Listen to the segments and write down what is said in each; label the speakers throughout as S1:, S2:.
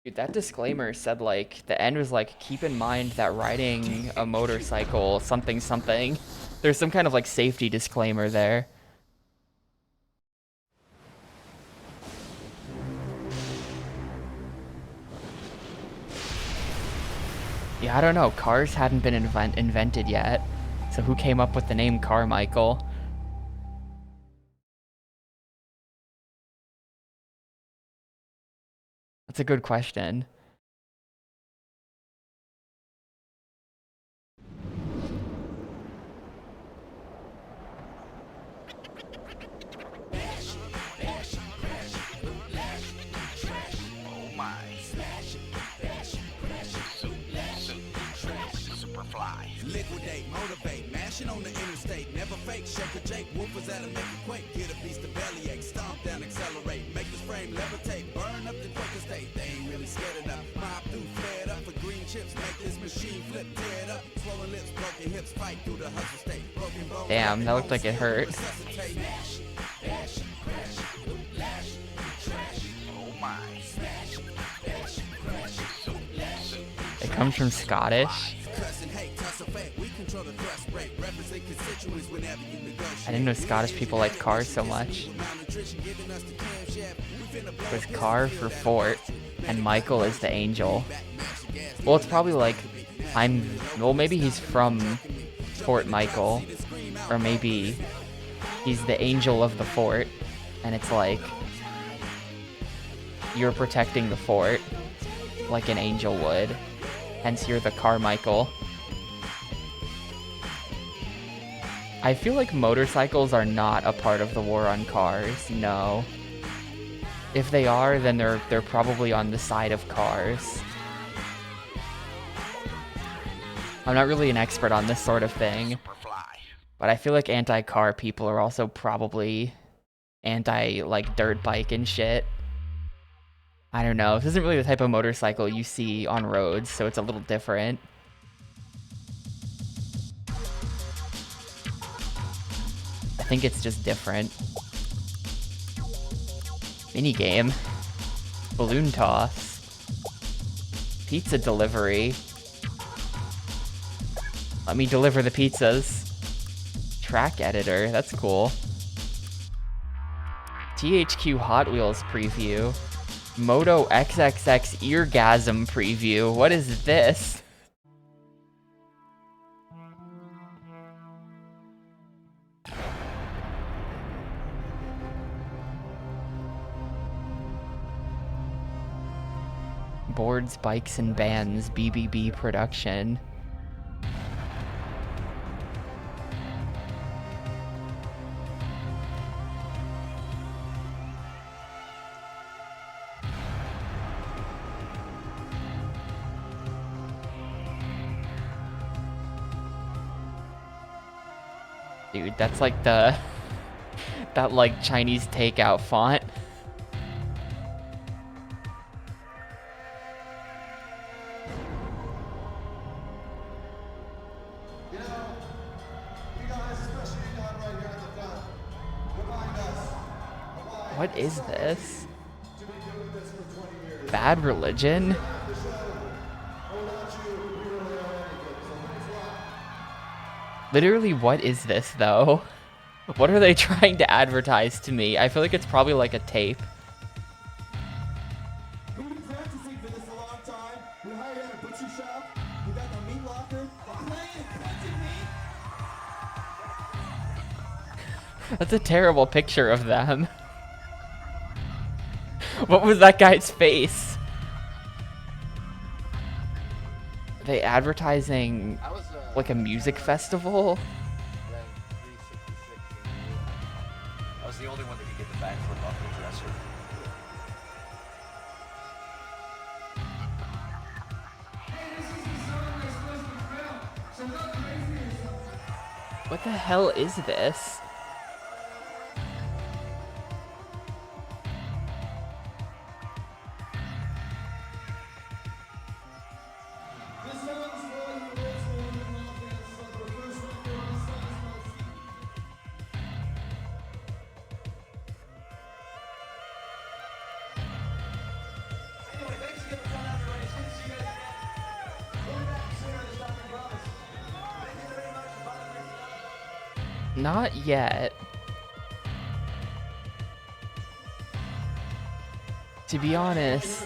S1: Dude, that disclaimer said like the end was like keep in mind that riding a motorcycle something something. There's some kind of like safety disclaimer there. Yeah, I don't know. Cars hadn't been invented yet. So who came up with the name Carmichael? That's a good question.
S2: Superfly. Liquidate, motivate, mashing on the interstate. Never fake, shake a Jake, woofers that'll make it quake. Get a beast of bellyache, stomp down, accelerate. Make this frame levitate, burn up the quick estate. They ain't really scared enough. Mob through, flared up for green chips. Make this machine flip, tear it up. Swollen lips, broken hips, fight through the hustle state. Broken bones.
S1: Damn, that looked like it hurt.
S2: Oh my.
S1: It comes from Scottish. I didn't know Scottish people liked cars so much. It was car for fort, and Michael is the angel. Well, it's probably like, well, maybe he's from Fort Michael, or maybe he's the angel of the fort, and it's like, you're protecting the fort, like an angel would, hence you're the Carmichael. I feel like motorcycles are not a part of the war on cars, no. If they are, then they're probably on the side of cars. I'm not really an expert on this sort of thing, but I feel like anti-car people are also probably anti, like, dirt bike and shit. I don't know, this isn't really the type of motorcycle you see on roads, so it's a little different. I think it's just different. Minigame. Balloon toss. Pizza delivery. Let me deliver the pizzas. Track editor, that's cool. THQ Hot Wheels preview. Moto XXX Eargasm preview. What is this? Boards, Bikes, and Bands, BBB production. Dude, that's like that like Chinese takeout font. What is this? Bad Religion? Literally, what is this, though? What are they trying to advertise to me? I feel like it's probably like a tape.
S3: We've been practicing for this a long time. We hired at a butcher shop. We got the meat locker. We're playing and punching meat.
S1: That's a terrible picture of them. What was that guy's face? Are they advertising like a music festival?
S4: I was the only one that could get the bang flip off the dresser.
S1: What the hell is this?
S3: Anyway, thanks again for
S1: Not yet. To be honest,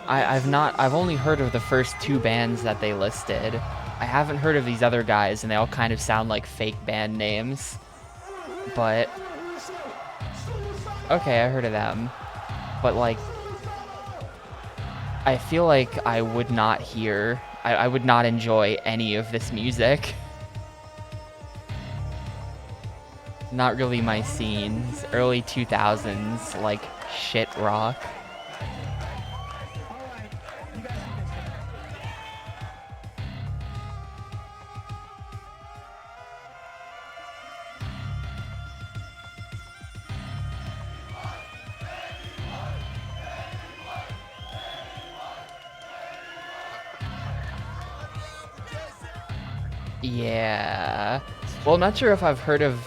S1: I've only heard of the first 2 bands that they listed. I haven't heard of these other guys, and they all kind of sound like fake band names. But okay, I heard of them. But like, I feel like I would not hear, I would not enjoy any of this music. Not really my scenes. Early 2000s, like shit rock. Yeah. Well, I'm not sure if I've heard of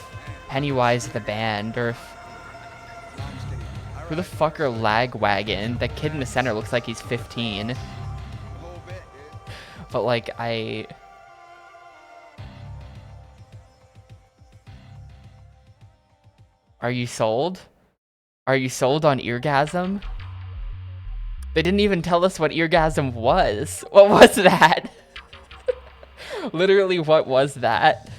S1: Pennywise the band, or if... Who the fuck are Lagwagon? That kid in the center looks like he's 15. But like, Are you sold? Are you sold on Eargasm? They didn't even tell us what Eargasm was. What was that? Literally, what was that?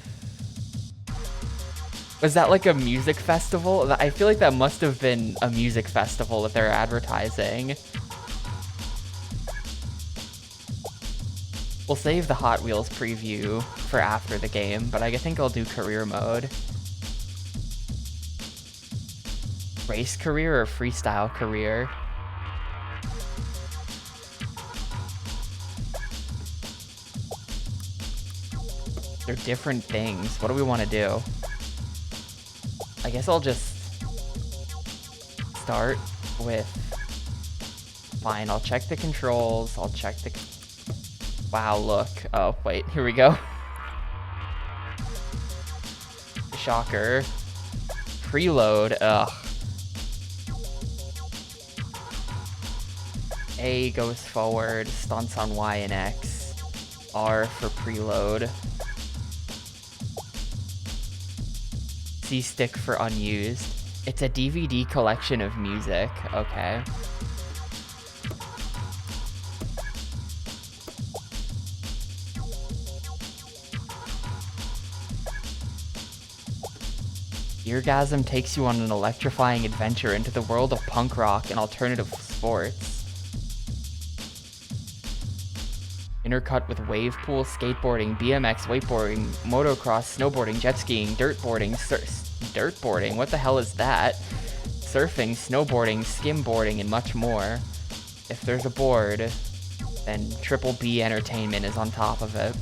S1: Was that like a music festival? I feel like that must have been a music festival that they're advertising. We'll save the Hot Wheels preview for after the game, but I think I'll do career mode. Race career or freestyle career? They're different things. What do we want to do? I guess I'll just start with... Fine, I'll check the controls. I'll check the... Wow, look. Oh, wait, here we go. Shocker. Preload, ugh. A goes forward, stunts on Y and X. R for preload. C stick for unused. It's a DVD collection of music, okay. Eargasm takes you on an electrifying adventure into the world of punk rock and alternative sports. Intercut with wave pool, skateboarding, BMX, wakeboarding, motocross, snowboarding, jet skiing, dirtboarding, dirtboarding, what the hell is that? Surfing, snowboarding, skimboarding, and much more. If there's a board, then Triple B Entertainment is on top of it.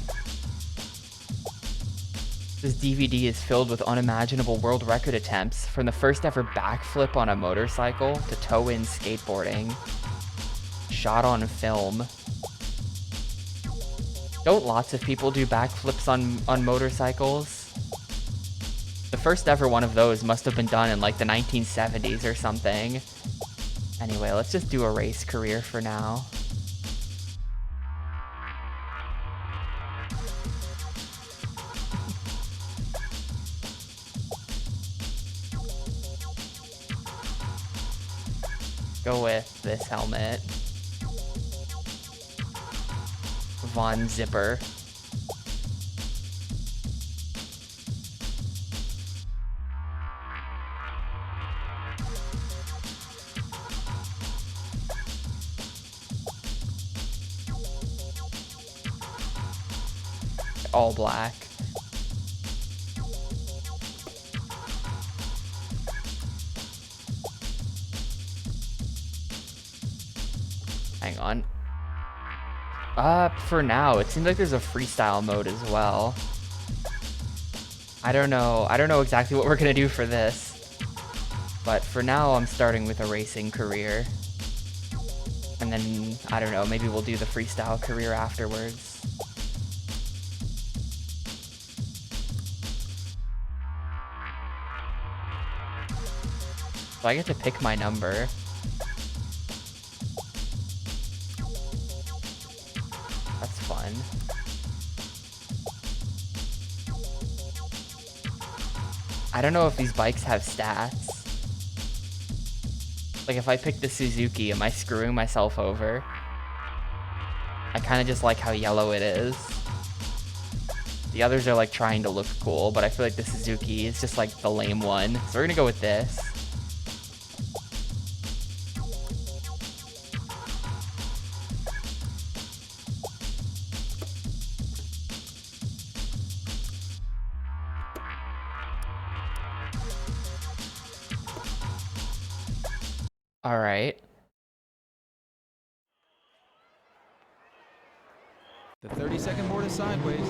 S1: This DVD is filled with unimaginable world record attempts, from the first ever backflip on a motorcycle to toe-in skateboarding. Shot on film. Don't lots of people do backflips on motorcycles? The first ever one of those must have been done in like the 1970s or something. Anyway, let's just do a race career for now. Go with this helmet. Von Zipper. All black. Hang on. For now, it seems like there's a freestyle mode as well. I don't know exactly what we're gonna do for this. But for now, I'm starting with a racing career. And then, I don't know, maybe we'll do the freestyle career afterwards. So I get to pick my number. That's fun. I don't know if these bikes have stats. Like, if I pick the Suzuki, am I screwing myself over? I kind of just like how yellow it is. The others are like trying to look cool, but I feel like the Suzuki is just like the lame one. So we're gonna go with this. All right.
S5: The 30-second board is sideways.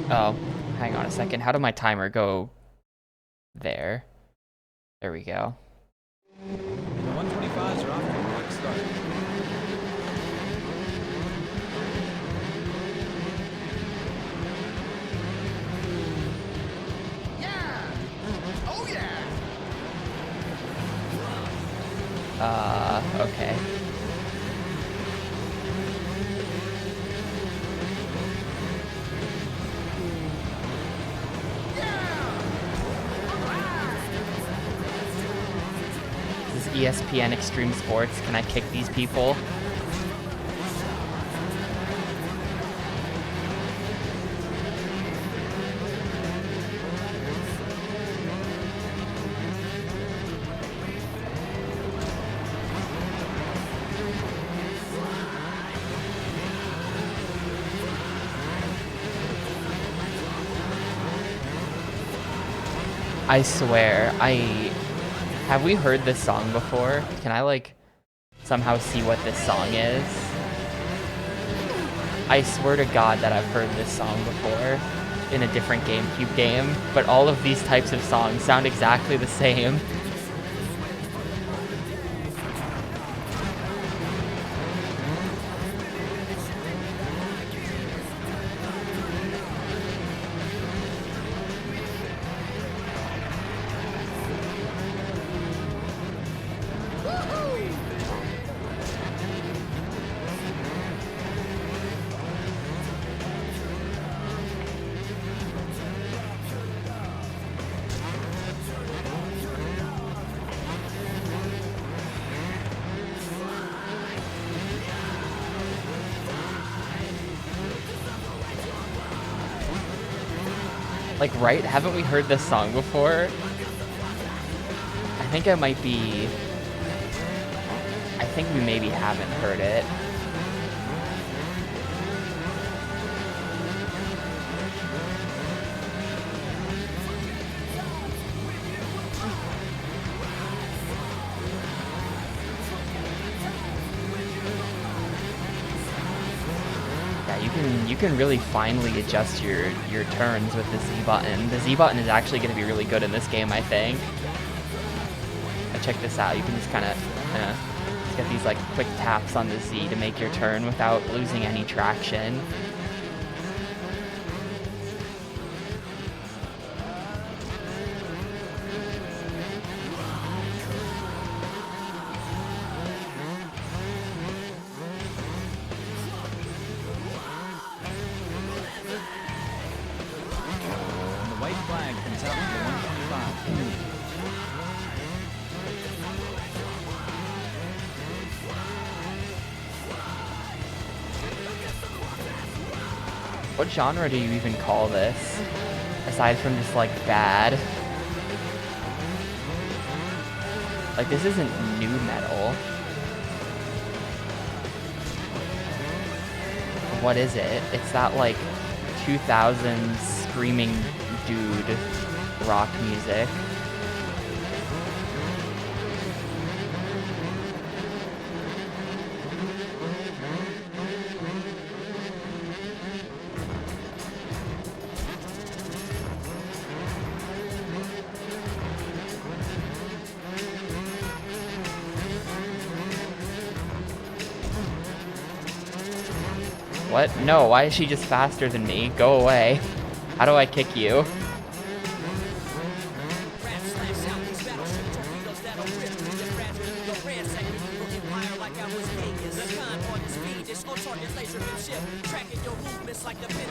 S1: Oh, hang on a second. How did my timer go there? There we go.
S5: And the 125s are off to a quick start.
S1: Okay. This is ESPN Extreme Sports. Can I kick these people? I swear, have we heard this song before? Can I like somehow see what this song is? I swear to God that I've heard this song before in a different GameCube game, but all of these types of songs sound exactly the same. Like, right? Haven't we heard this song before? I think I might be... I think we maybe haven't heard it. You can really finely adjust your turns with the Z button. The Z button is actually going to be really good in this game, I think. Check this out. You can just kind of get these like quick taps on the Z to make your turn without losing any traction.
S5: Flag comes out to the 125.
S1: What genre do you even call this? Aside from just like bad. Like, this isn't new metal. What is it? It's that like 2000s screaming dude rock music. What? No, why is she just faster than me? Go away. How do I kick you?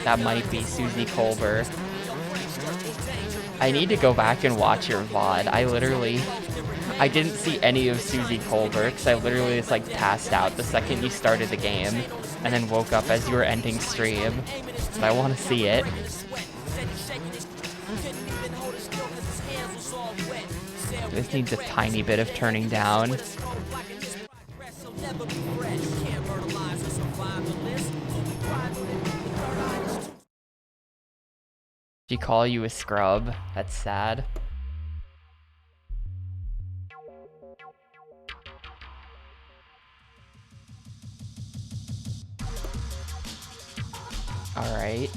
S1: That might be Susie Colbert. I need to go back and watch your VOD. I didn't see any of Susie Colbert because I literally just like passed out the second you started the game and then woke up as you were ending stream. But I want to see it. This needs a tiny bit of turning down. She call you a scrub. That's sad. All right.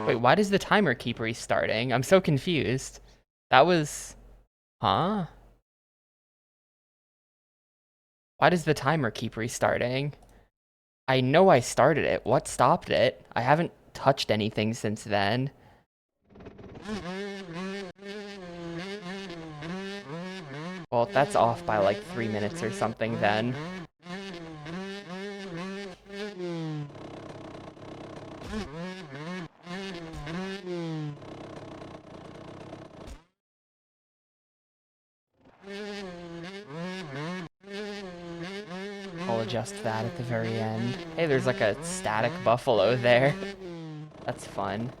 S1: Wait, why does the timer keep restarting? I'm so confused. That was... Huh? Why does the timer keep restarting? I know I started it. What stopped it? I haven't touched anything since then. Well, that's off by like 3 minutes or something then. I'll adjust that at the very end. Hey, there's like a static buffalo there. That's fun.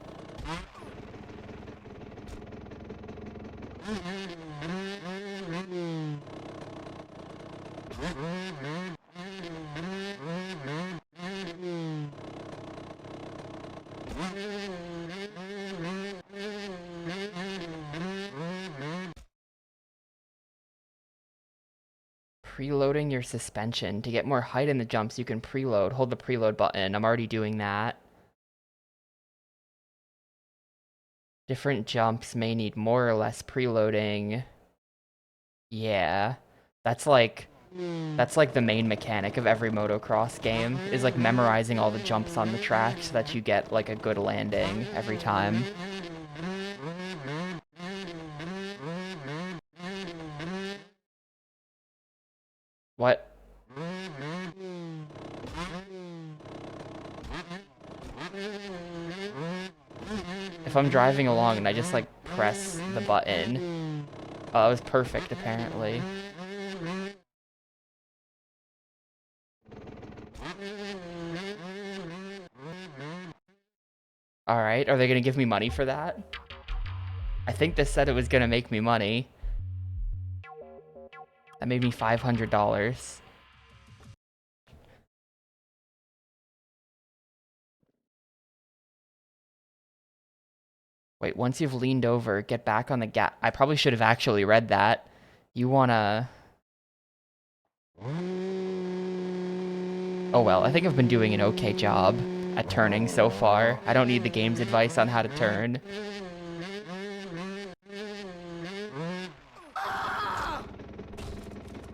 S1: Preloading your suspension. To get more height in the jumps, you can preload. Hold the preload button. I'm already doing that. Different jumps may need more or less preloading. Yeah. That's like the main mechanic of every motocross game, is like memorizing all the jumps on the track so that you get like a good landing every time. What? If I'm driving along and I just like press the button. Oh, that was perfect apparently. Alright, are they gonna give me money for that? I think this said it was gonna make me money. That made me $500. Wait, once you've leaned over, get back on the gas. I probably should have actually read that. You wanna... Oh well, I think I've been doing an okay job at turning so far. I don't need the game's advice on how to turn.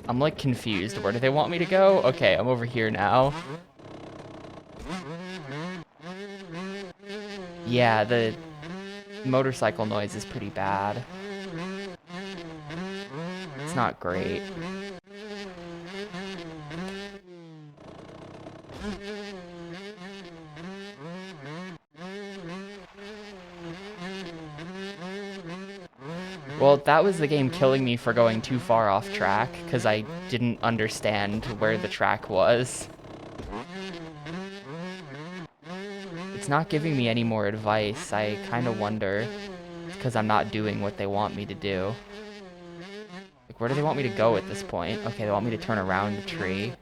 S1: I'm like confused. Where do they want me to go? Okay, I'm over here now. Yeah, the motorcycle noise is pretty bad. It's not great. Well, that was the game killing me for going too far off track, because I didn't understand where the track was. It's not giving me any more advice. I kind of wonder, because I'm not doing what they want me to do. Like, where do they want me to go at this point? Okay, they want me to turn around the tree.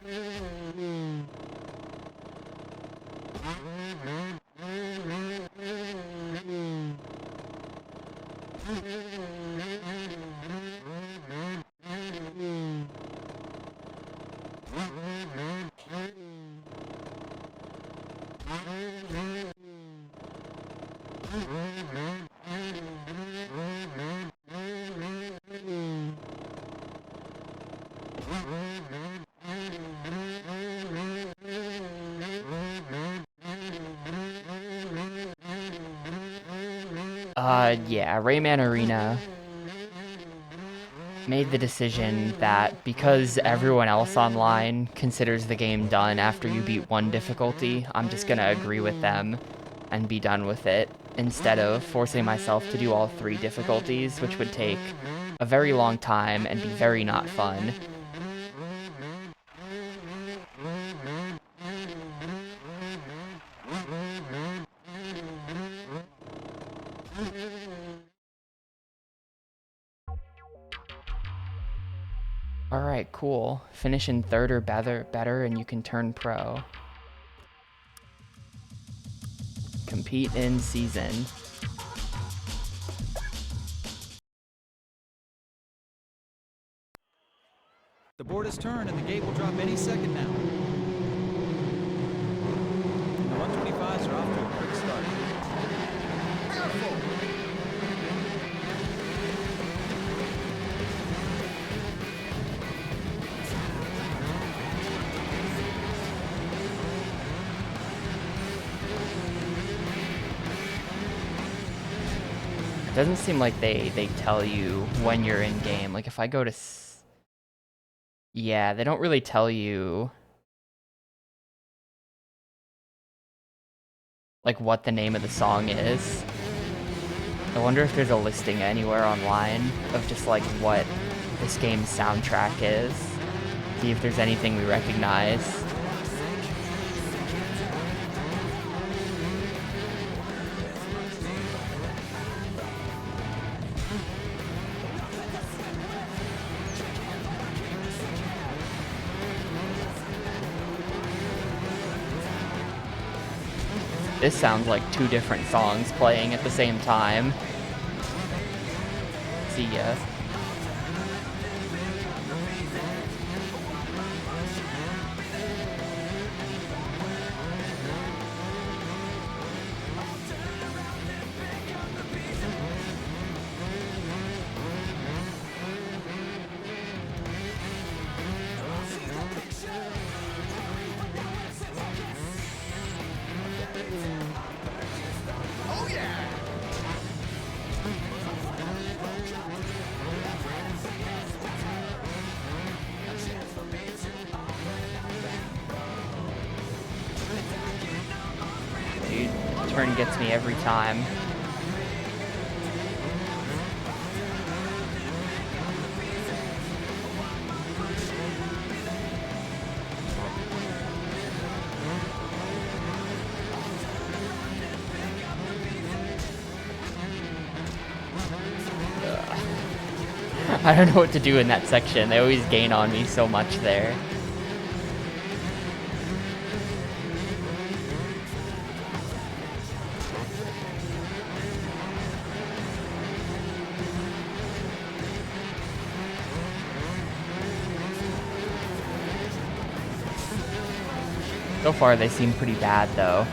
S1: Yeah, Rayman Arena made the decision that because everyone else online considers the game done after you beat one difficulty, I'm just gonna agree with them and be done with it, instead of forcing myself to do all 3 difficulties, which would take a very long time and be very not fun. Alright, cool. Finish in 3rd or better and you can turn pro. Compete in season.
S5: The board is turned and the gate will drop any second now. The 125s are off to a quick start.
S1: It doesn't seem like they tell you when you're in game. Like if I go to yeah, they don't really tell you like what the name of the song is. I wonder if there's a listing anywhere online of just like what this game's soundtrack is. See if there's anything we recognize. This sounds like 2 different songs playing at the same time. See ya. Dude, turn gets me every time. I don't know what to do in that section. They always gain on me so much there. So far, they seem pretty bad, though.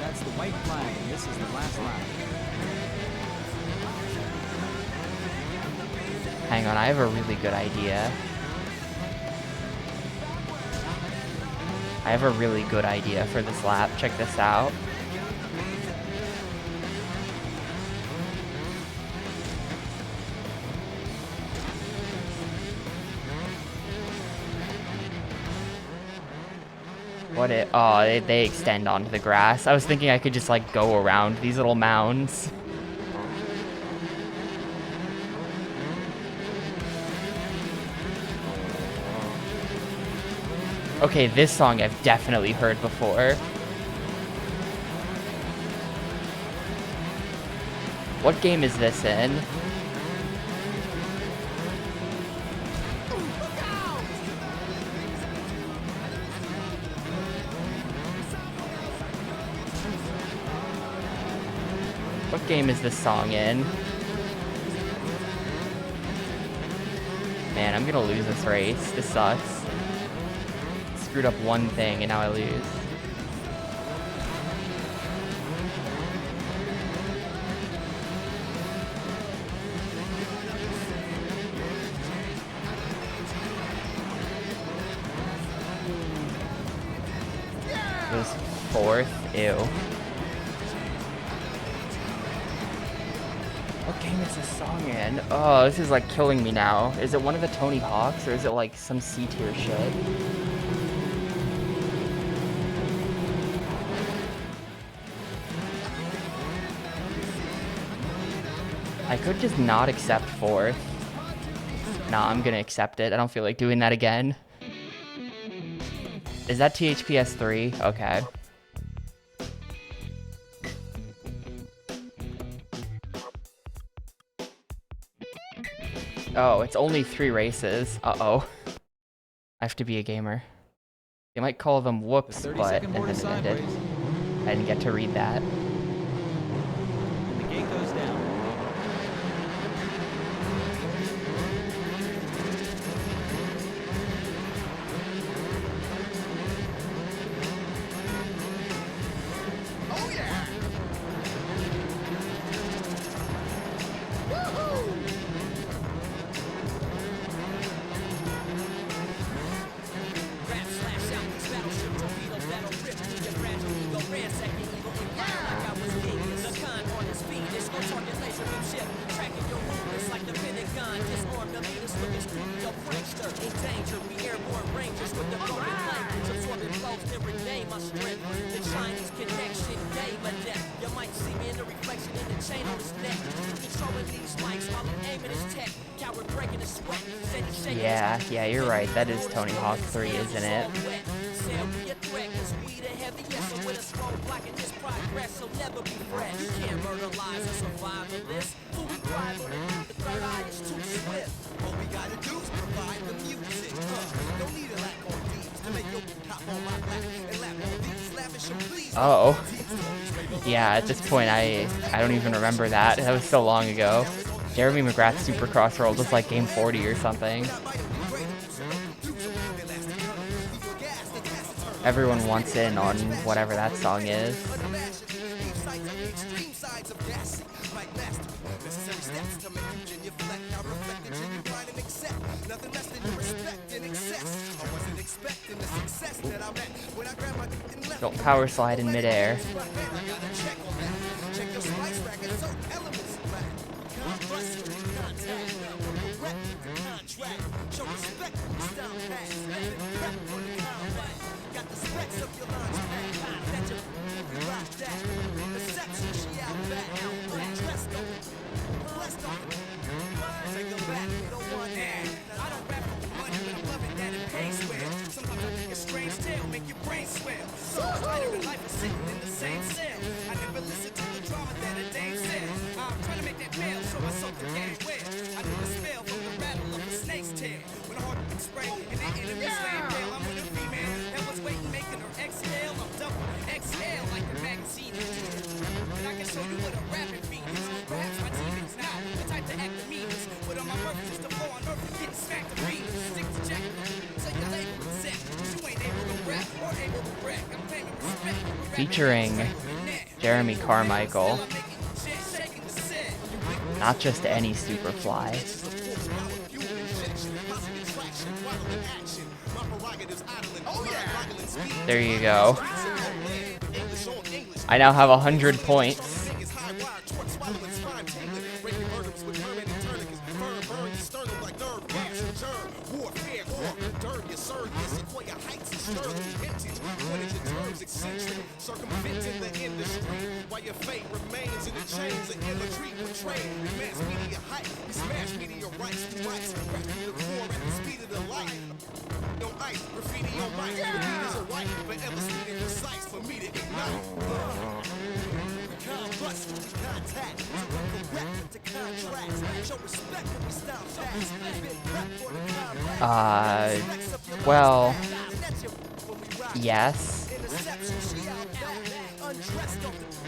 S5: That's the white flag, and this is the last lap.
S1: Hang on, I have a really good idea. I have a really good idea for this lap. Check this out. What it? Oh, they extend onto the grass. I was thinking I could just like go around these little mounds. Okay, this song I've definitely heard before. What game is this in? What game is this song in? Man, I'm gonna lose this race. This sucks. Screwed up one thing and now I lose. It was 4th? Ew. What game is this song in? Oh, this is like killing me now. Is it one of the Tony Hawks or is it like some C tier shit? I could just not accept 4th. Nah, I'm gonna accept it. I don't feel like doing that again. Is that THPS 3? Okay. Oh, it's only 3 races. Uh-oh. I have to be a gamer. They might call them whoops,
S5: The 30
S1: but
S5: second board is
S1: and then it
S5: sideways.
S1: ended. I didn't get to read that.
S5: And the gate goes down.
S2: Yeah, you're right. That is Tony Hawk 3, isn't it? Oh. Yeah, at this point, I don't even remember that. That was so long ago. Jeremy McGrath's Supercross World was like game 40 or something. Everyone wants in on whatever that song is. Don't power slide in midair. Featuring Jeremy Carmichael. Not just any Superfly. There you go. I now have 100 points.
S3: Circumventing the industry while your fate remains in the chains of imagery portrayed. Mass media hype, we smash media rights to rights. Cracking the core at the speed of the light. No ice, graffiti on mic. The beat is a right, forever sweet and precise for me to ignite. Combust, contact, to correct, to contrast. Show respect when we stop fast. Been prepped for the combat.
S1: Well, yes.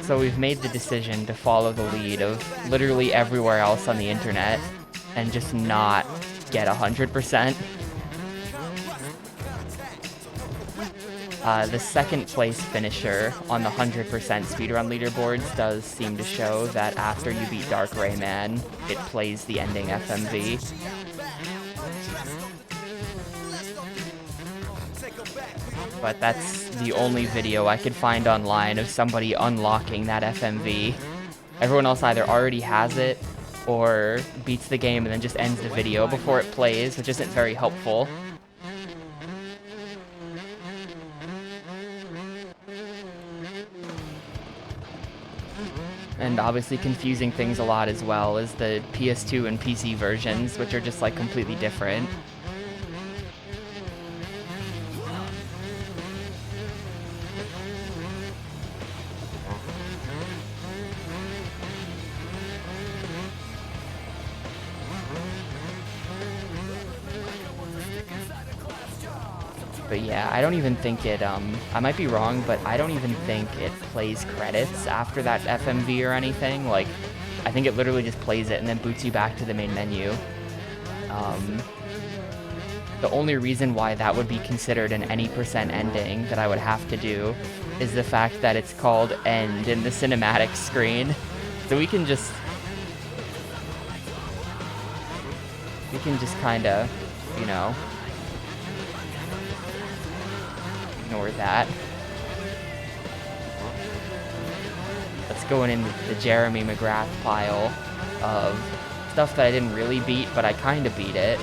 S1: So we've made the decision to follow the lead of literally everywhere else on the internet and just not get 100%. The second place finisher on the 100% speedrun leaderboards does seem to show that after you beat Dark Rayman, it plays the ending FMV. But that's the only video I could find online of somebody unlocking that FMV. Everyone else either already has it or beats the game and then just ends the video before it plays, which isn't very helpful. And obviously confusing things a lot as well is the PS2 and PC versions, which are just like completely different. But yeah, I don't even think it, I might be wrong, but I don't even think it plays credits after that FMV or anything. Like, I think it literally just plays it and then boots you back to the main menu. The only reason why that would be considered an any percent ending that I would have to do is the fact that it's called end in the cinematic screen. So we can just kind of, you know, ignore that. Let's go into the Jeremy McGrath pile of stuff that I didn't really beat, but I kind of beat it.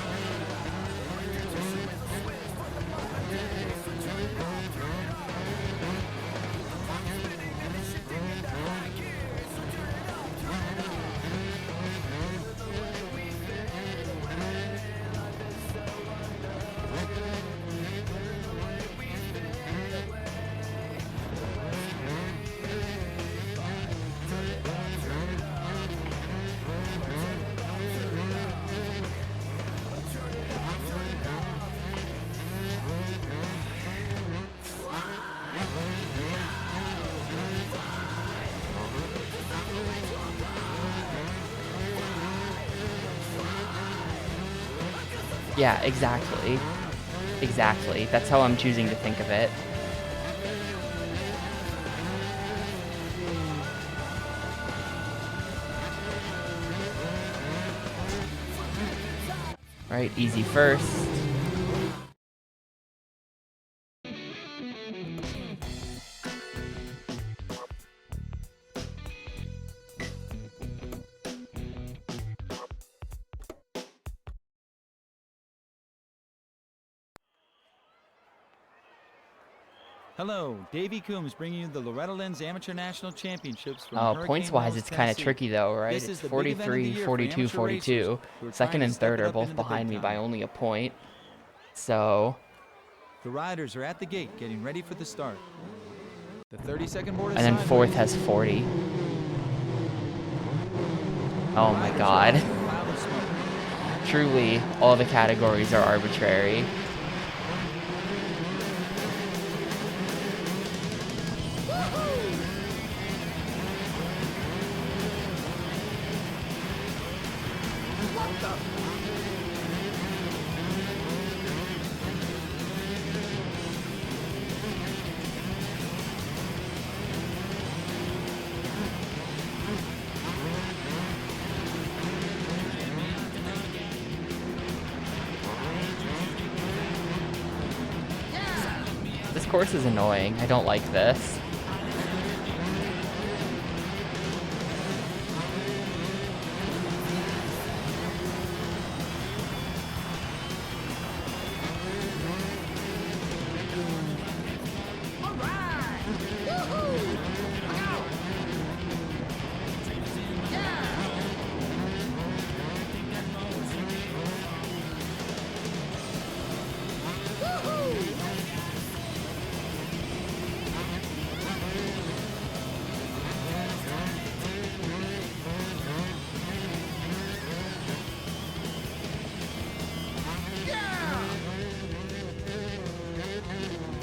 S1: Yeah, exactly. Exactly. That's how I'm choosing to think of it. Right, easy first.
S5: Hello, Davey Coombs bringing you the Loretta Lynn's Amateur National Championships from
S1: Oh,
S5: Hurricane
S1: points-wise,
S5: Mills,
S1: it's kind of
S5: Tennessee.
S1: tricky though, right?
S5: This
S1: It's
S5: is the big event of the
S1: 43,
S5: year for
S1: 42,
S5: amateur
S1: 42.
S5: racers who are
S1: Second
S5: trying to
S1: and
S5: step
S1: third
S5: it
S1: are
S5: up
S1: both
S5: into the
S1: behind
S5: big
S1: me by
S5: time.
S1: only a point. So,
S5: The riders are at the gate getting ready for the start. The 30-second board is
S1: and then
S5: sideways.
S1: fourth has 40. Oh my
S5: Riders are
S1: god.
S5: off in a cloud of smoke.
S1: Truly, all the categories are arbitrary. This course is annoying. I don't like this.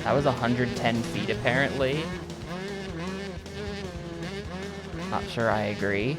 S1: That was 110 feet apparently. Not sure I agree.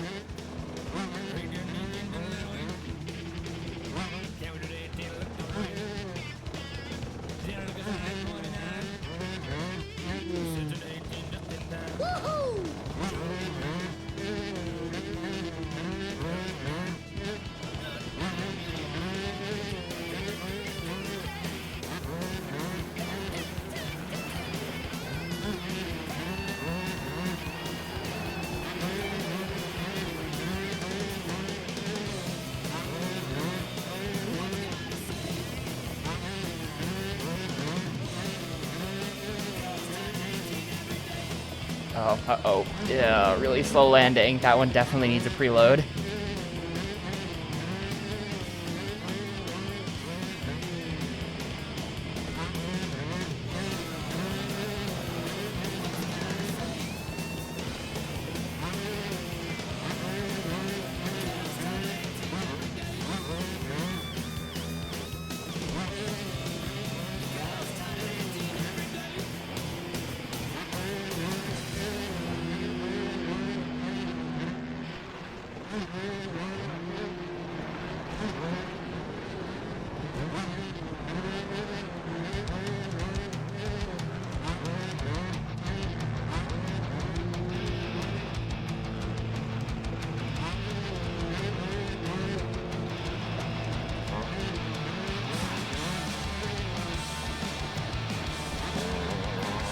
S1: Oh, uh-oh. Yeah, really slow landing. That one definitely needs a preload.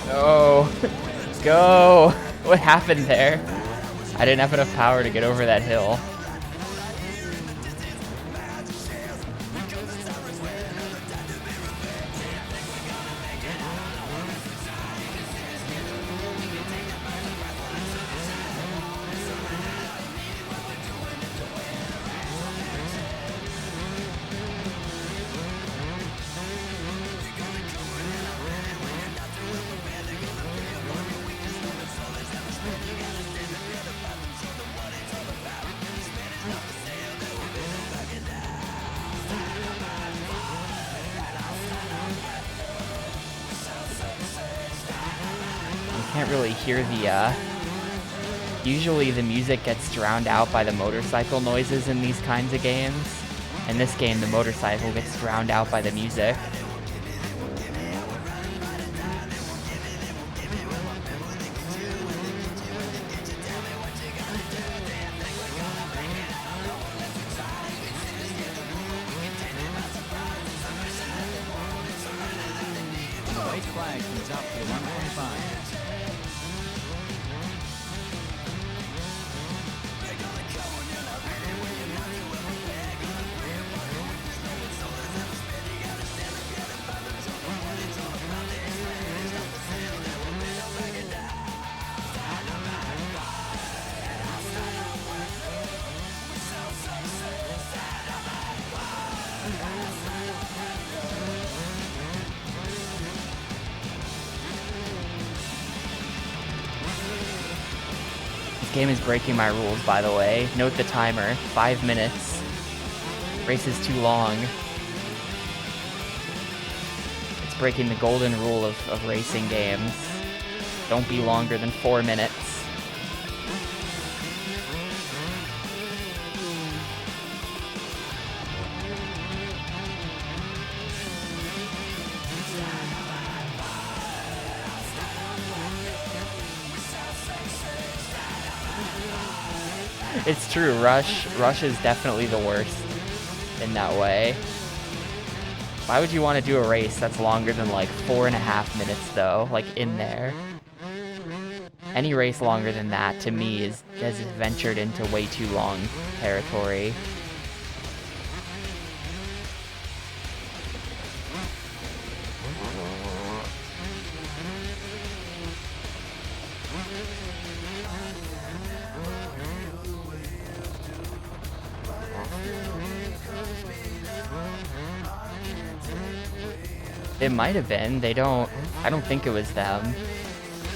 S1: No. Go. What happened there? I didn't have enough power to get over that hill. Can't really hear the, usually the music gets drowned out by the motorcycle noises in these kinds of games. In this game, the motorcycle gets drowned out by the music.
S5: White flag comes out for the 125.
S1: This game is breaking my rules, by the way. Note the timer, 5 minutes. Race is too long. It's breaking the golden rule of racing games. Don't be longer than 4 minutes. It's true, Rush is definitely the worst in that way. Why would you want to do a race that's longer than like 4.5 minutes though, like in there? Any race longer than that to me has ventured into way too long territory. It might have been. I don't think it was them.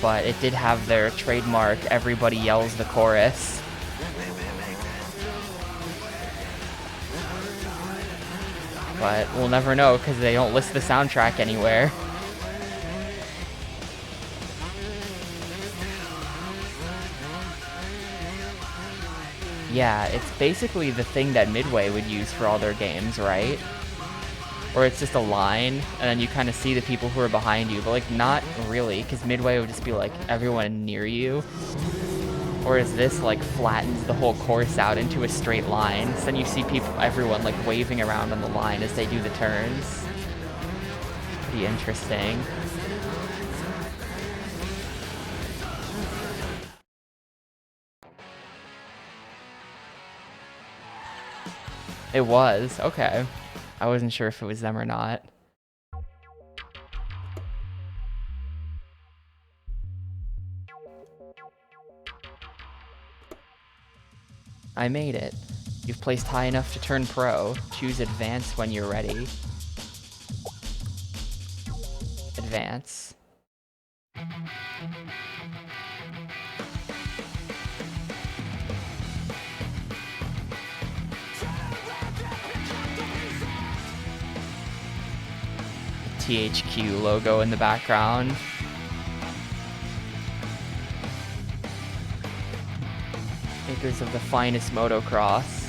S1: But it did have their trademark, everybody yells the chorus. But we'll never know because they don't list the soundtrack anywhere. Yeah, it's basically the thing that Midway would use for all their games, right? Or it's just a line, and then you kind of see the people who are behind you, but like not really, because Midway would just be like everyone near you. Whereas this like flattens the whole course out into a straight line, so then you see everyone like waving around on the line as they do the turns. Pretty interesting. It was, okay. I wasn't sure if it was them or not. I made it. You've placed high enough to turn pro. Choose advance when you're ready. Advance. THQ logo in the background. Makers of the finest motocross.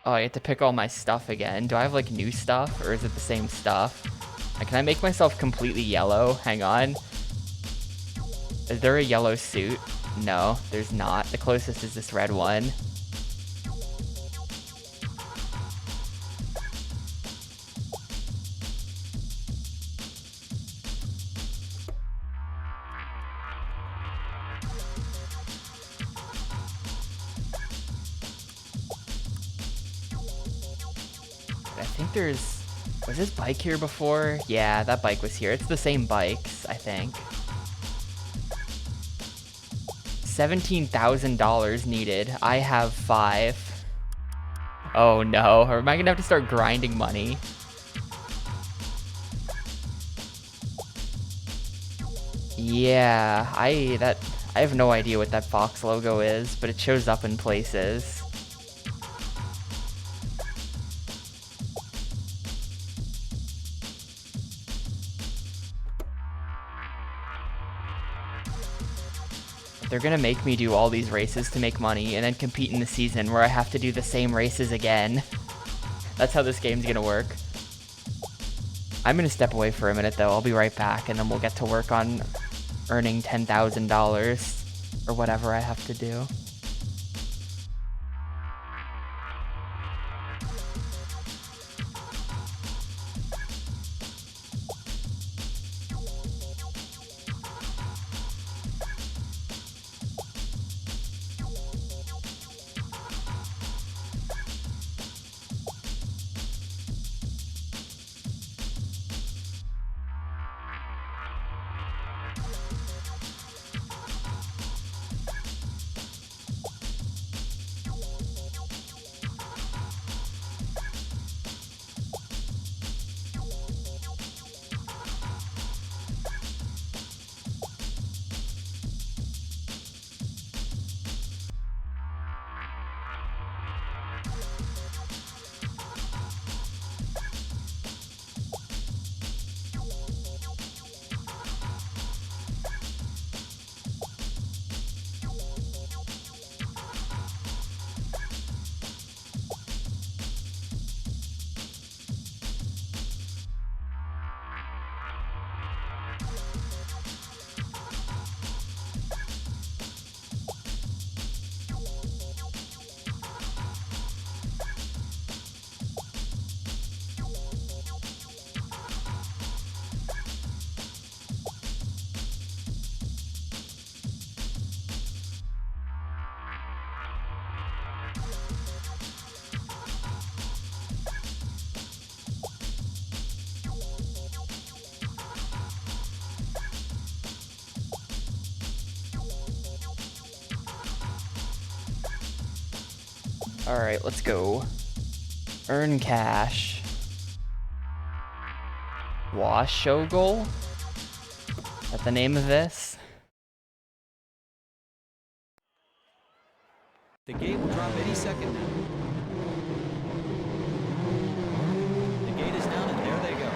S1: Oh, I get to pick all my stuff again. Do I have like new stuff or is it the same stuff? Can I make myself completely yellow? Hang on. Is there a yellow suit? No, there's not. The closest is this red one. I think was this bike here before? Yeah, that bike was here. It's the same bikes, I think. $17,000 needed. I have 5. Oh no, or am I gonna have to start grinding money? Yeah, I have no idea what that Fox logo is, but it shows up in places. They're gonna make me do all these races to make money and then compete in the season where I have to do the same races again. That's how this game's gonna work. I'm gonna step away for a minute though. I'll be right back and then we'll get to work on earning $10,000 or whatever I have to do. Alright, let's go. Earn cash. Wash show goal? Is that the name of this?
S5: The gate will drop any second now. The gate is down and there they go.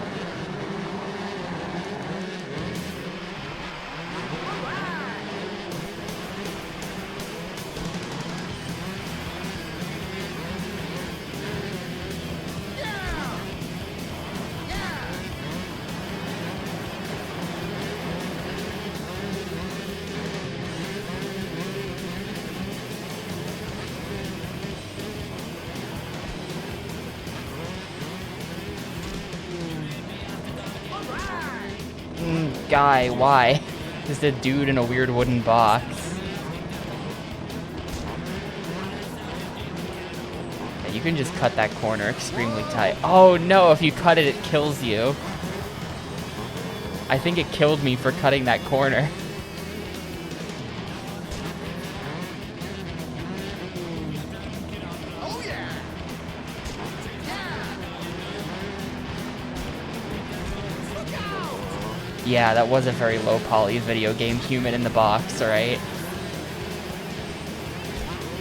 S1: Guy, why? Just a dude in a weird wooden box. Yeah, you can just cut that corner extremely tight. Oh no, if you cut it, it kills you. I think it killed me for cutting that corner. Yeah, that was a very low poly video game human in the box, right?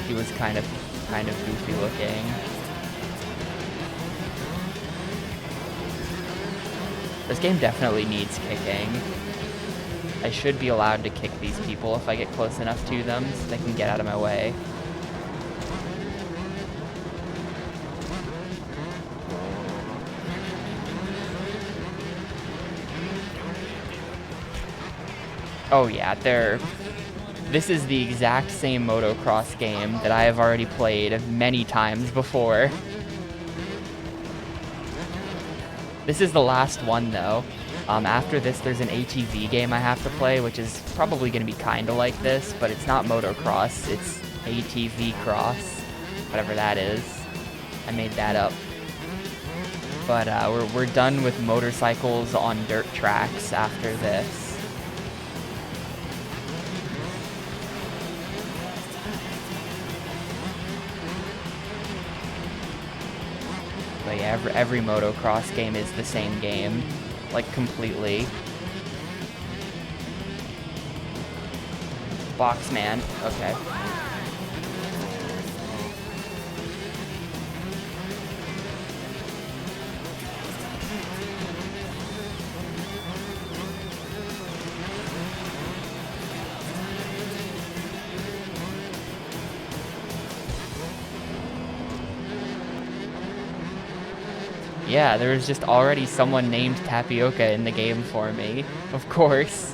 S1: He was kind of goofy looking. This game definitely needs kicking. I should be allowed to kick these people if I get close enough to them so they can get out of my way. Oh yeah, this is the exact same motocross game that I have already played many times before. This is the last one though. After this there's an ATV game I have to play, which is probably going to be kind of like this, but it's not motocross, it's ATV cross, whatever that is. I made that up. But we're done with motorcycles on dirt tracks after this. But yeah, every motocross game is the same game, like completely. Boxman, okay. Yeah, there was just already someone named Tapioca in the game for me, of course.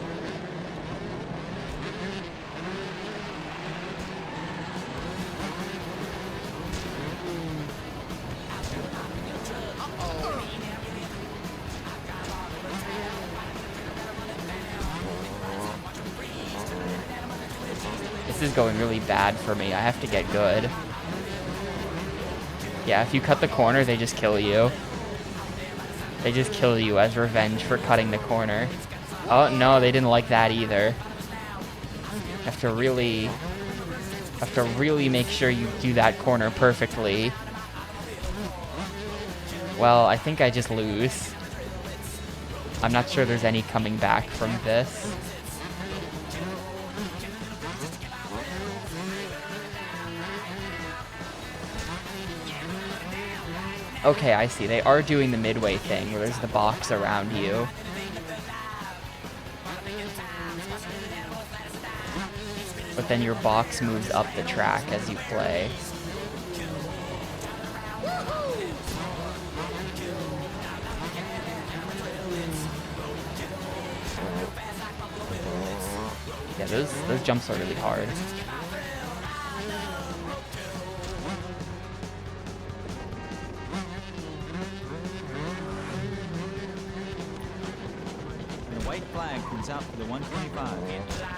S1: This is going really bad for me. I have to get good. Yeah, if you cut the corner, they just kill you. They just kill you as revenge for cutting the corner. Oh, no, they didn't like that either. Have to really make sure you do that corner perfectly. Well, I think I just lose. I'm not sure there's any coming back from this. Okay, I see. They are doing the midway thing where there's the box around you. But then your box moves up the track as you play. Yeah, those jumps are really hard.
S5: White flag comes out for the 125.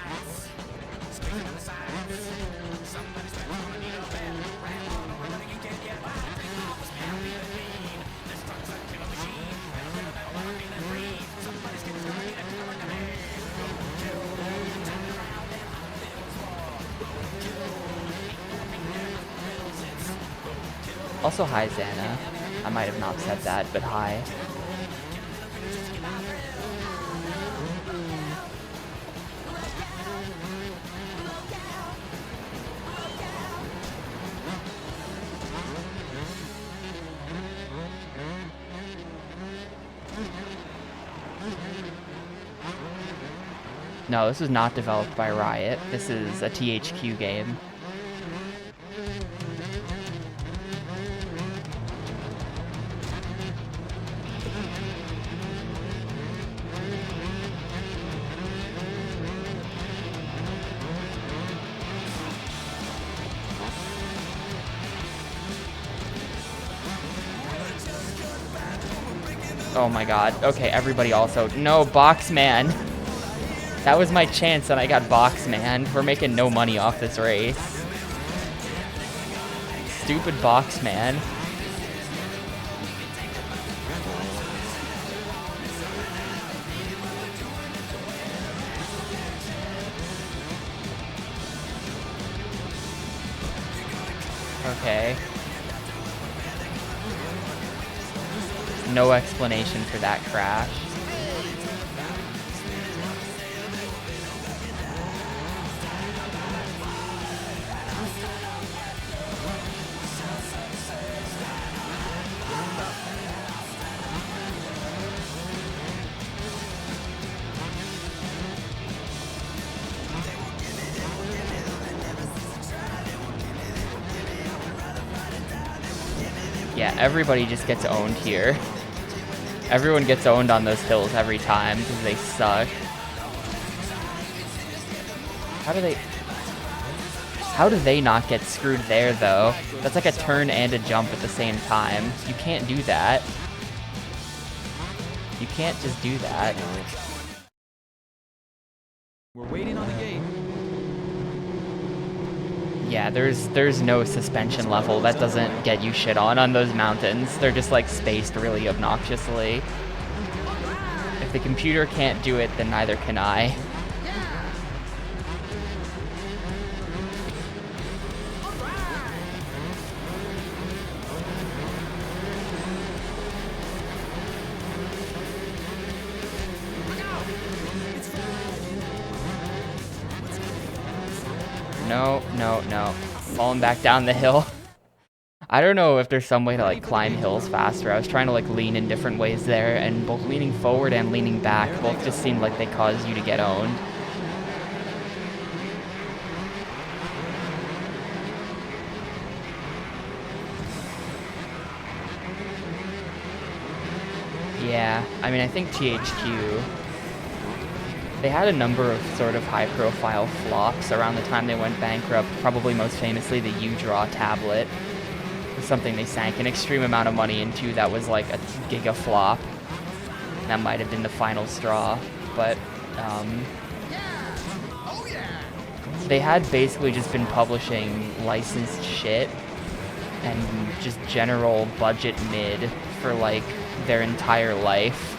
S1: Also, hi, Xana. I might have not said that, but hi. No, this was not developed by Riot. This is a THQ game. Oh my god. Okay, everybody also. No, Boxman. That was my chance and I got Boxman. We're making no money off this race. Stupid Boxman. Okay. No explanation for that crash. Yeah, everybody just gets owned here. Everyone gets owned on those hills every time because they suck. How do they not get screwed there, though? That's like a turn and a jump at the same time. You can't do that. You can't just do that.
S5: We're waiting on the gate.
S1: Yeah, there's no suspension level. That doesn't get you shit on those mountains. They're just like spaced really obnoxiously. If the computer can't do it, then neither can I. No. Falling back down the hill. I don't know if there's some way to like climb hills faster. I was trying to like lean in different ways there, and both leaning forward and leaning back both just seemed like they caused you to get owned. Yeah, I mean, I think THQ, they had a number of sort of high-profile flops around the time they went bankrupt, probably most famously the U-Draw tablet. It was something they sank an extreme amount of money into that was like a giga flop. That might have been the final straw, but they had basically just been publishing licensed shit and just general budget mid for like their entire life.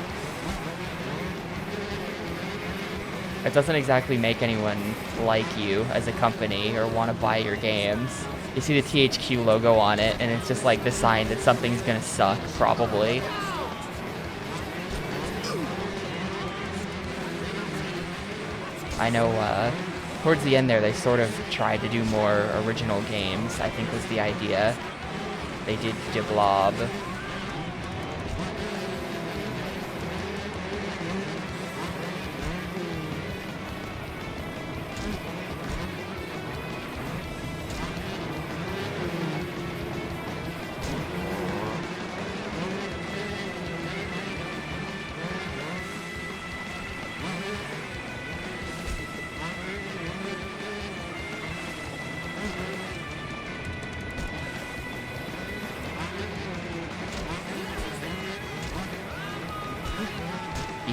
S1: It doesn't exactly make anyone like you as a company or want to buy your games. You see the THQ logo on it, and it's just like the sign that something's gonna suck, probably. I know, towards the end there, they sort of tried to do more original games, I think was the idea. They did De Blob.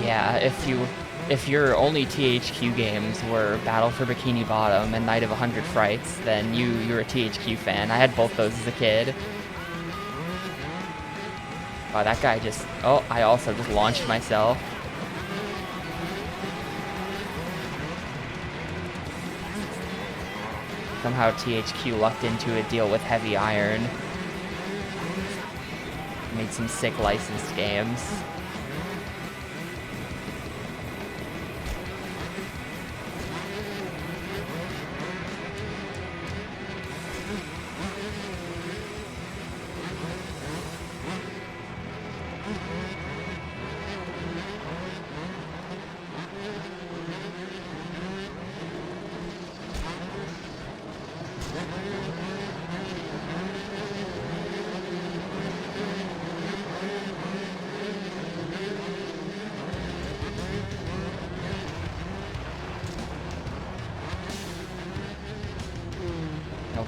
S1: Yeah, if your only THQ games were Battle for Bikini Bottom and Night of 100 Frights, then you're a THQ fan. I had both those as a kid. Oh, that guy just... Oh, I also just launched myself. Somehow THQ lucked into a deal with Heavy Iron. Made some sick licensed games.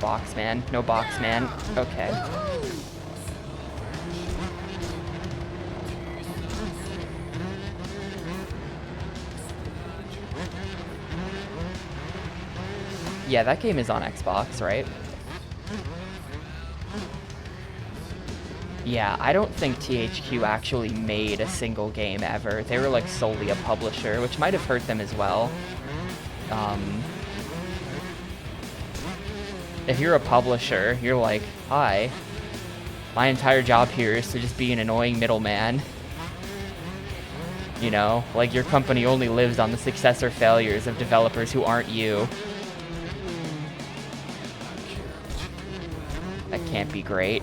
S1: box man. No box man. Okay. Yeah, that game is on Xbox, right? Yeah, I don't think THQ actually made a single game ever. They were like solely a publisher, which might have hurt them as well. If you're a publisher, you're like, hi, my entire job here is to just be an annoying middleman. You know, like your company only lives on the success or failures of developers who aren't you. That can't be great.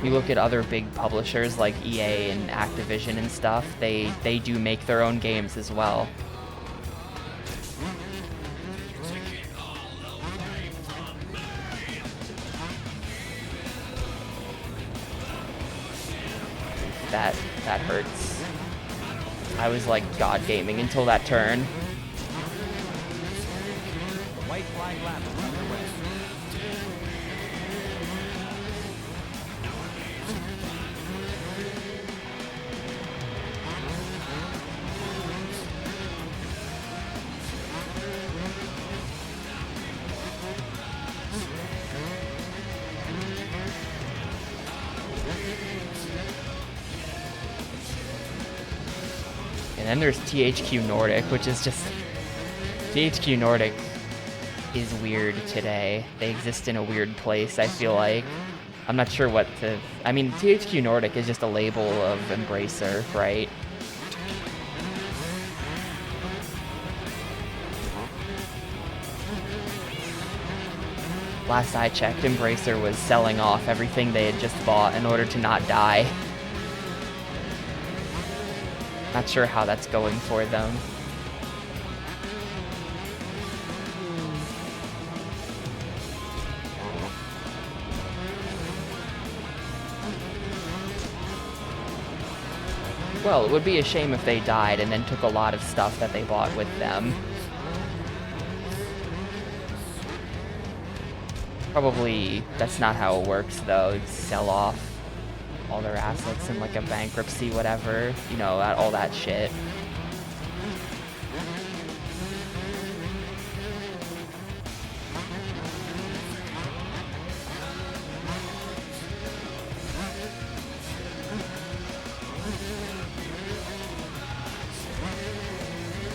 S1: You look at other big publishers like EA and Activision and stuff, they do make their own games as well. That hurts. I was like god gaming until that turn.
S5: The white flag lap is underway.
S1: And then there's THQ Nordic, which is just... THQ Nordic is weird today. They exist in a weird place, I feel like. I'm not sure what to... I mean, THQ Nordic is just a label of Embracer, right? Last I checked, Embracer was selling off everything they had just bought in order to not die. Not sure how that's going for them. Well, it would be a shame if they died and then took a lot of stuff that they bought with them. Probably that's not how it works though. They'd sell off all their assets in like a bankruptcy, whatever, you know, all that shit.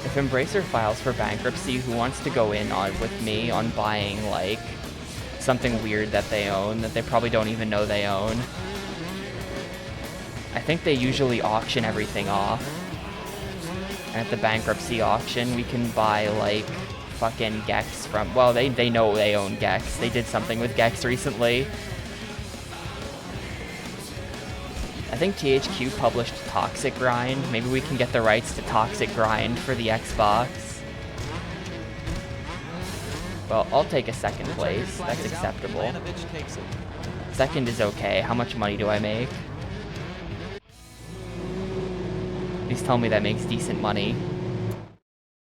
S1: If Embracer files for bankruptcy, who wants to go in on with me on buying like something weird that they own that they probably don't even know they own? I think they usually auction everything off. And at the bankruptcy auction, we can buy, like, fucking Gex from... Well, they know they own Gex. They did something with Gex recently. I think THQ published Toxic Grind. Maybe we can get the rights to Toxic Grind for the Xbox. Well, I'll take a second place. That's acceptable.
S5: Ivanovic takes it.
S1: Second is okay. How much money do I make? Please tell me that makes decent money.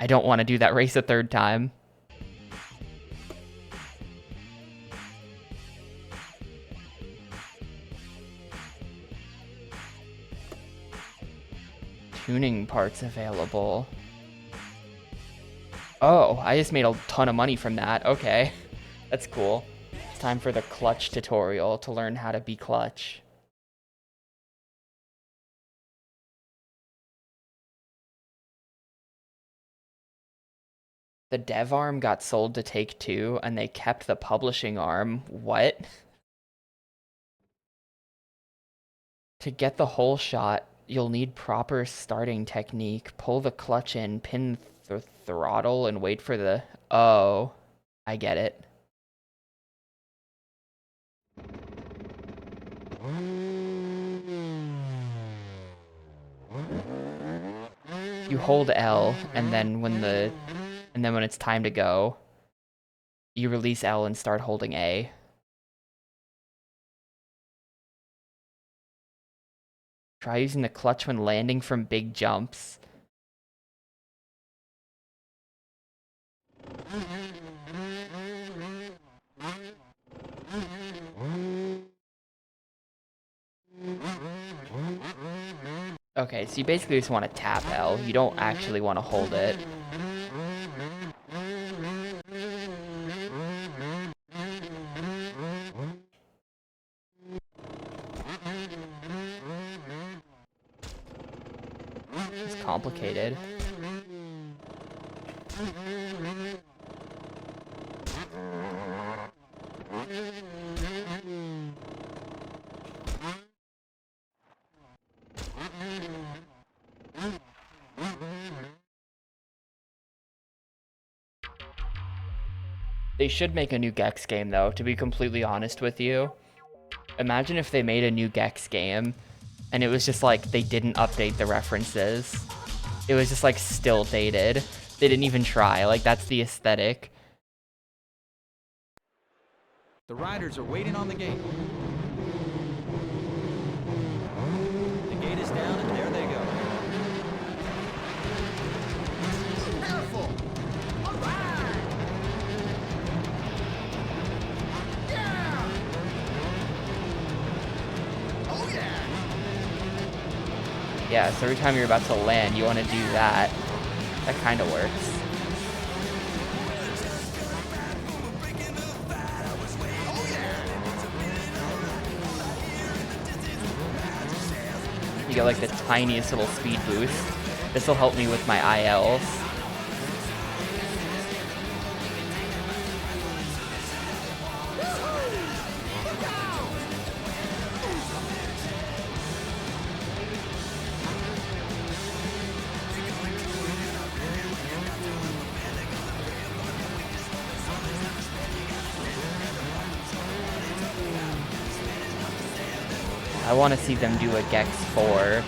S1: I don't want to do that race a third time. Tuning parts available. Oh, I just made a ton of money from that. Okay, that's cool. It's time for the clutch tutorial to learn how to be clutch. The dev arm got sold to Take-Two, and they kept the publishing arm. What? To get the whole shot, you'll need proper starting technique. Pull the clutch in, pin the throttle, and wait for the... Oh, I get it. You hold L, and then when it's time to go, you release L and start holding A. Try using the clutch when landing from big jumps. Okay, so you basically just want to tap L. You don't actually want to hold it. It's complicated. They should make a new Gex game, though, to be completely honest with you. Imagine if they made a new Gex game, and it was just like, they didn't update the references. It was just like, still dated. They didn't even try. Like, that's the aesthetic.
S5: The riders are waiting on the gate. The gate is down, and there they go.
S3: Careful! All right! Yeah! Oh yeah!
S1: Yeah, so every time you're about to land, you want to do that. That kind of works. You get like the tiniest little speed boost. This will help me with my ILs. I want to see them do a Gex 4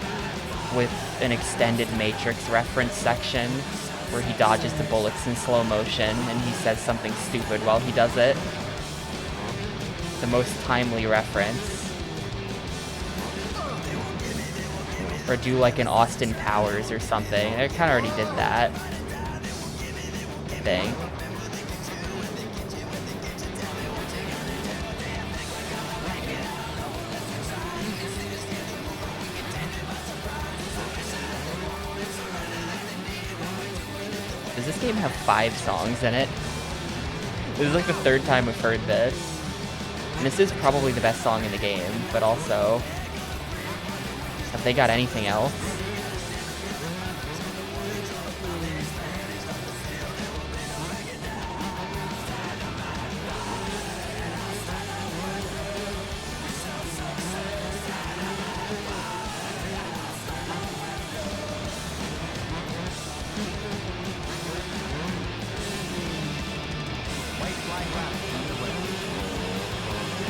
S1: with an extended Matrix reference section where he dodges the bullets in slow motion and he says something stupid while he does it. The most timely reference. Or do like an Austin Powers or something. I kind of already did that. I think. Does this game have 5 songs in it? This is like the 3rd time we've heard this. And this is probably the best song in the game, but also, have they got anything else?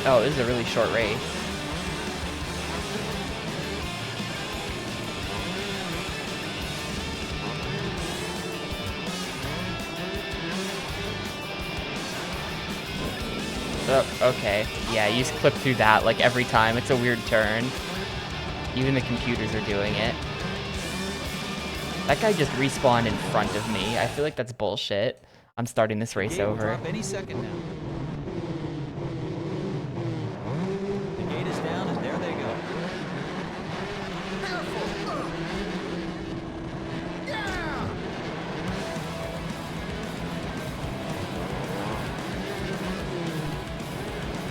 S1: Oh, this is a really short race. Oh, okay. Yeah, you just clip through that like every time. It's a weird turn. Even the computers are doing it. That guy just respawned in front of me. I feel like that's bullshit. I'm starting this race
S5: Gate will
S1: over.
S5: drop any second now. The gate is down, and there they go.
S3: Careful! Yeah!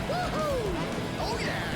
S3: Woohoo! Oh yeah!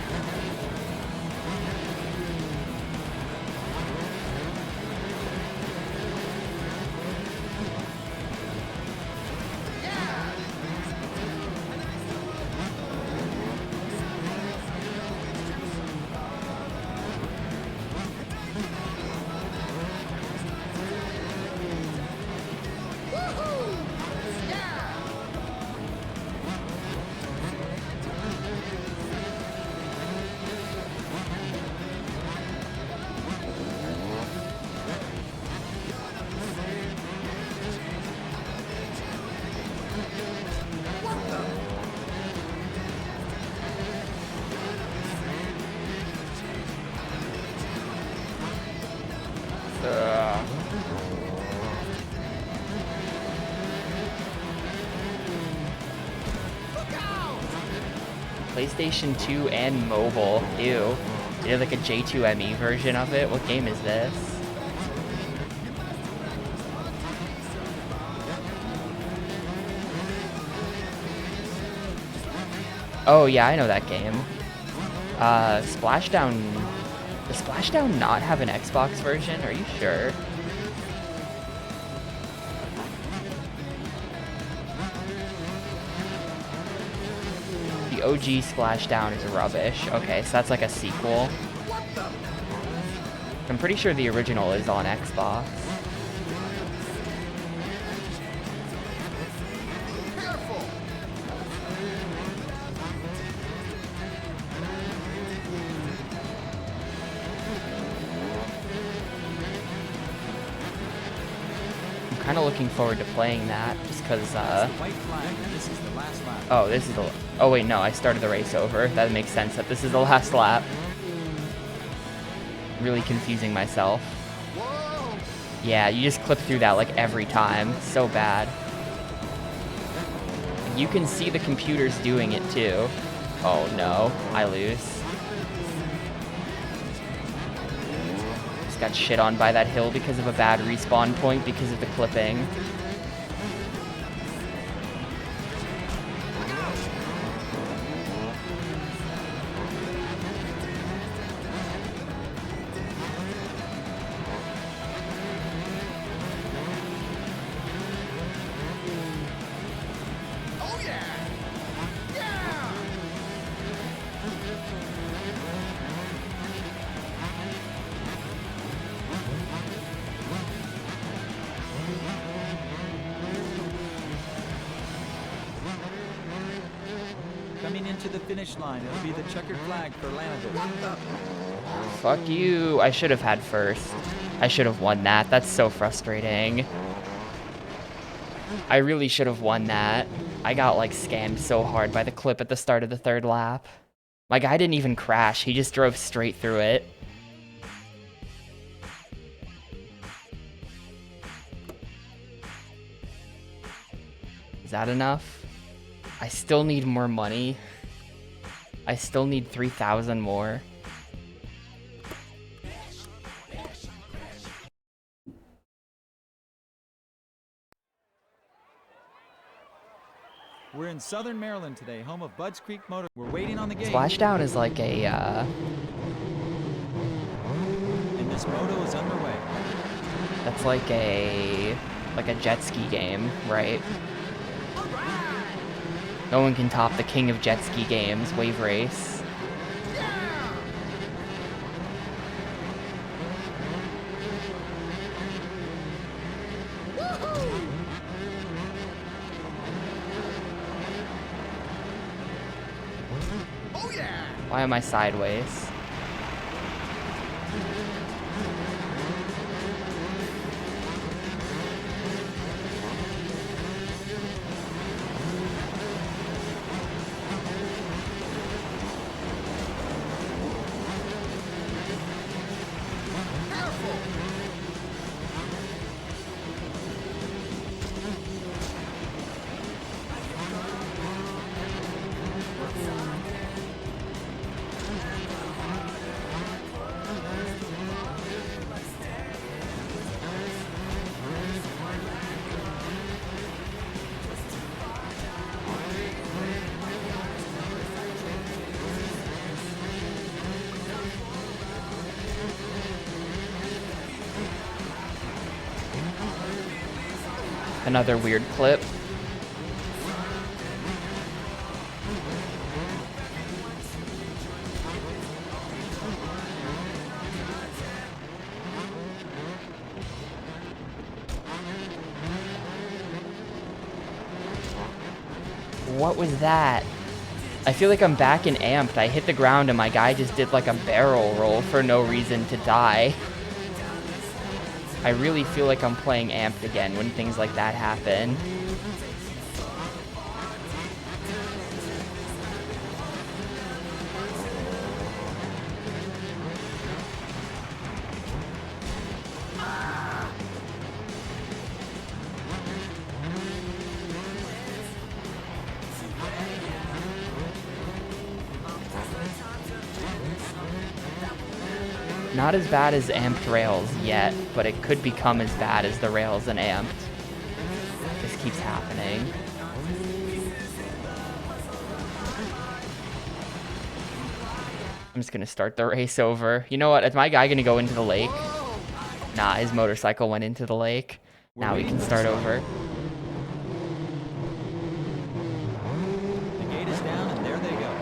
S1: PlayStation 2 and mobile. Ew. They did like a J2ME version of it. What game is this? Oh yeah, I know that game. Splashdown. Does Splashdown not have an Xbox version? Are you sure? The OG Splashdown is rubbish. Okay, so that's like a sequel. I'm pretty sure the original is on Xbox. I'm kind of looking forward to playing that just because
S5: White flag, and this is the last lap.
S1: oh, this is the... Oh, wait, no. I started the race over. That makes sense that this is the last lap. Really confusing myself. Yeah, you just clip through that, like, every time. So bad. You can see the computers doing it, too. Oh, no. I lose. Just got shit on by that hill because of a bad respawn point because of the clipping.
S5: Coming into the finish line, it'll be the checkered flag for Lanader.
S1: Fuck you. I should have had first. I should have won that. That's so frustrating. I really should have won that. I got like scammed so hard by the clip at the start of the third lap. My guy didn't even crash. He just drove straight through it. Is that enough? I still need more money. I still need 3,000 more.
S5: We're in Southern Maryland today, home of Budds Creek Motor. We're waiting on the gate.
S1: Splashdown is like a,
S5: And this moto is underway.
S1: that's like a jet ski game, right? No one can top the king of jet ski games, Wave Race. Why am I sideways? Another weird clip. What was that? I feel like I'm back in Amped. I hit the ground and my guy just did like a barrel roll for no reason to die. I really feel like I'm playing Amped again when things like that happen. Not as bad as amped rails yet, but it could become as bad as the rails and amped. This keeps happening. I'm just gonna start the race over. You know what? Is my guy gonna go into the lake? Nah, his motorcycle went into the lake. Now we can start over.
S5: The gate is down, and there they go.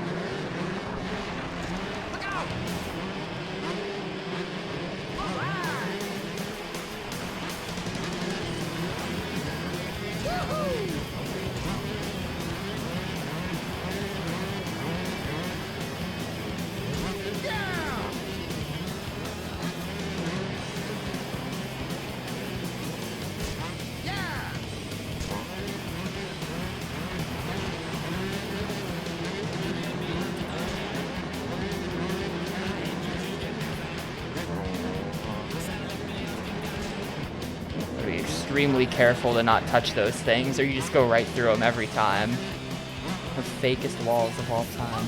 S1: Be extremely careful to not touch those things, or you just go right through them every time. The fakest walls of all time.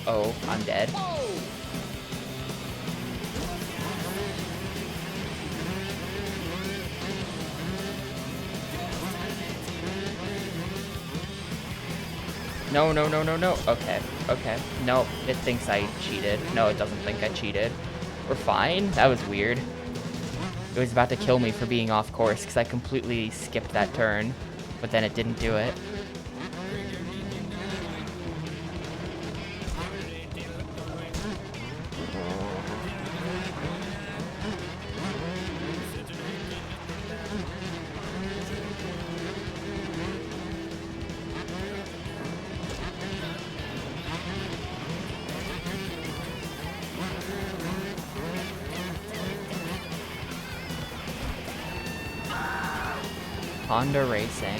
S1: Oh, I'm dead. No, no, no, no, no. Okay, okay. No, it thinks I cheated. No, it doesn't think I cheated. We're fine. That was weird. It was about to kill me for being off course because I completely skipped that turn, but then it didn't do it. Honda Racing.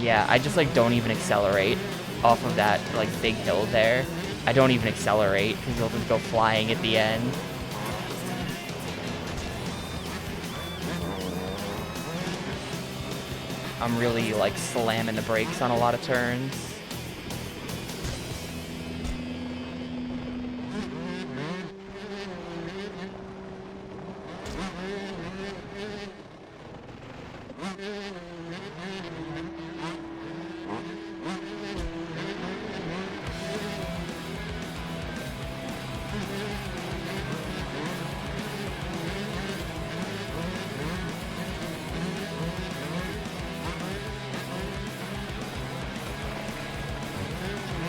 S1: Yeah, I just like don't even accelerate off of that like big hill there. I don't even accelerate because they'll just go flying at the end. I'm really like slamming the brakes on a lot of turns.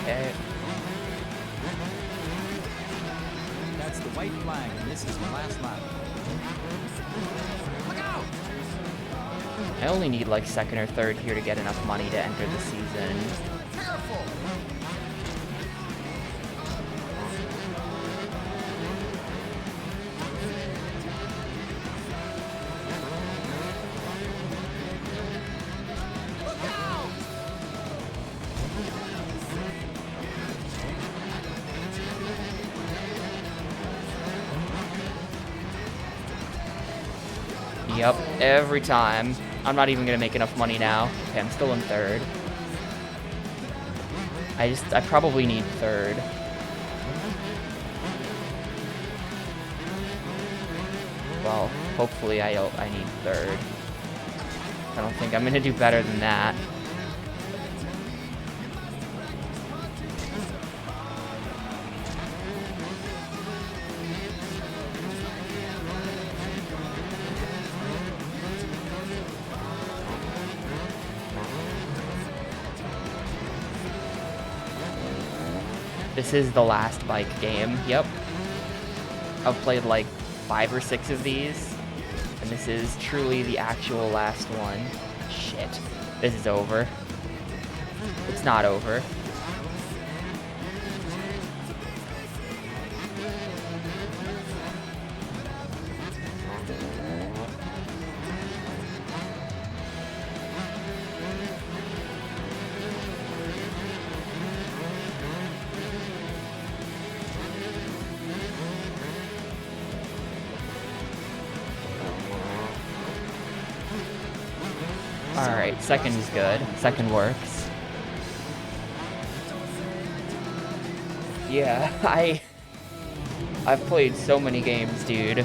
S1: Okay.
S5: That's the white flag, and this is the last lap.
S1: I only need like second or third here to get enough money to enter the season. Yep, every time. I'm not even gonna make enough money now. Okay, I'm still in third. I probably need third. Well, hopefully I need third. I don't think I'm gonna do better than that. This is the last bike game. Yep. I've played like 5 or 6 of these, and this is truly the actual last one. Shit. This is over. It's not over. Alright, second is good. Second works. Yeah, I've played so many games, dude.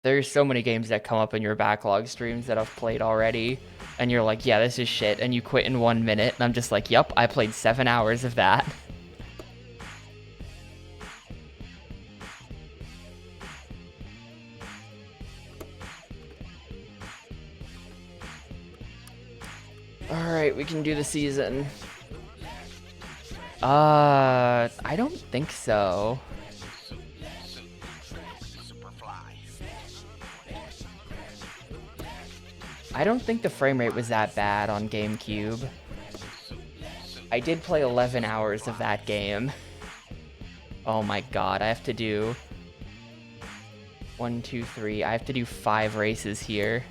S1: There's so many games that come up in your backlog streams that I've played already, and you're like, yeah, this is shit, and you quit in 1 minute, and I'm just like, yup, I played 7 hours of that. Alright, we can do the season. I don't think so. I don't think the frame rate was that bad on Gamecube. I did play 11 hours of that game. Oh my god, I have to do 1, 2, 3. I have to do 5 races here.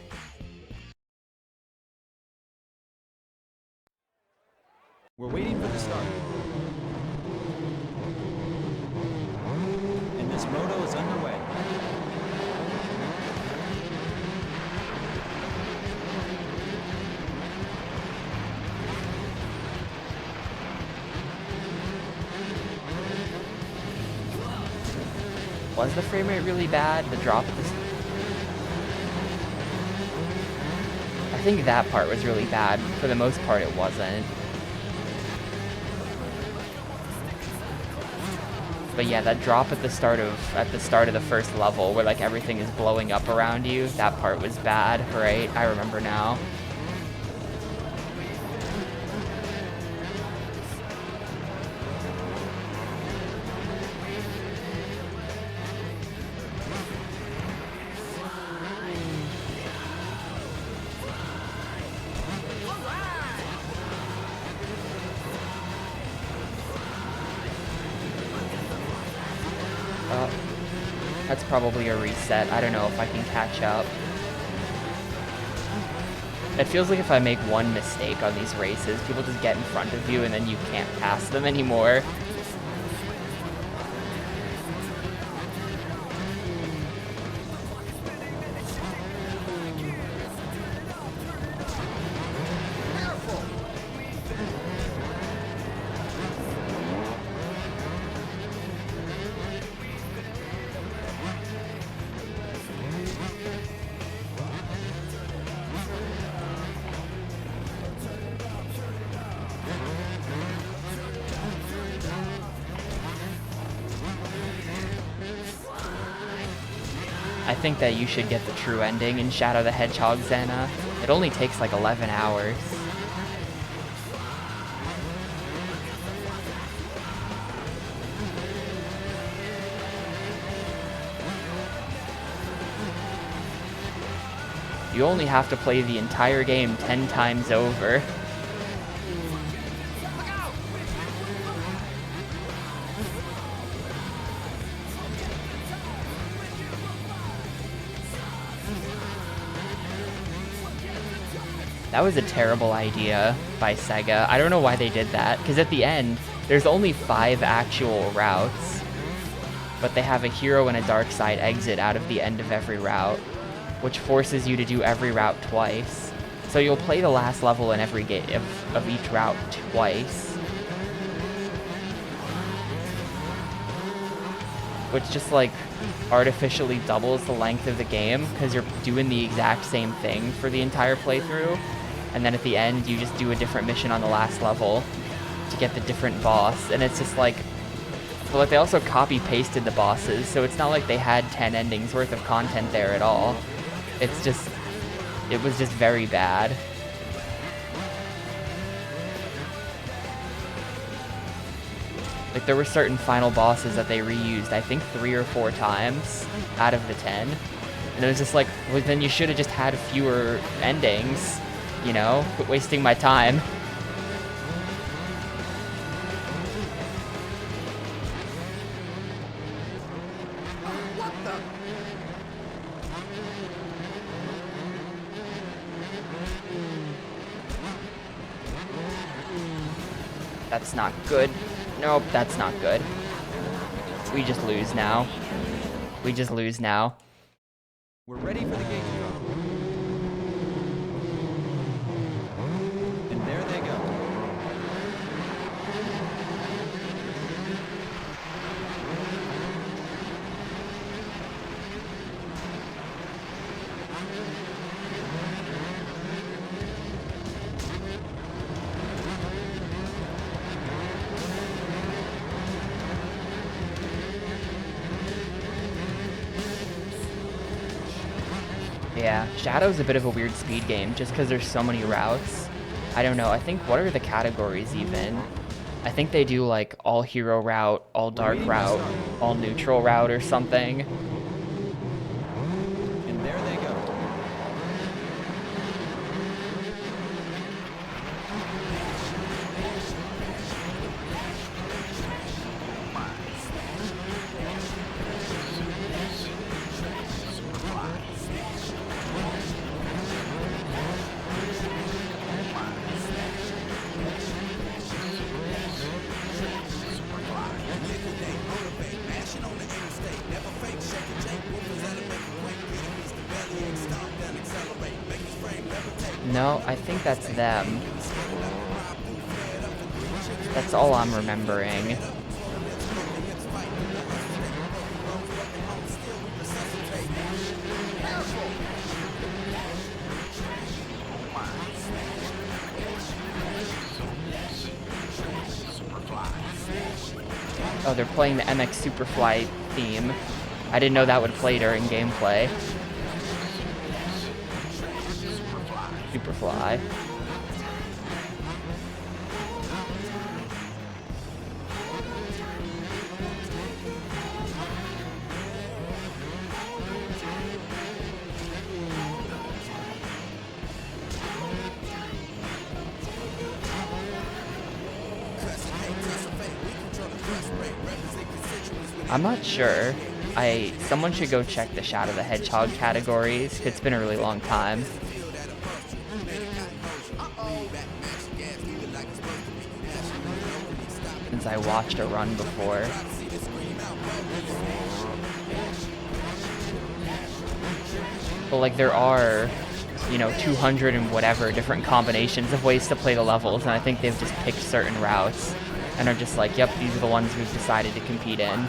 S5: We're waiting for the start. And this moto is underway.
S1: Was the frame rate really bad? The drop was... I think that part was really bad. For the most part, it wasn't. But yeah, that drop at the start of the first level, where like everything is blowing up around you, that part was bad, right? I remember now. That's probably a reset. I don't know if I can catch up. It feels like if I make one mistake on these races, people just get in front of you and then you can't pass them anymore. I think that you should get the true ending in Shadow the Hedgehog, Xena. It only takes like 11 hours. You only have to play the entire game 10 times over. That was a terrible idea by Sega. I don't know why they did that, because at the end, there's only 5 actual routes, but they have a hero and a dark side exit out of the end of every route, which forces you to do every route twice. So you'll play the last level in every game of each route twice, which just like artificially doubles the length of the game because you're doing the exact same thing for the entire playthrough. And then at the end, you just do a different mission on the last level to get the different boss. And it's just like, but like they also copy-pasted the bosses, so it's not like they had 10 endings worth of content there at all. It's just, it was just very bad. Like there were certain final bosses that they reused, I think 3 or 4 times out of the 10. And it was just like, well, then you should have just had fewer endings, you know? Quit wasting my time. That's not good. Nope, that's not good. We just lose now. We just lose now.
S5: We're ready for the gate to go. And there they go.
S1: Yeah, Shadow's a bit of a weird speed game just because there's so many routes. I don't know. I think, what are the categories even? I think they do like all hero route, all dark route, all neutral route or something.
S5: And there they go.
S1: No, I think that's them. That's all I'm remembering. Oh, they're playing the MX Superfly theme. I didn't know that would play during gameplay. Superfly. I'm not sure. Someone should go check the Shadow the Hedgehog categories. It's been a really long time since I watched a run before. But like there are, 200 and whatever different combinations of ways to play the levels, and I think they've just picked certain routes and are just like, yep, these are the ones we've decided to compete in.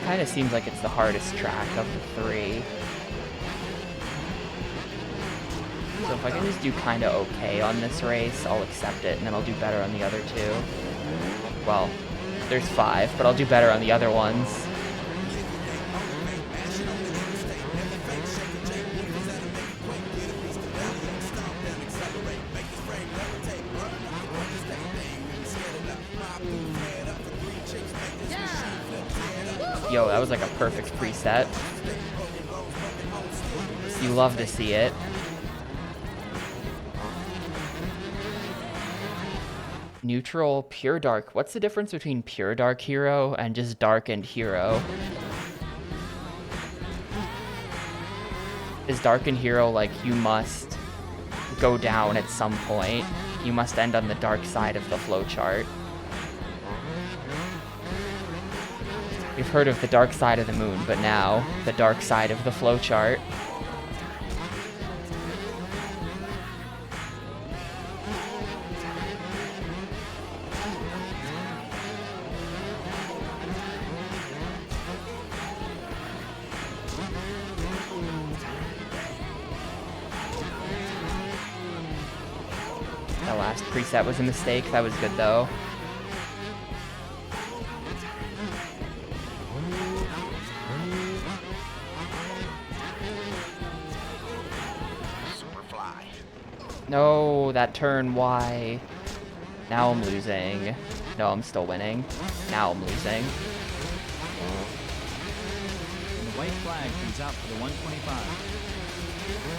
S1: Kind of seems like it's the hardest track of the three. So if I can just do kind of okay on this race, I'll accept it, and then I'll do better on the other two. Well, there's 5, but I'll do better on the other ones. Yo, that was like a perfect preset. You love to see it. Neutral, pure dark. What's the difference between pure dark hero and just darkened hero? Is darkened hero like you must go down at some point? You must end on the dark side of the flowchart. You've heard of the dark side of the moon, but now the dark side of the flowchart. That last preset was a mistake. That was good though.
S2: Superfly.
S1: No, that turn, why? Now I'm losing. No, I'm still winning. Now I'm losing.
S5: And the white flag comes out for the 125.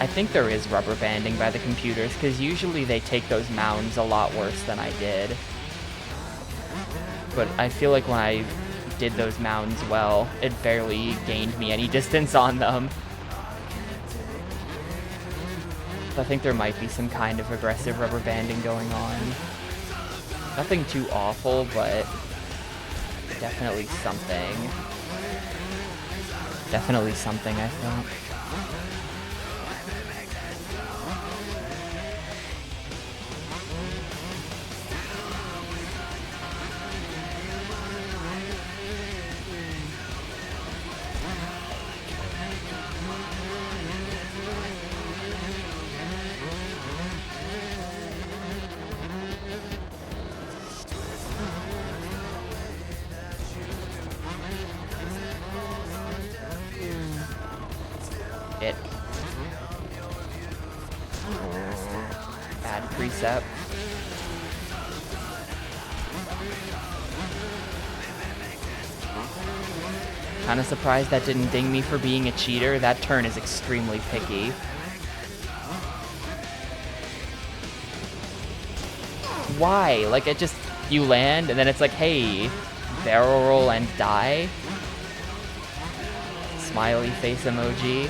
S1: I think there is rubber banding by the computers, because usually they take those mounds a lot worse than I did. But I feel like when I did those mounds well, it barely gained me any distance on them. I think there might be some kind of aggressive rubber banding going on. Nothing too awful, but definitely something. Definitely something, I think. It. Bad precept. Kinda surprised that didn't ding me for being a cheater. That turn is extremely picky. Why? Like, it just, you land and then it's like, hey, barrel roll and die. Smiley face emoji.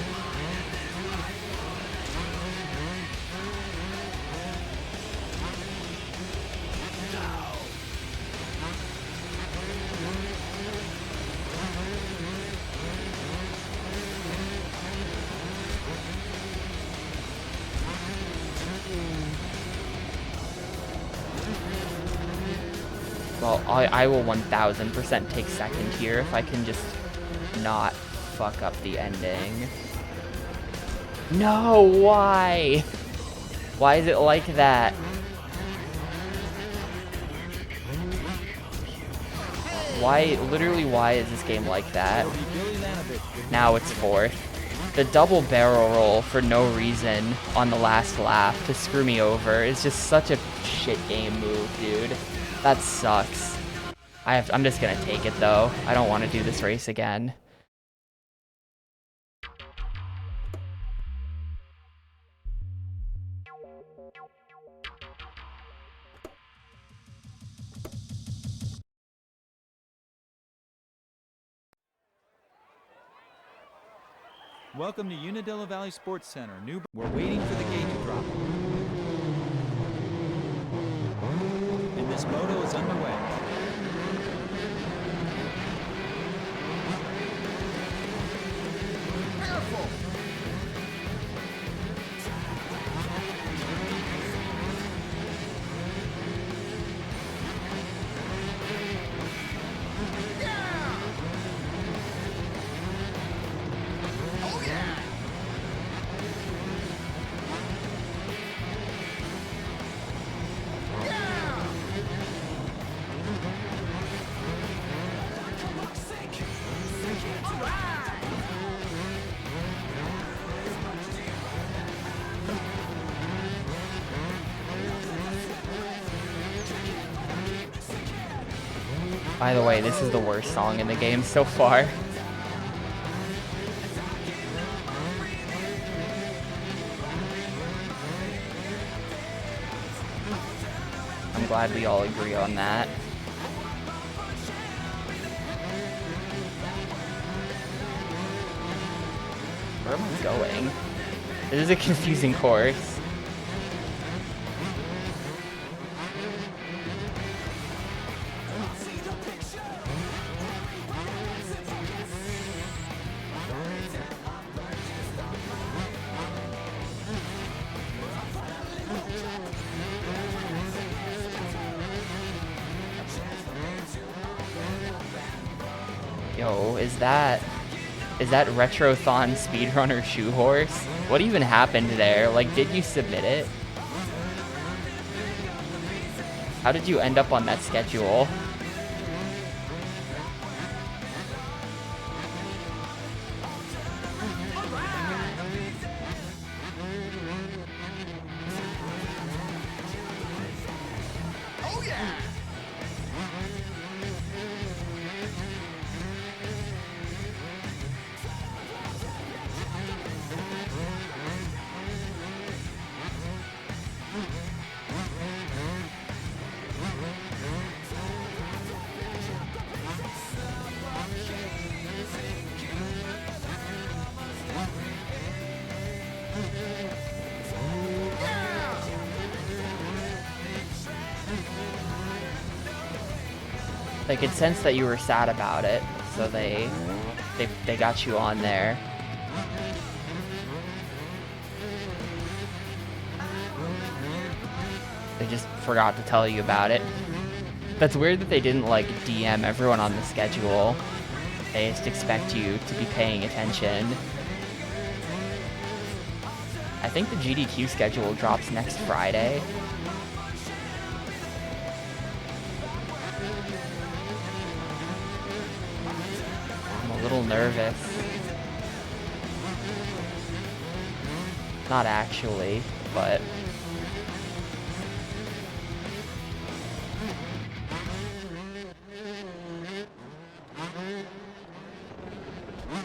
S1: Well, I will 1000% take second here if I can just not fuck up the ending. No, why? Why is it like that? Why, literally, why is this game like that? Now it's fourth. The double barrel roll for no reason on the last lap to screw me over is just such a shit game move, dude. That sucks. I'm just gonna take it though. I don't want to do this race again.
S5: Welcome to Unadilla Valley Sports Center. We're waiting for the gate to drop. And this moto is underway.
S3: Careful!
S1: By the way, this is the worst song in the game so far. I'm glad we all agree on that. Where am I going? This is a confusing course. Yo, is that Retrothon Speedrunner Shoe Horse? What even happened there? Like, did you submit it? How did you end up on that schedule?
S3: Oh yeah!
S1: They could sense that you were sad about it, so they got you on there. They just forgot to tell you about it. That's weird that they didn't like DM everyone on the schedule. They just expect you to be paying attention. I think the GDQ schedule drops next Friday. I'm a little nervous. Not actually, but...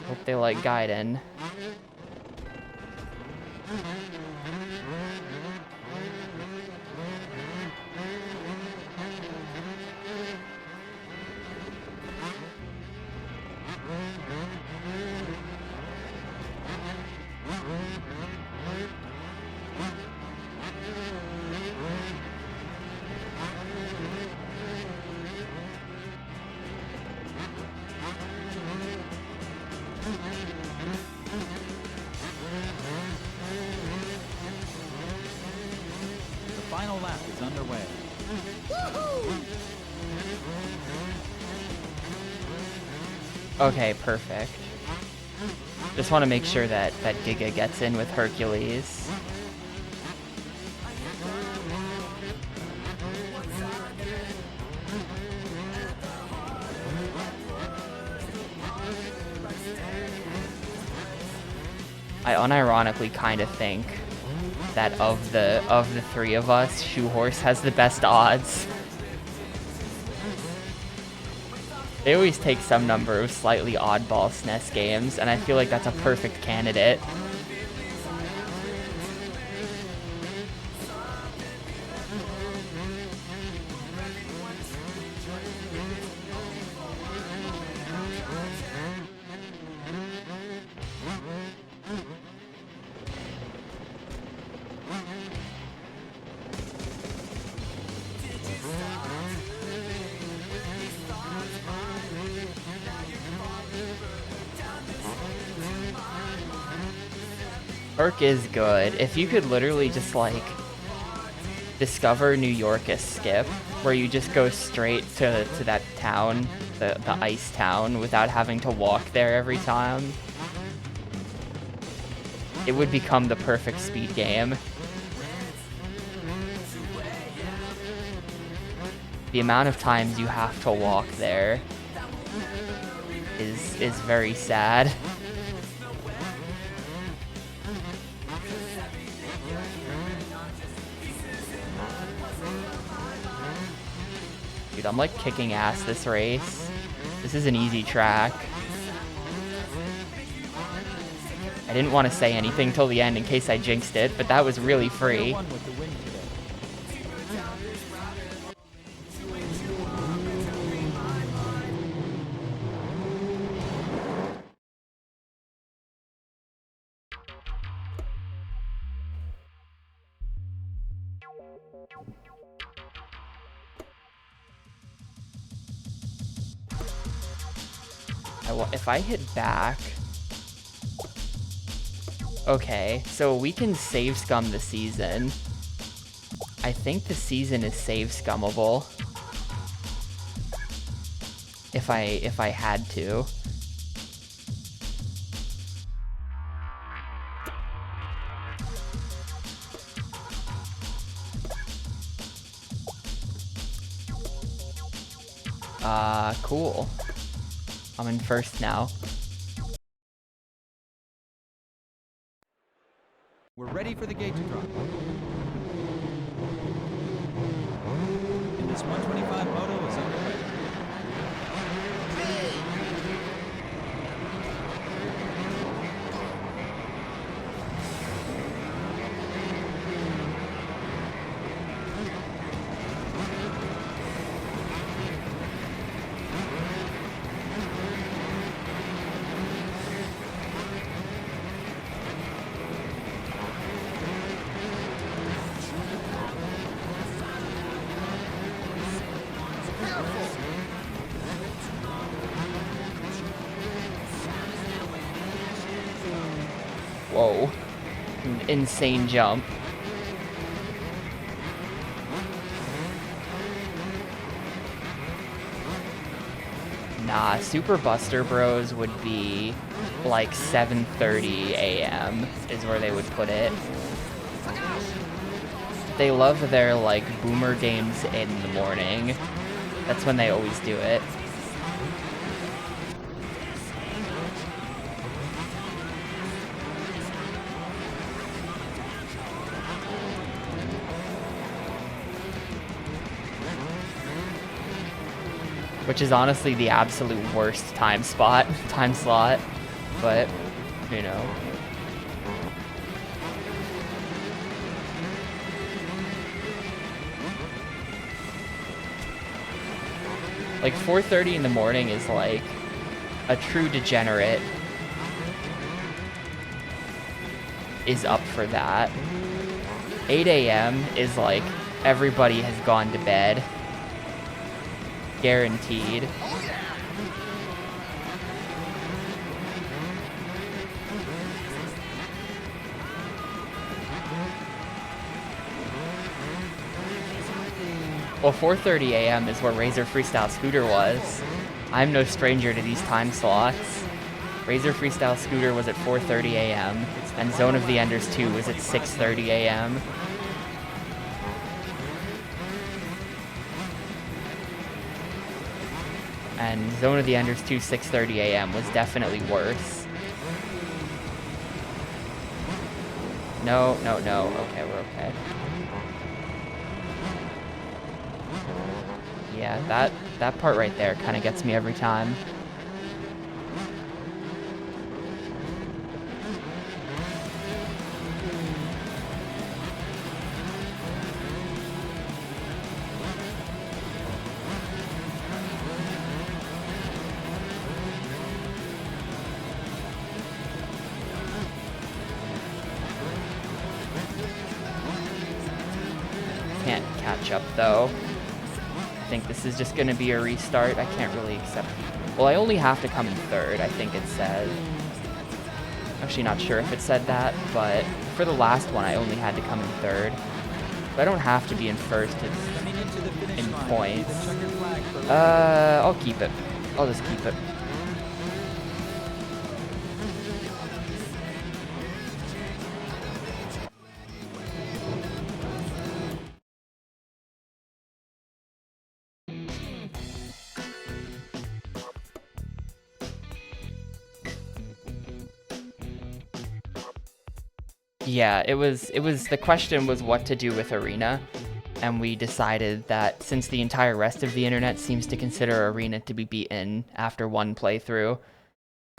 S1: hope they like Gaiden.
S5: The final lap is underway.
S1: Okay, perfect. Just want to make sure that Giga gets in with Hercules. I unironically kind of think that of the three of us, Shoehorse has the best odds. They always take some number of slightly oddball SNES games, and I feel like that's a perfect candidate. Herc is good. If you could literally just like discover New York as Skip, where you just go straight to that town, the ice town, without having to walk there every time, it would become the perfect speed game. The amount of times you have to walk there is very sad. Dude, I'm like kicking ass this race. This is an easy track. I didn't want to say anything till the end in case I jinxed it, but that was really free.
S5: One with the win today.
S1: If I hit back... Okay, so we can save scum the season. I think the season is save scummable. If I had to. Cool. I'm in first now.
S5: We're ready for the gate to drop. And this 125 moto is underway.
S1: Whoa. Insane jump. Nah, Super Buster Bros would be like 7:30 a.m. is where they would put it. They love their like boomer games in the morning. That's when they always do it. Which is honestly the absolute worst time slot, but, you know. Like 4:30 in the morning is like a true degenerate is up for that. 8 a.m. is like everybody has gone to bed. Guaranteed. Well, 4:30 a.m. is where Razor Freestyle Scooter was. I'm no stranger to these time slots. Razor Freestyle Scooter was at 4:30 a.m. and Zone of the Enders 2 was at 6:30 a.m. And Zone of the Enders 2 6:30 a.m. was definitely worse. No. Okay, we're okay. Yeah, that part right there kind of gets me every time. Can't catch up though. I think this is just going to be a restart. I can't really accept. Well, I only have to come in third, I think it said. Actually, not sure if it said that, but for the last one, I only had to come in third. But I don't have to be in first. It's in points. I'll keep it. I'll just keep it. Yeah, it was the question was what to do with Arena, and we decided that since the entire rest of the internet seems to consider Arena to be beaten after one playthrough,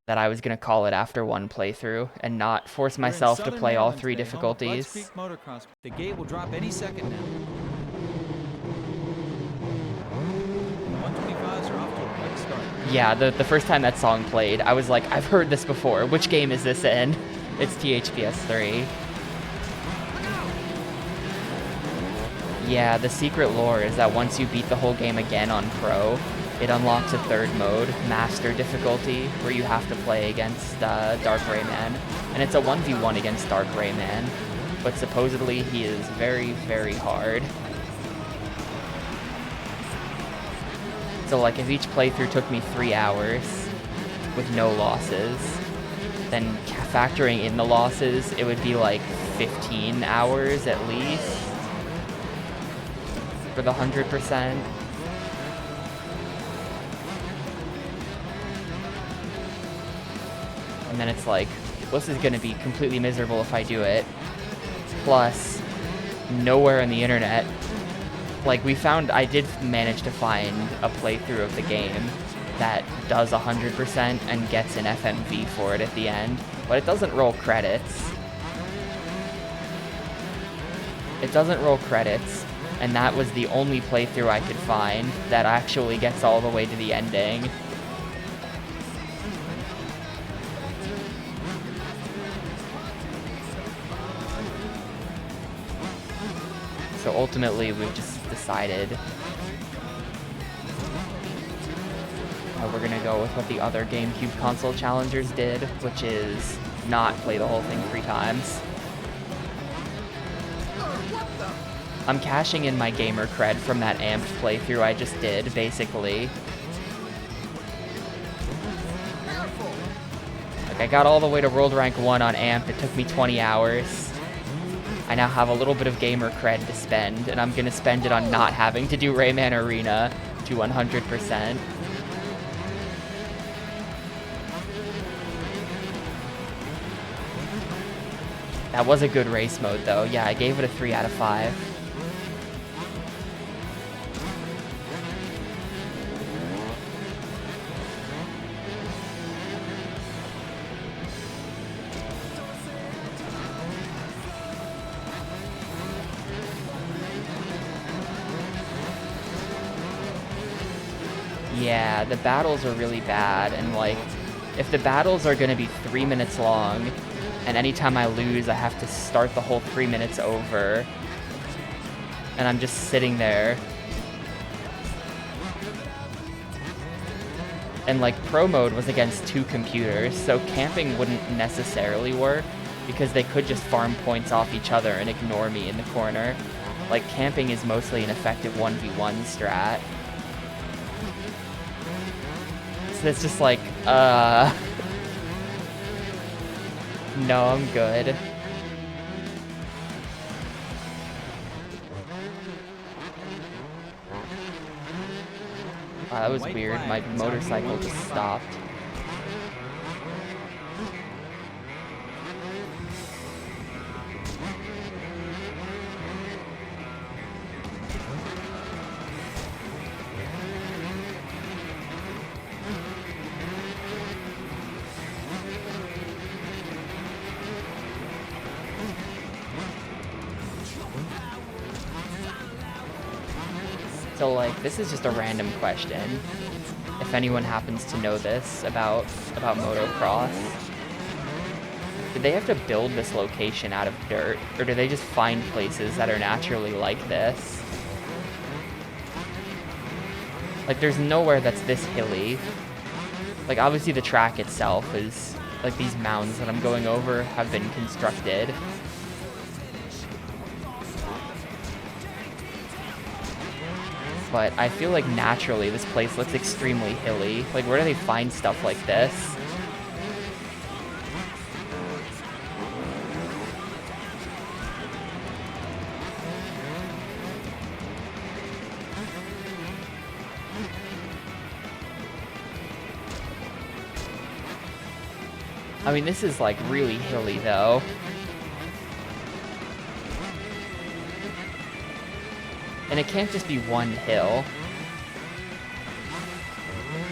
S1: that I was going to call it after one playthrough and not force myself to play all three difficulties.
S5: The gate will drop any second now. The 125s are off to a quick start.
S1: Yeah, the first time that song played, I was like, I've heard this before. Which game is this in? It's THPS 3. Yeah, the secret lore is that once you beat the whole game again on Pro, it unlocks a third mode, Master difficulty, where you have to play against Dark Rayman. And it's a 1v1 against Dark Rayman, but supposedly he is very, very hard. So like if each playthrough took me 3 hours with no losses, then factoring in the losses, it would be like 15 hours at least for the 100%. And then it's like, this is gonna be completely miserable if I do it. Plus, nowhere on the internet. Like, I did manage to find a playthrough of the game that does 100% and gets an FMV for it at the end, but it doesn't roll credits. It doesn't roll credits, and that was the only playthrough I could find that actually gets all the way to the ending. So ultimately, we've just decided we're gonna go with what the other GameCube console challengers did, which is not play the whole thing 3 times. I'm cashing in my gamer cred from that amped playthrough I just did, basically. Like, I got all the way to World Rank 1 on amped, it took me 20 hours. I now have a little bit of gamer cred to spend, and I'm gonna spend it on not having to do Rayman Arena to 100%. That was a good race mode, though. Yeah, I gave it a 3 out of 5. Yeah, the battles are really bad, and like, if the battles are gonna be 3 minutes long, and anytime I lose, I have to start the whole 3 minutes over. And I'm just sitting there. And like, pro mode was against 2 computers, so camping wouldn't necessarily work, because they could just farm points off each other and ignore me in the corner. Like, camping is mostly an effective 1v1 strat. So it's just like, no, I'm good. Wow, that was weird. My motorcycle just stopped. So, like, this is just a random question. If anyone happens to know this about motocross, did they have to build this location out of dirt, or do they just find places that are naturally like this? Like, there's nowhere that's this hilly. Like, obviously the track itself is, like, these mounds that I'm going over have been constructed. But I feel like naturally this place looks extremely hilly. Like, where do they find stuff like this? I mean, this is like really hilly though. And it can't just be one hill.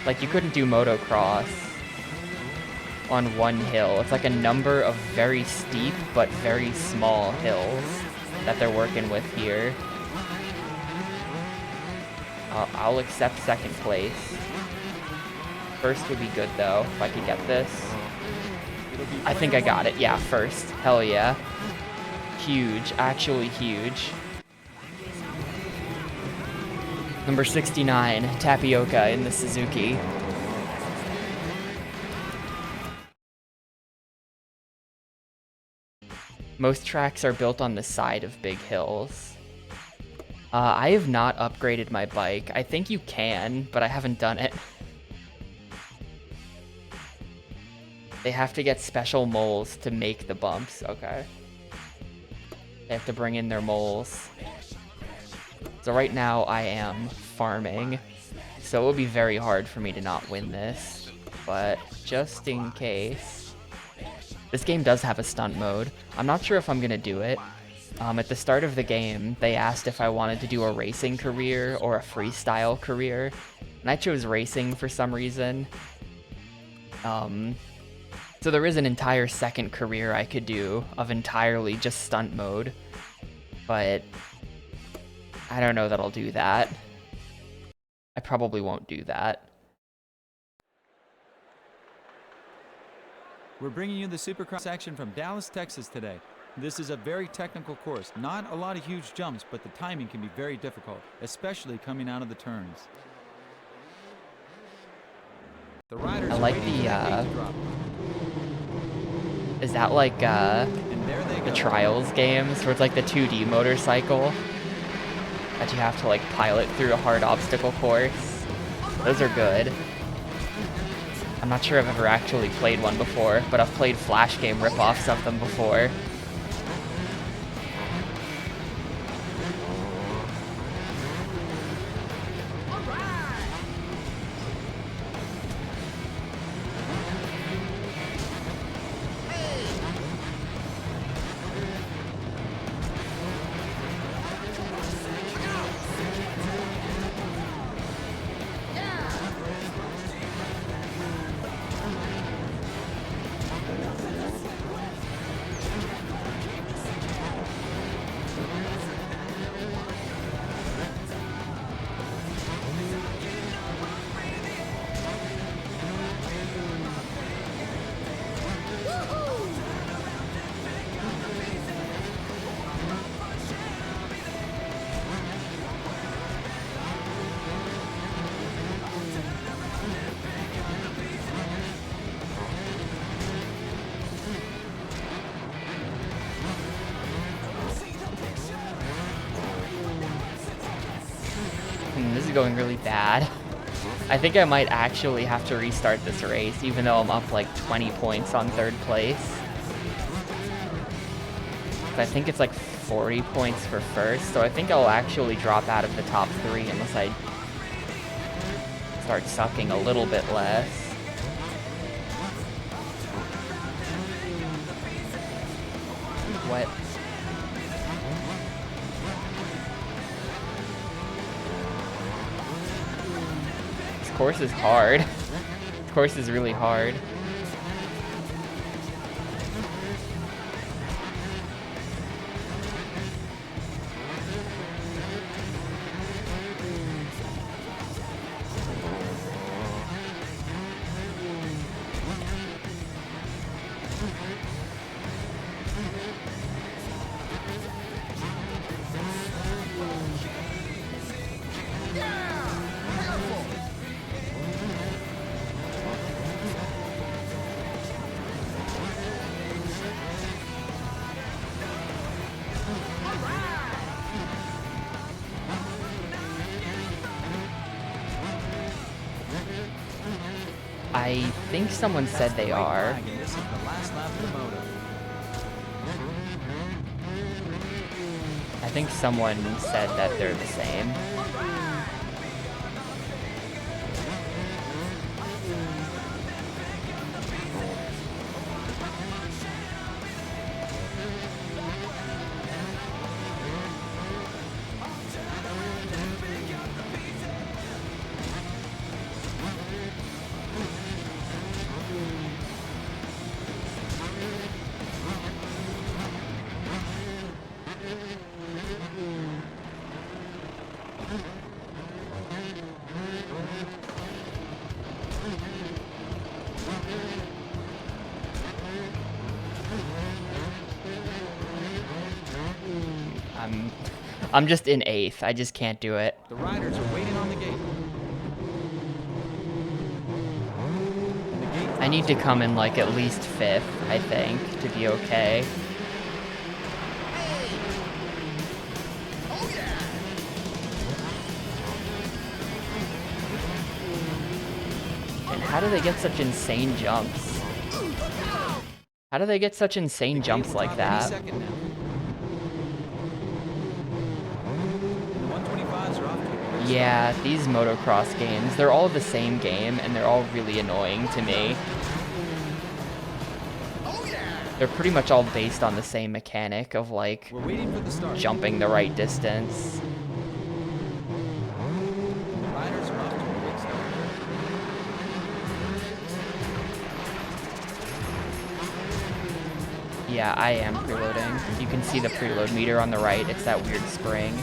S1: Like, you couldn't do motocross on one hill. It's like a number of very steep but very small hills that they're working with here. I'll accept second place. First would be good though, if I could get this. I think I got it. Yeah, first. Hell yeah. Huge. Actually huge. Number 69, Tapioca in the Suzuki. Most tracks are built on the side of big hills. I have not upgraded my bike. I think you can, but I haven't done it. They have to get special moles to make the bumps. Okay. They have to bring in their moles. So right now I am farming, so it would be very hard for me to not win this, but just in case, This game does have a stunt mode. I'm not sure if I'm gonna do it. At the start of the game, they asked if I wanted to do a racing career or a freestyle career, and I chose racing for some reason. So there is an entire second career I could do of entirely just stunt mode, but I don't know that I'll do that. I probably won't do that.
S5: We're bringing you the Supercross action from Dallas, Texas today. This is a very technical course. Not a lot of huge jumps, but the timing can be very difficult, especially coming out of the turns. The riders
S1: I like
S5: are waiting for that gate to drop.
S1: Is that like
S5: And there they
S1: the
S5: go.
S1: Trials games where it's like the 2D motorcycle that you have to like pilot through a hard obstacle course? Those are good. I'm not sure I've ever actually played one before, but I've played Flash game ripoffs of them before. This is going really bad. I think I might actually have to restart this race, even though I'm up like 20 points on third place. I think it's like 40 points for first, so I think I'll actually drop out of the top 3 unless I start sucking a little bit less. What? This course is hard. This course is really hard. I think someone said they are.
S5: And this is the last lap of the moto.
S1: I think someone said that they're the same. I'm just in 8th. I just can't do it.
S5: The riders are waiting on the gate.
S1: I need to come in like at least 5th, I think, to be okay. And how do they get such insane jumps? How do they get such insane jumps like that?
S5: The 125s are off to a good start.
S1: Yeah, these motocross games, they're all the same game, and they're all really annoying to me. They're pretty much all based on the same mechanic of like
S5: We're waiting for the start.
S1: jumping the right distance.
S5: The riders are off to a great start.
S1: Yeah, I am preloading. You can see the preload meter on the right. It's that weird spring.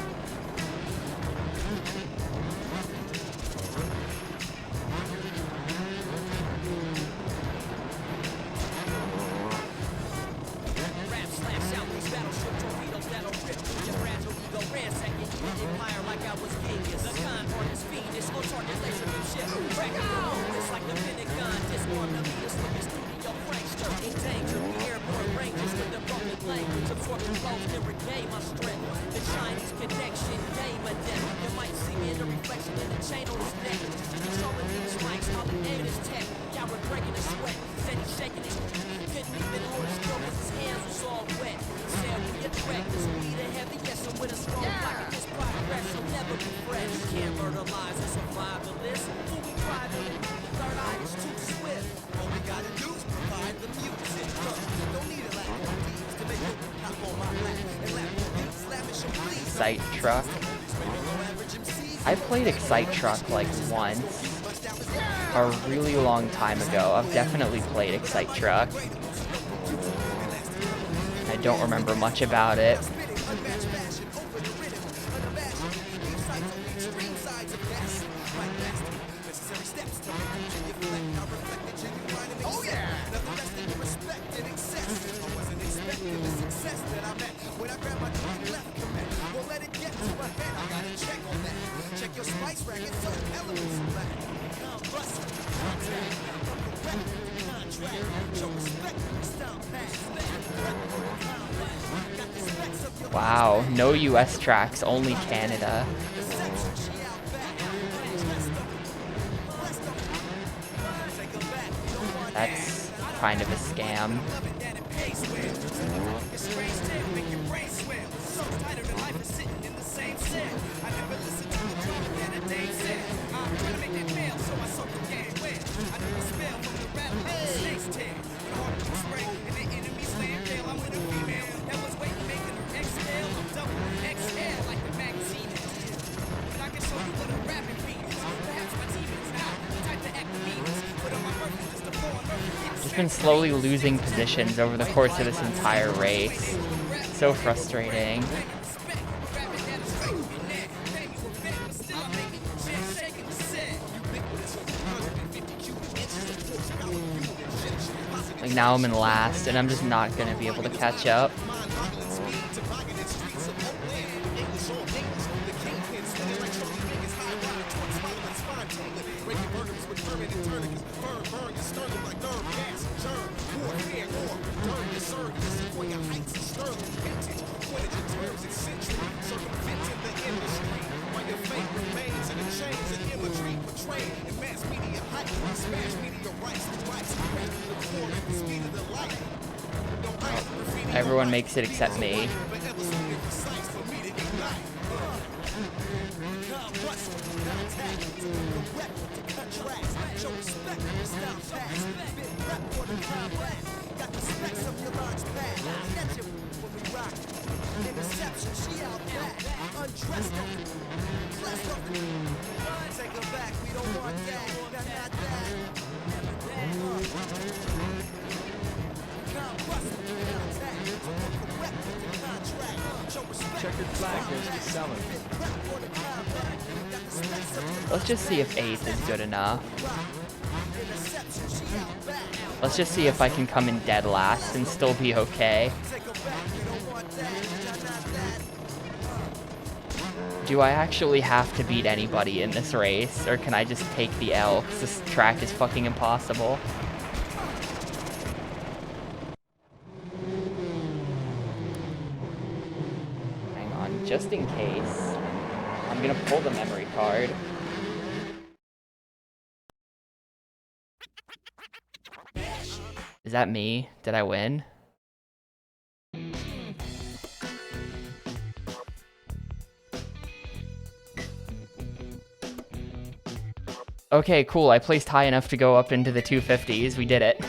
S1: Excite Truck. I played Excite Truck like once, a really long time ago. I've definitely played Excite Truck. I don't remember much about it. Wow, no US tracks, only Canada. That's kind of a scam. Just been slowly losing positions over the course of this entire race. So frustrating. Like now I'm in last and I'm just not gonna be able to catch up. Everyone makes it except me.
S5: Checkered flag goes to Seller.
S1: Let's just see if 8th is good enough. Let's just see if I can come in dead last and still be okay. Do I actually have to beat anybody in this race, or can I just take the L? Because this track is fucking impossible. Hang on, just in case. I'm gonna pull the memory card. Is that me? Did I win? Okay, cool. I placed high enough to go up into the 250s. We did it.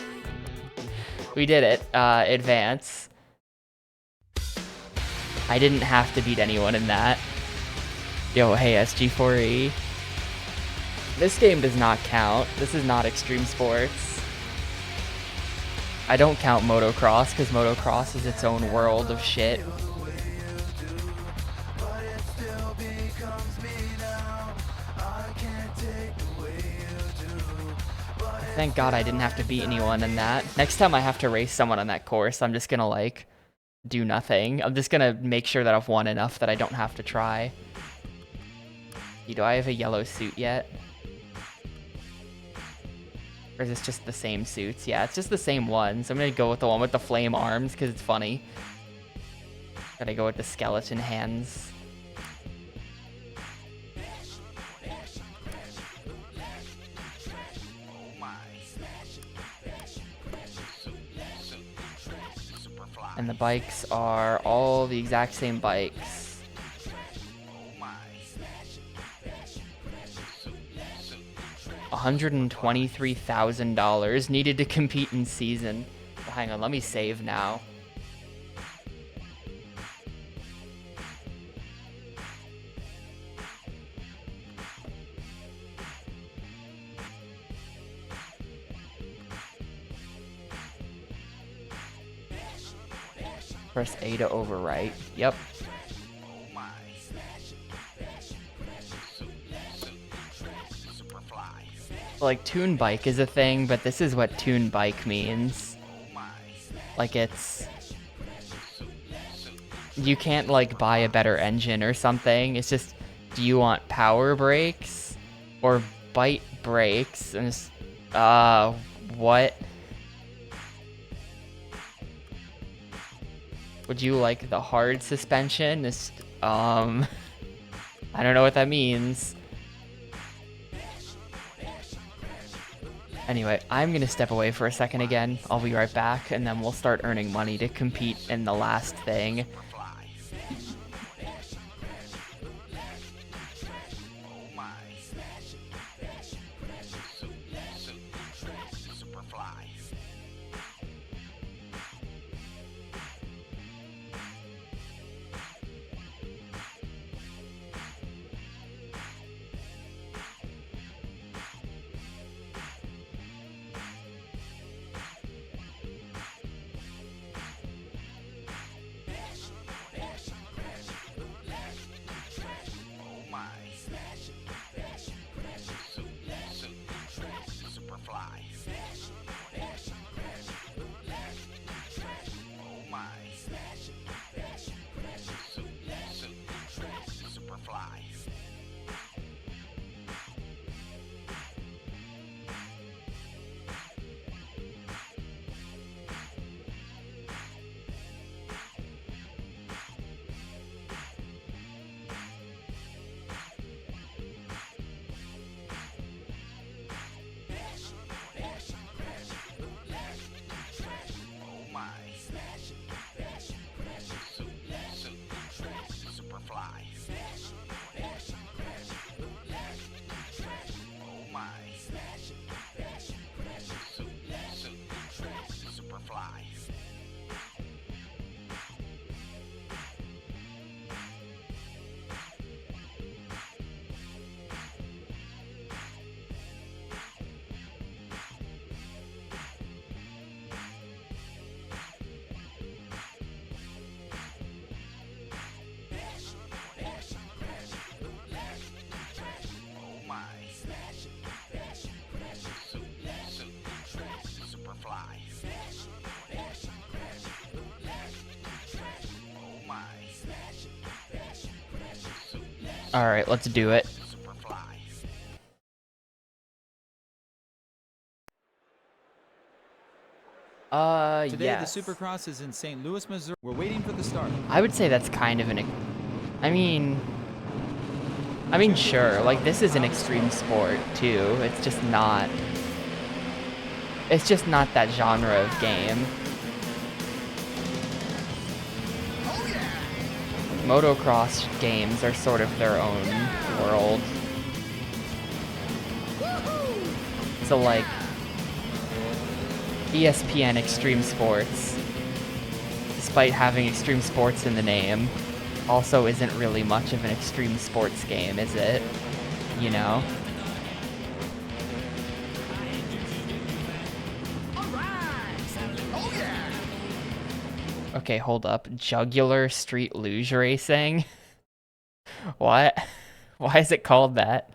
S1: We did it. Advance. I didn't have to beat anyone in that. Yo, hey, SG4E. This game does not count. This is not extreme sports. I don't count motocross because motocross is its own world of shit. Thank God I didn't have to beat anyone in that. Next time I have to race someone on that course, I'm just gonna like do nothing. I'm just gonna make sure that I've won enough that I don't have to try. Do I have a yellow suit yet? Or is this just the same suits? Yeah, it's just the same ones. I'm gonna go with the one with the flame arms because it's funny. Gotta go with the skeleton hands. And the bikes are all the exact same bikes. $123,000 needed to compete in season. Well, hang on, let me save now. Press A to overwrite. Yep. Like, Toon Bike is a thing, but this is what Toon Bike means. Like, it's... You can't, like, buy a better engine or something. It's just, do you want power brakes? Or bite brakes? And it's... what? Would you like the hard suspension? It's, I don't know what that means. Anyway, I'm gonna step away for a second again. I'll be right back, and then we'll start earning money to compete in the last thing. Alright, let's do it.
S5: Today,
S1: yes.
S5: the Supercross is in St. Louis, Missouri. We're waiting for the start.
S1: I would say that's kind of an... I mean, sure. Like, this is an extreme sport, too. It's just not... It's just not that genre of game. Motocross games are sort of their own world. So, like... ESPN Extreme Sports, despite having Extreme Sports in the name, also isn't really much of an extreme sports game, is it? You know? Okay, hold up. Jugular Street Luge Racing? What? Why is it called that?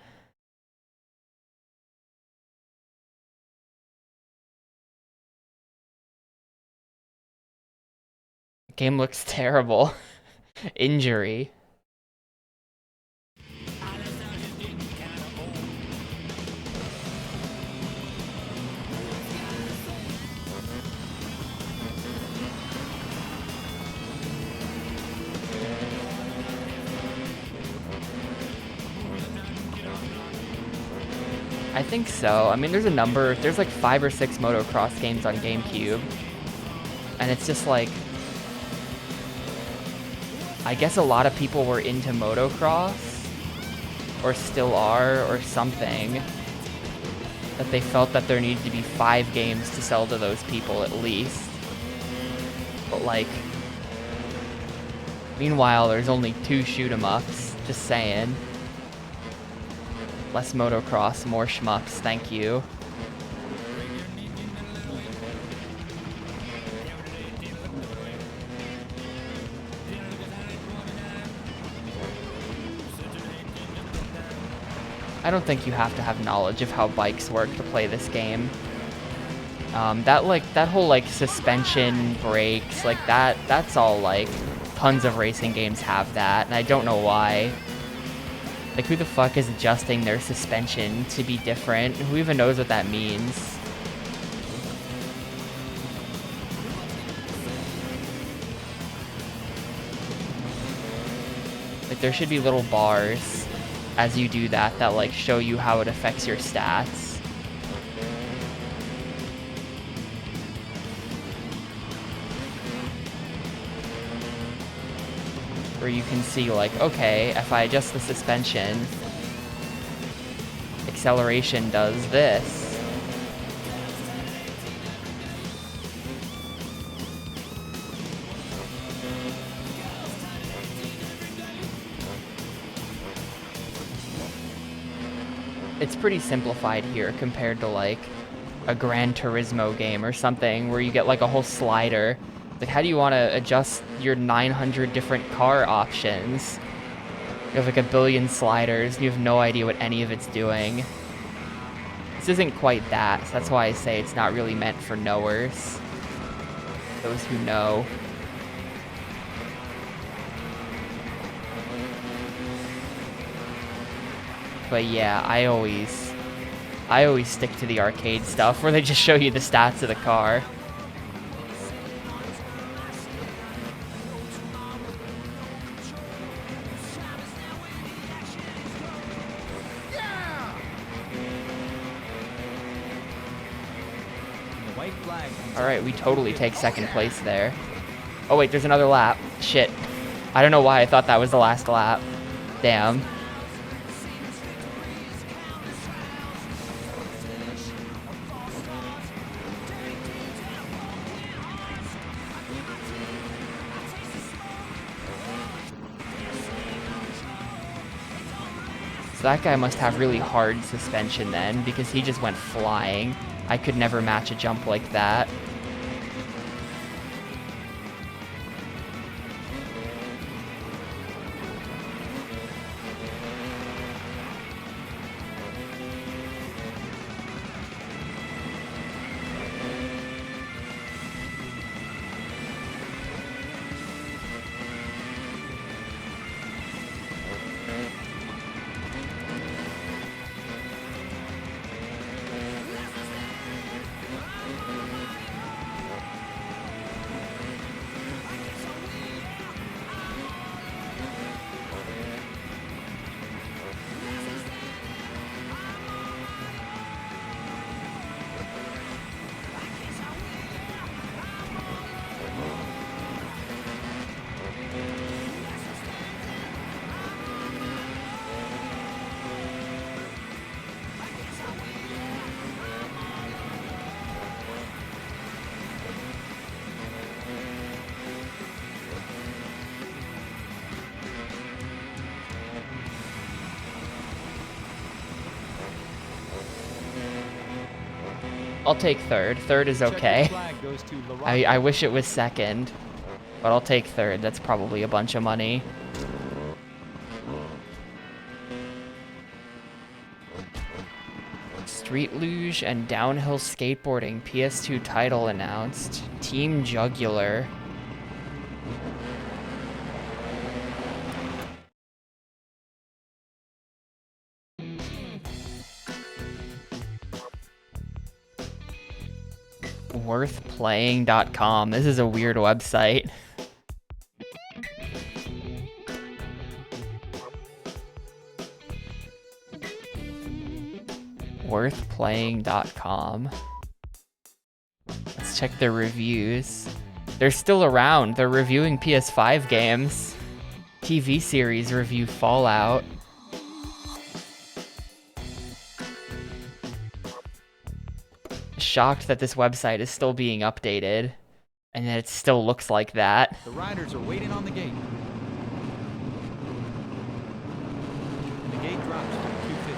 S1: Game looks terrible. Injury. I think so. I mean, there's like 5 or 6 motocross games on Gamecube. And it's just like, I guess a lot of people were into motocross, or still are, or something, that they felt that there needed to be 5 games to sell to those people at least. But like, meanwhile, there's only 2 shoot-em-ups, just saying. Less motocross, more shmups, thank you. I don't think you have to have knowledge of how bikes work to play this game. That whole like suspension, brakes, like that's all like, tons of racing games have that, and I don't know why. Like, who the fuck is adjusting their suspension to be different? Who even knows what that means? Like, there should be little bars as you do that like show you how it affects your stats. Where you can see like, okay, if I adjust the suspension, acceleration does this. It's pretty simplified here compared to like a Gran Turismo game or something where you get like a whole slider. Like, how do you want to adjust your 900 different car options? You have like a billion sliders and you have no idea what any of it's doing. This isn't quite that, so that's why I say it's not really meant for knowers. Those who know. But yeah, I always stick to the arcade stuff where they just show you the stats of the car. Alright, we totally take second place there. Oh wait, there's another lap. Shit. I don't know why I thought that was the last lap. Damn. So that guy must have really hard suspension then, because he just went flying. I could never match a jump like that. I'll take third. Third is
S5: Checkered
S1: okay.
S5: flag goes to LaRocca.
S1: I wish it was second, but I'll take third. That's probably a bunch of money. Street luge and downhill skateboarding PS2 title announced. Team Jugular. Worthplaying.com. This is a weird website. Worthplaying.com. Let's check their reviews. They're still around. They're reviewing PS5 games. TV series review Fallout. Shocked that this website is still being updated and that it still looks like that.
S5: The riders are waiting on the gate. And the gate drops to 250.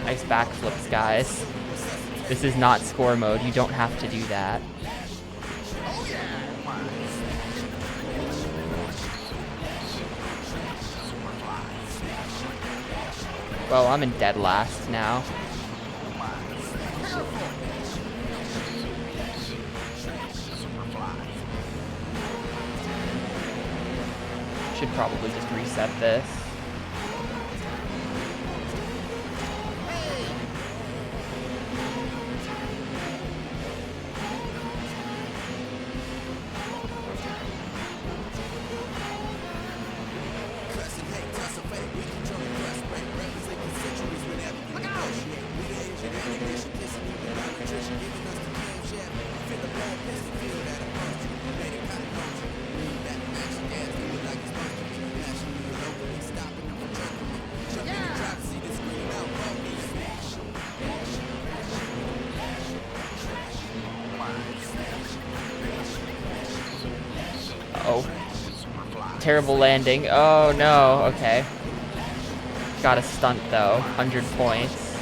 S1: Nice backflips, guys. This is not score mode. You don't have to do that. Well, I'm in dead last now. Should probably just reset this. Uh-oh. Terrible landing. Oh no, okay. Got a stunt though, 100 points.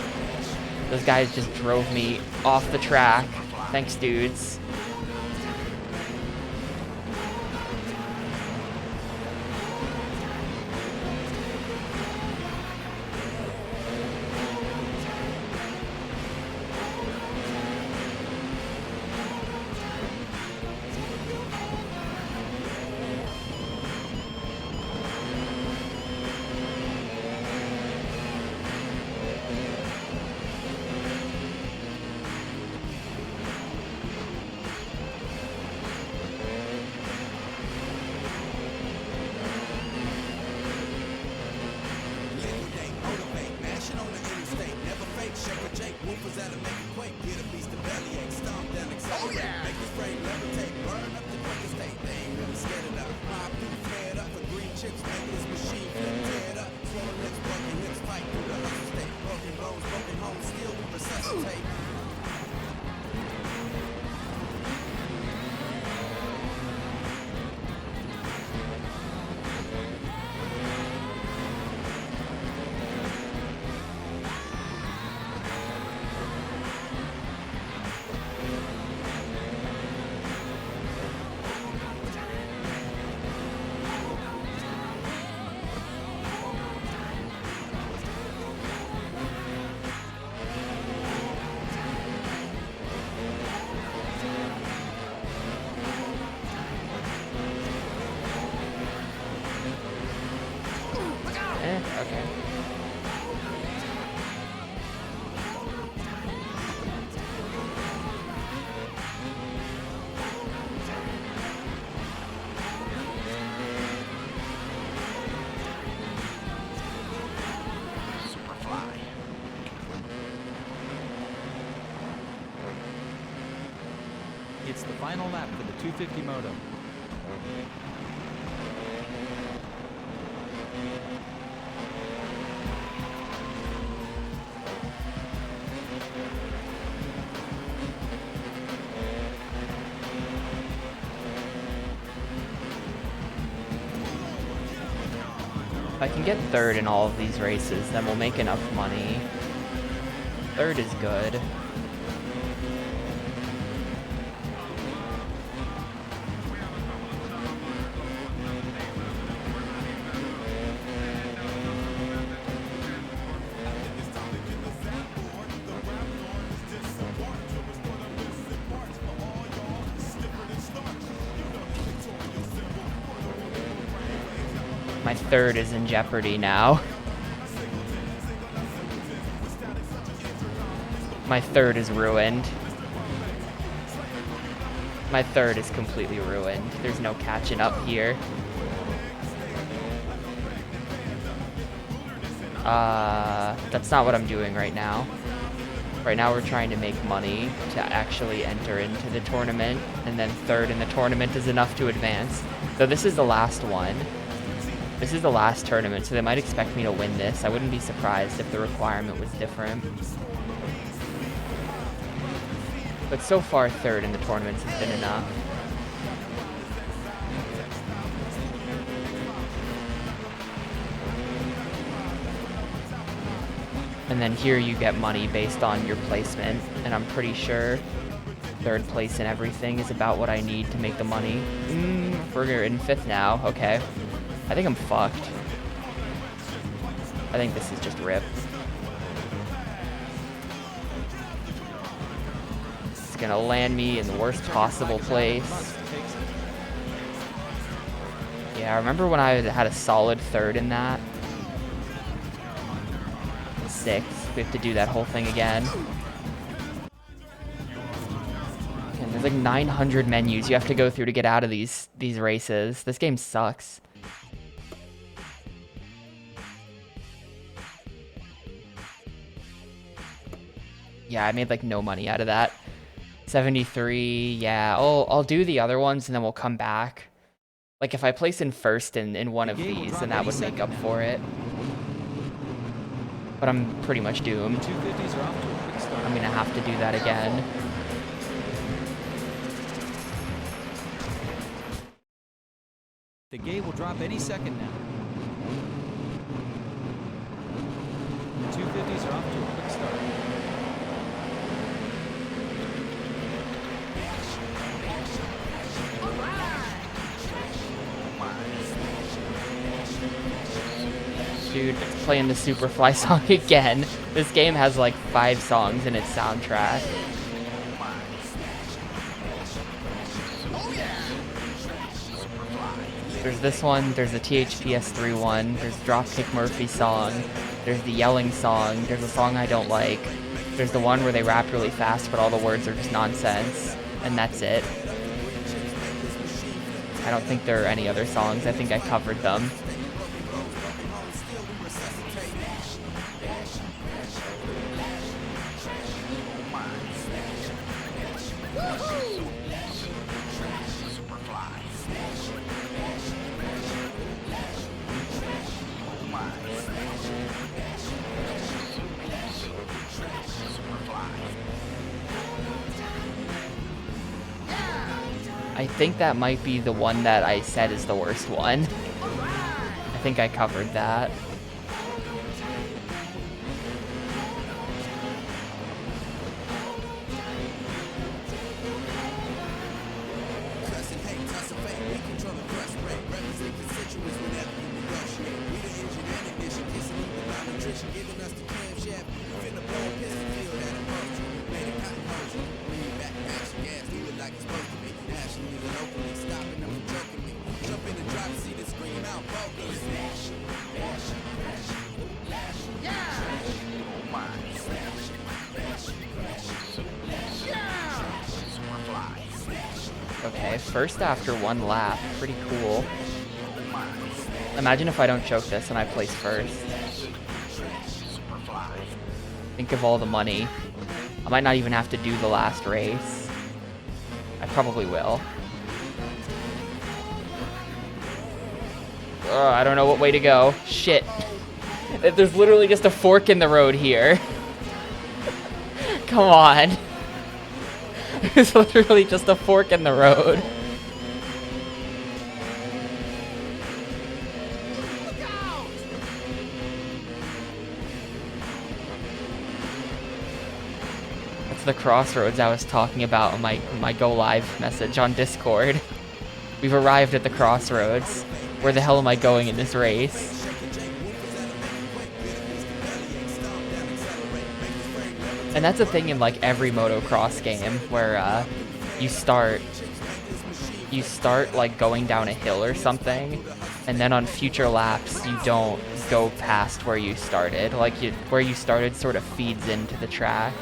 S1: Those guys just drove me off the track. Thanks, dudes.
S5: It's the final lap for the 250 moto.
S1: If I can get third in all of these races, then we'll make enough money. Third is good. My third is in jeopardy now. My third is ruined. My third is completely ruined. There's no catching up here. That's not what I'm doing right now. Right now we're trying to make money to actually enter into the tournament, and then third in the tournament is enough to advance. So this is the last one. This is the last tournament, so they might expect me to win this. I wouldn't be surprised if the requirement was different. But so far, third in the tournaments has been enough. And then here you get money based on your placement, and I'm pretty sure third place in everything is about what I need to make the money. We're in fifth now, okay. I think I'm fucked. I think this is just rip. It's gonna land me in the worst possible place. Yeah, I remember when I had a solid third in that. Sixth. We have to do that whole thing again. And there's like 900 menus you have to go through to get out of these races. This game sucks. Yeah, I made like no money out of that. 73, yeah. I'll do the other ones and then we'll come back. Like if I place in first in one of these, then that would make up for it. But I'm pretty much doomed. I'm gonna have to do that again.
S5: The gate will drop any second now. The 250s are off to a quick start.
S1: Dude, it's playing the Superfly song again. This game has like 5 songs in its soundtrack. There's this one, there's the THPS3 one, there's Dropkick Murphy song, there's the yelling song, there's a song I don't like, there's the one where they rap really fast but all the words are just nonsense, and that's it. I don't think there are any other songs, I think I covered them. I think that might be the one that I said is the worst one. I think I covered that. Okay, first after one lap, pretty cool. Imagine if I don't choke this and I place first. Think of all the money. I might not even have to do the last race. I probably will. I don't know what way to go. Shit. There's literally just a fork in the road here. Come on. There's literally just a fork in the road. That's the crossroads I was talking about in my go live message on Discord. We've arrived at the crossroads. Where the hell am I going in this race? And that's a thing in like every motocross game where you start like going down a hill or something, and then on future laps you don't go past where you started. Like where you started sort of feeds into the track,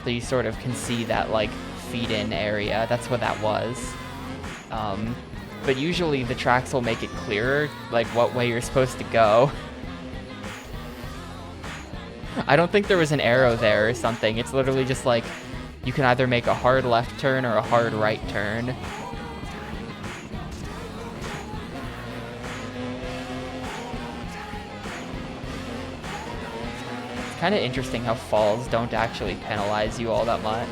S1: so you sort of can see that like feed-in area. That's what that was. But usually the tracks will make it clearer, like what way you're supposed to go. I don't think there was an arrow there or something. It's literally just like, you can either make a hard left turn or a hard right turn. It's kind of interesting how falls don't actually penalize you all that much.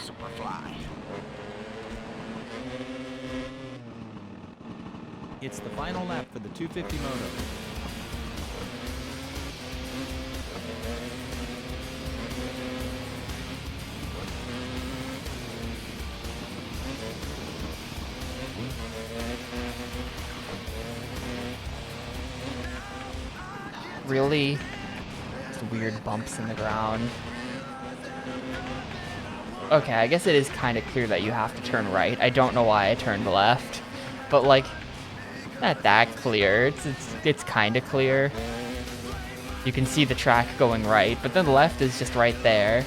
S2: Superfly.
S5: It's the final lap for the 250 moto.
S1: Really? Just weird bumps in the ground. Okay, I guess it is kind of clear that you have to turn right. I don't know why I turned left, but like, not that clear. It's kind of clear. You can see the track going right, but then the left is just right there.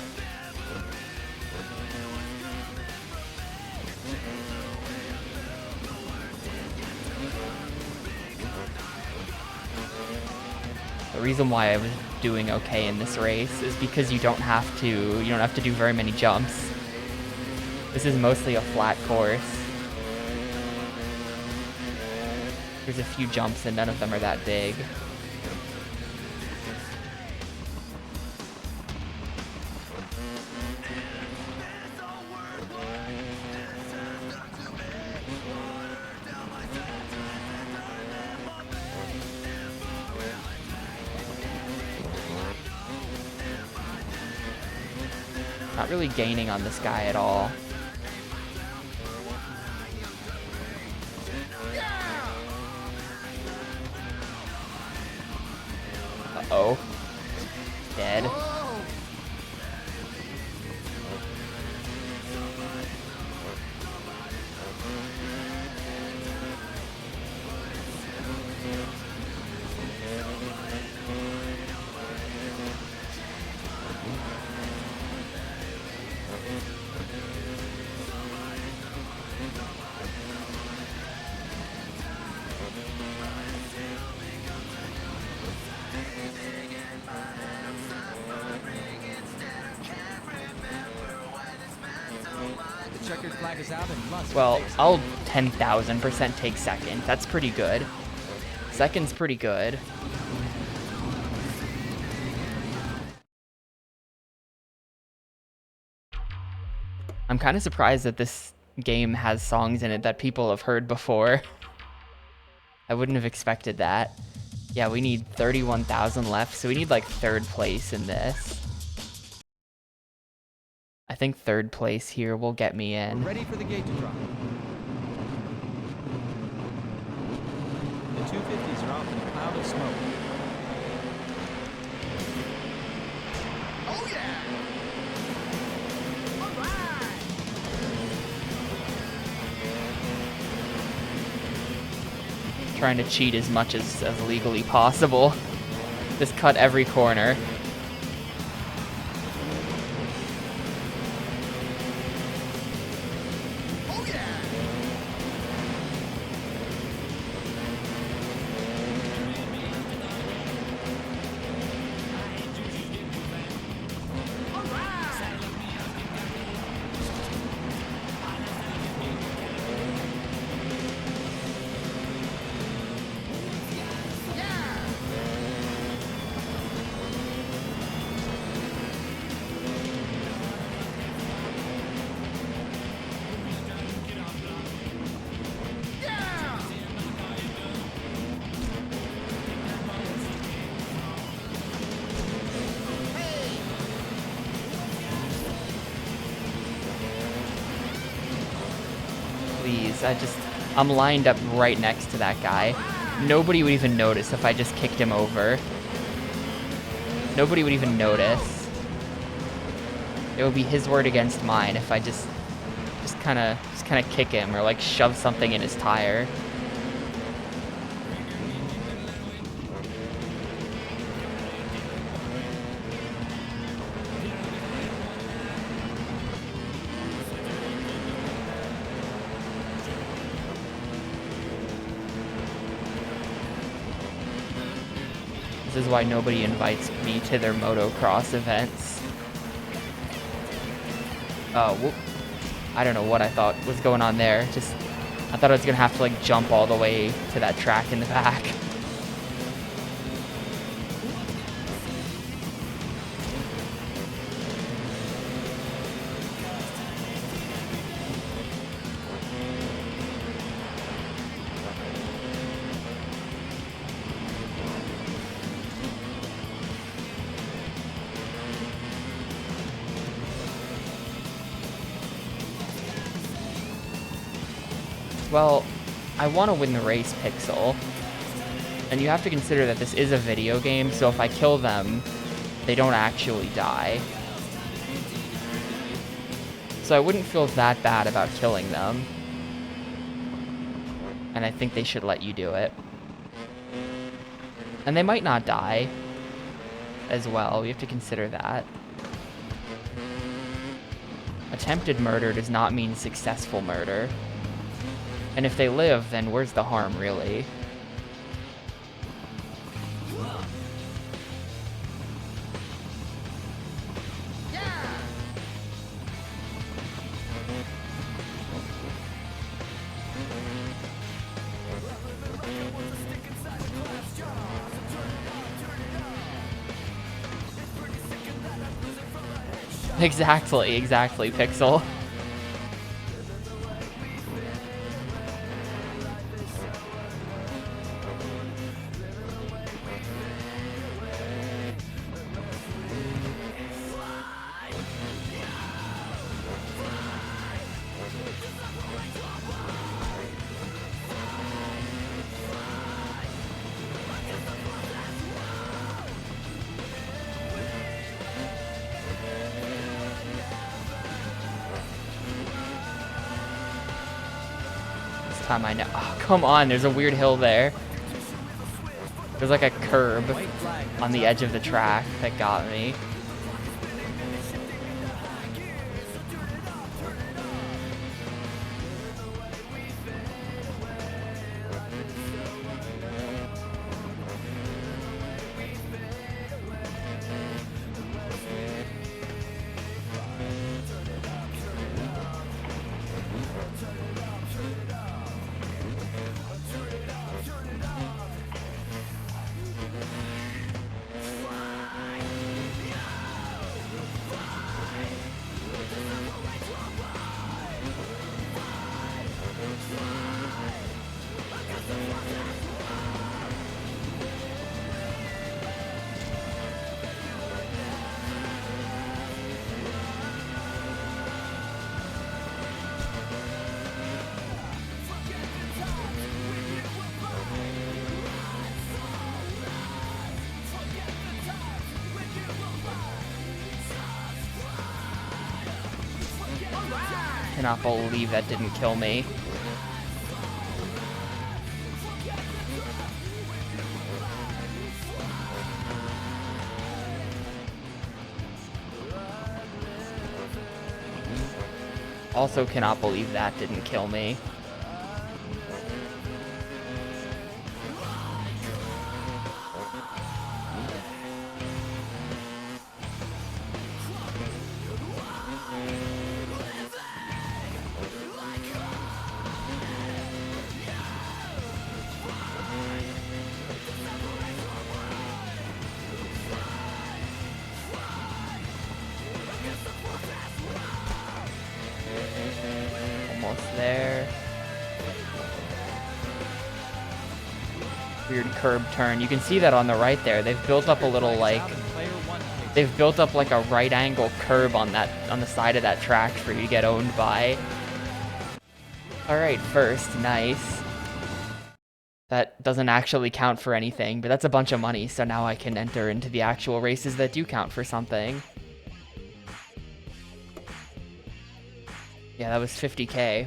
S1: The reason why I was doing okay in this race is because you don't have to do very many jumps. This is mostly a flat course. There's a few jumps and none of them are that big. Not really gaining on this guy at all. Uh-oh. Dead.
S5: Checkered flag is out and Musk
S1: Well,
S5: takes
S1: I'll 10,000% take second. That's pretty good. Second's pretty good. I'm kind of surprised that this game has songs in it that people have heard before. I wouldn't have expected that. Yeah, we need 31,000 left, so we need like third place in this. I think third place here will get me
S5: We're
S1: in.
S5: ready for the gate to drop. The 250s are off in a cloud of smoke.
S3: Oh yeah! All right!
S1: Trying to cheat as much as legally possible. Just cut every corner. because I'm lined up right next to that guy. Nobody would even notice if I just kicked him over. Nobody would even notice. It would be his word against mine if I just kind of kick him or like shove something in his tire. This is why nobody invites me to their motocross events. Oh, whoop. I don't know what I thought was going on there. I thought I was gonna have to like jump all the way to that track in the back. Well, I want to win the race, Pixel. And you have to consider that this is a video game, so if I kill them, they don't actually die. So I wouldn't feel that bad about killing them. And I think they should let you do it. And they might not die as well. You have to consider that. Attempted murder does not mean successful murder. And if they live, then where's the harm, really? Exactly, Pixel. Time I know. Oh, come on, there's a weird hill there. There's like a curb on the edge of the track that got me. I cannot believe that didn't kill me. Also cannot believe that didn't kill me. There. Weird curb turn. You can see that on the right there. They've built up a little like a right angle curb on the side of that track for you to get owned by. Alright, first, nice. That doesn't actually count for anything, but that's a bunch of money, so now I can enter into the actual races that do count for something. Yeah, that was 50K.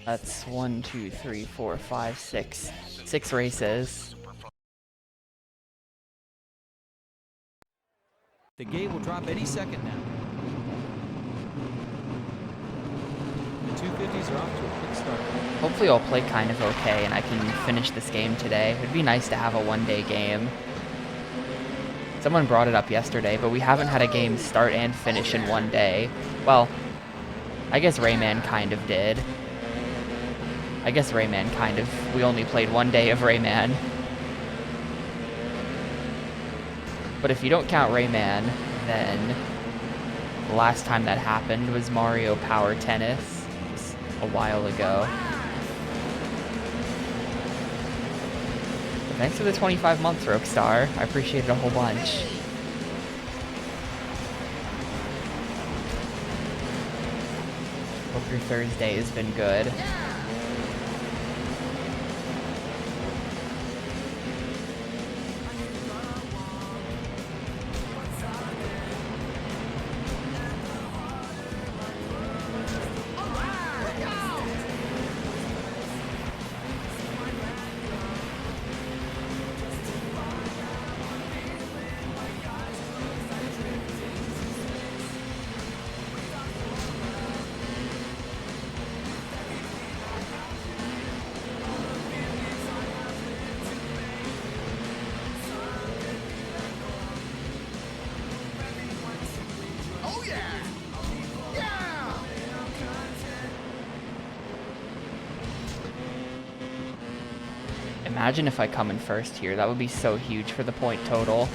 S1: That's 1, 2, 3, 4, 5, 6. 6 races.
S5: The gate will drop any second now. The 250s are off to a quick start.
S1: Hopefully I'll play kind of okay and I can finish this game today. It'd be nice to have a one-day game. Someone brought it up yesterday, but we haven't had a game start and finish in one day. Well, I guess Rayman kind of did. We only played one day of Rayman. But if you don't count Rayman, then the last time that happened was Mario Power Tennis. It was a while ago. But thanks for the 25 months, Rockstar. I appreciate it a whole bunch. Hope your Thursday has been good. Imagine if I come in first here. That would be so huge for the point total.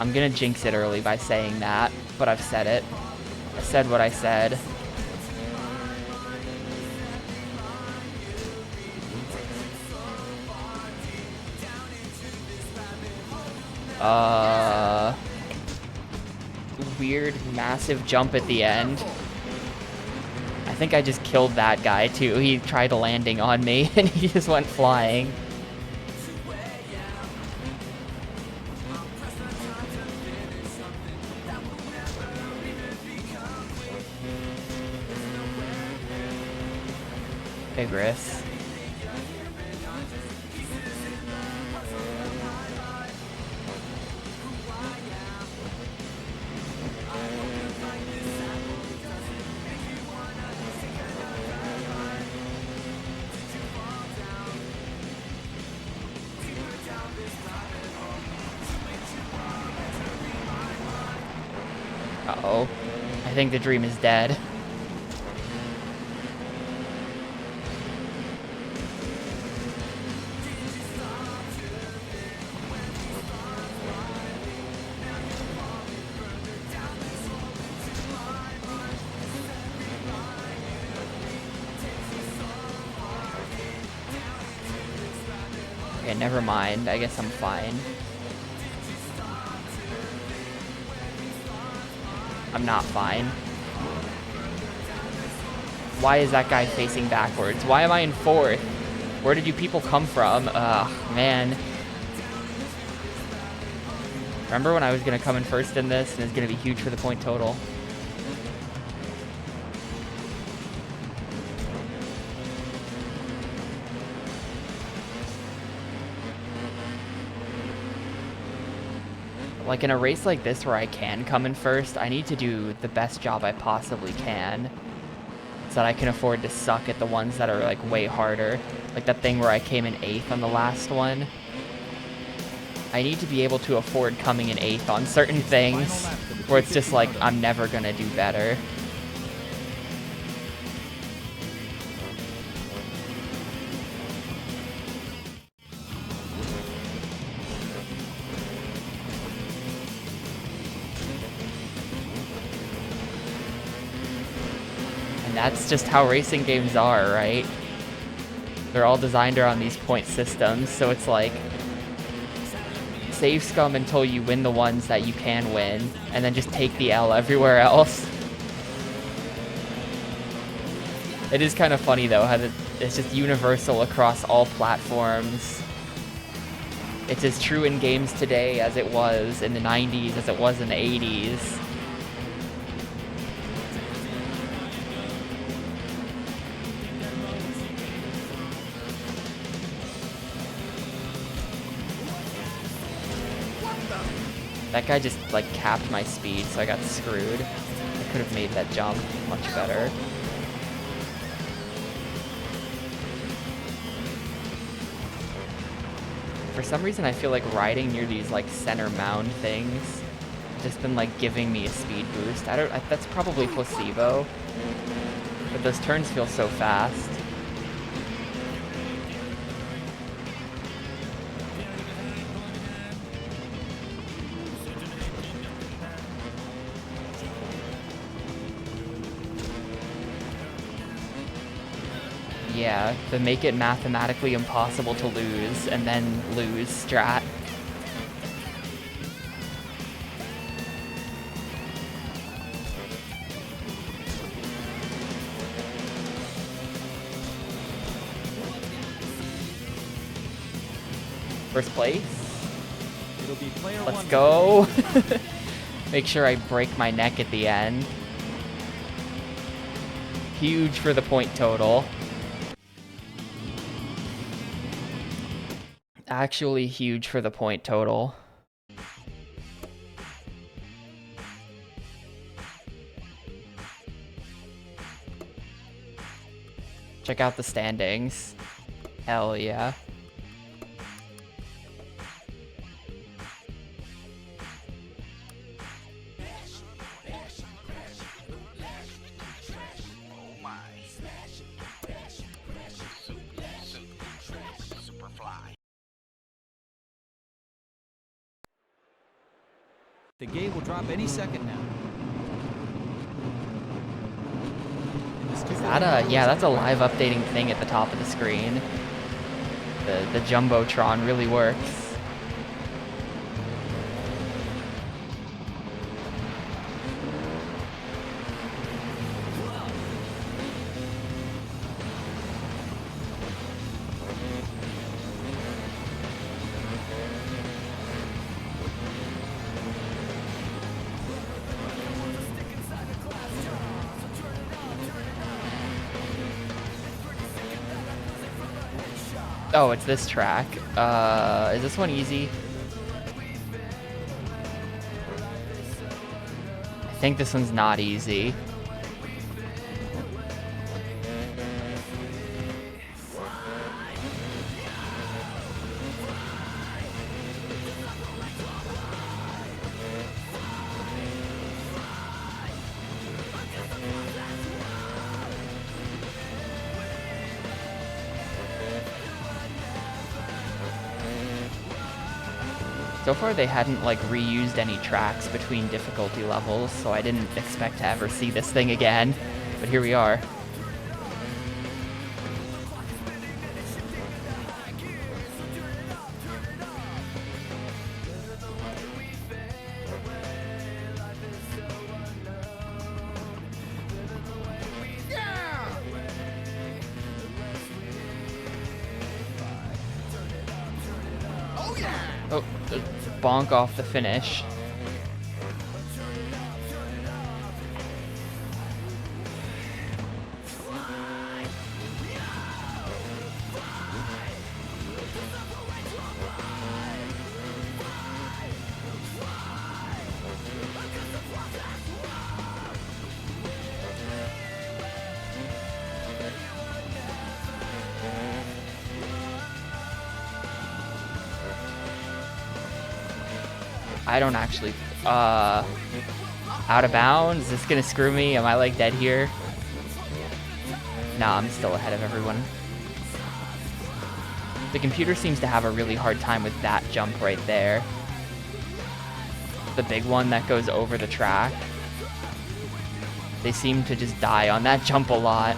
S1: I'm gonna jinx it early by saying that, but I've said it. I said what I said. Weird, massive jump at the end. I think I just killed that guy too. He tried landing on me and he just went flying. Vigorous. Uh-oh. I think the dream is dead. Okay, never mind. I guess I'm fine. I'm not fine. Why is that guy facing backwards? Why am I in fourth? Where did you people come from? Ugh, man. Remember when I was gonna come in first in this and it's gonna be huge for the point total? Like in a race like this where I can come in first, I need to do the best job I possibly can so that I can afford to suck at the ones that are like way harder. Like that thing where I came in 8th on the last one. I need to be able to afford coming in 8th on certain things where it's just like, I'm never gonna do better. mean, that's just how racing games are, right? They're all designed around these point systems, so it's like save scum until you win the ones that you can win, and then just take the L everywhere else. It is kind of funny though, how it's just universal across all platforms. It's as true in games today as it was in the 90s, as it was in the 80s. That guy just like capped my speed, so I got screwed. I could have made that jump much better. For some reason, I feel like riding near these like center mound things has just been like giving me a speed boost. That's probably placebo, but those turns feel so fast. Yeah, the make it mathematically impossible to lose and then lose strat. First place.
S5: It'll be player
S1: Let's
S5: one.
S1: go. Make sure I break my neck at the end. Huge for the point total. Actually huge for the point total. Check out the standings. Hell yeah.
S2: Superfly.
S5: The gate will drop any second now.
S1: Yeah, that's a live updating thing at the top of the screen. The Jumbotron really works. Oh, it's this track. Is this one easy? I think this one's not easy. So far they hadn't like reused any tracks between difficulty levels, so I didn't expect to ever see this thing again, but here we are. Oh, bonk off the finish. I don't actually, out of bounds? Is this gonna screw me? Am I like dead here? Nah, I'm still ahead of everyone. The computer seems to have a really hard time with that jump right there. The big one that goes over the track. They seem to just die on that jump a lot.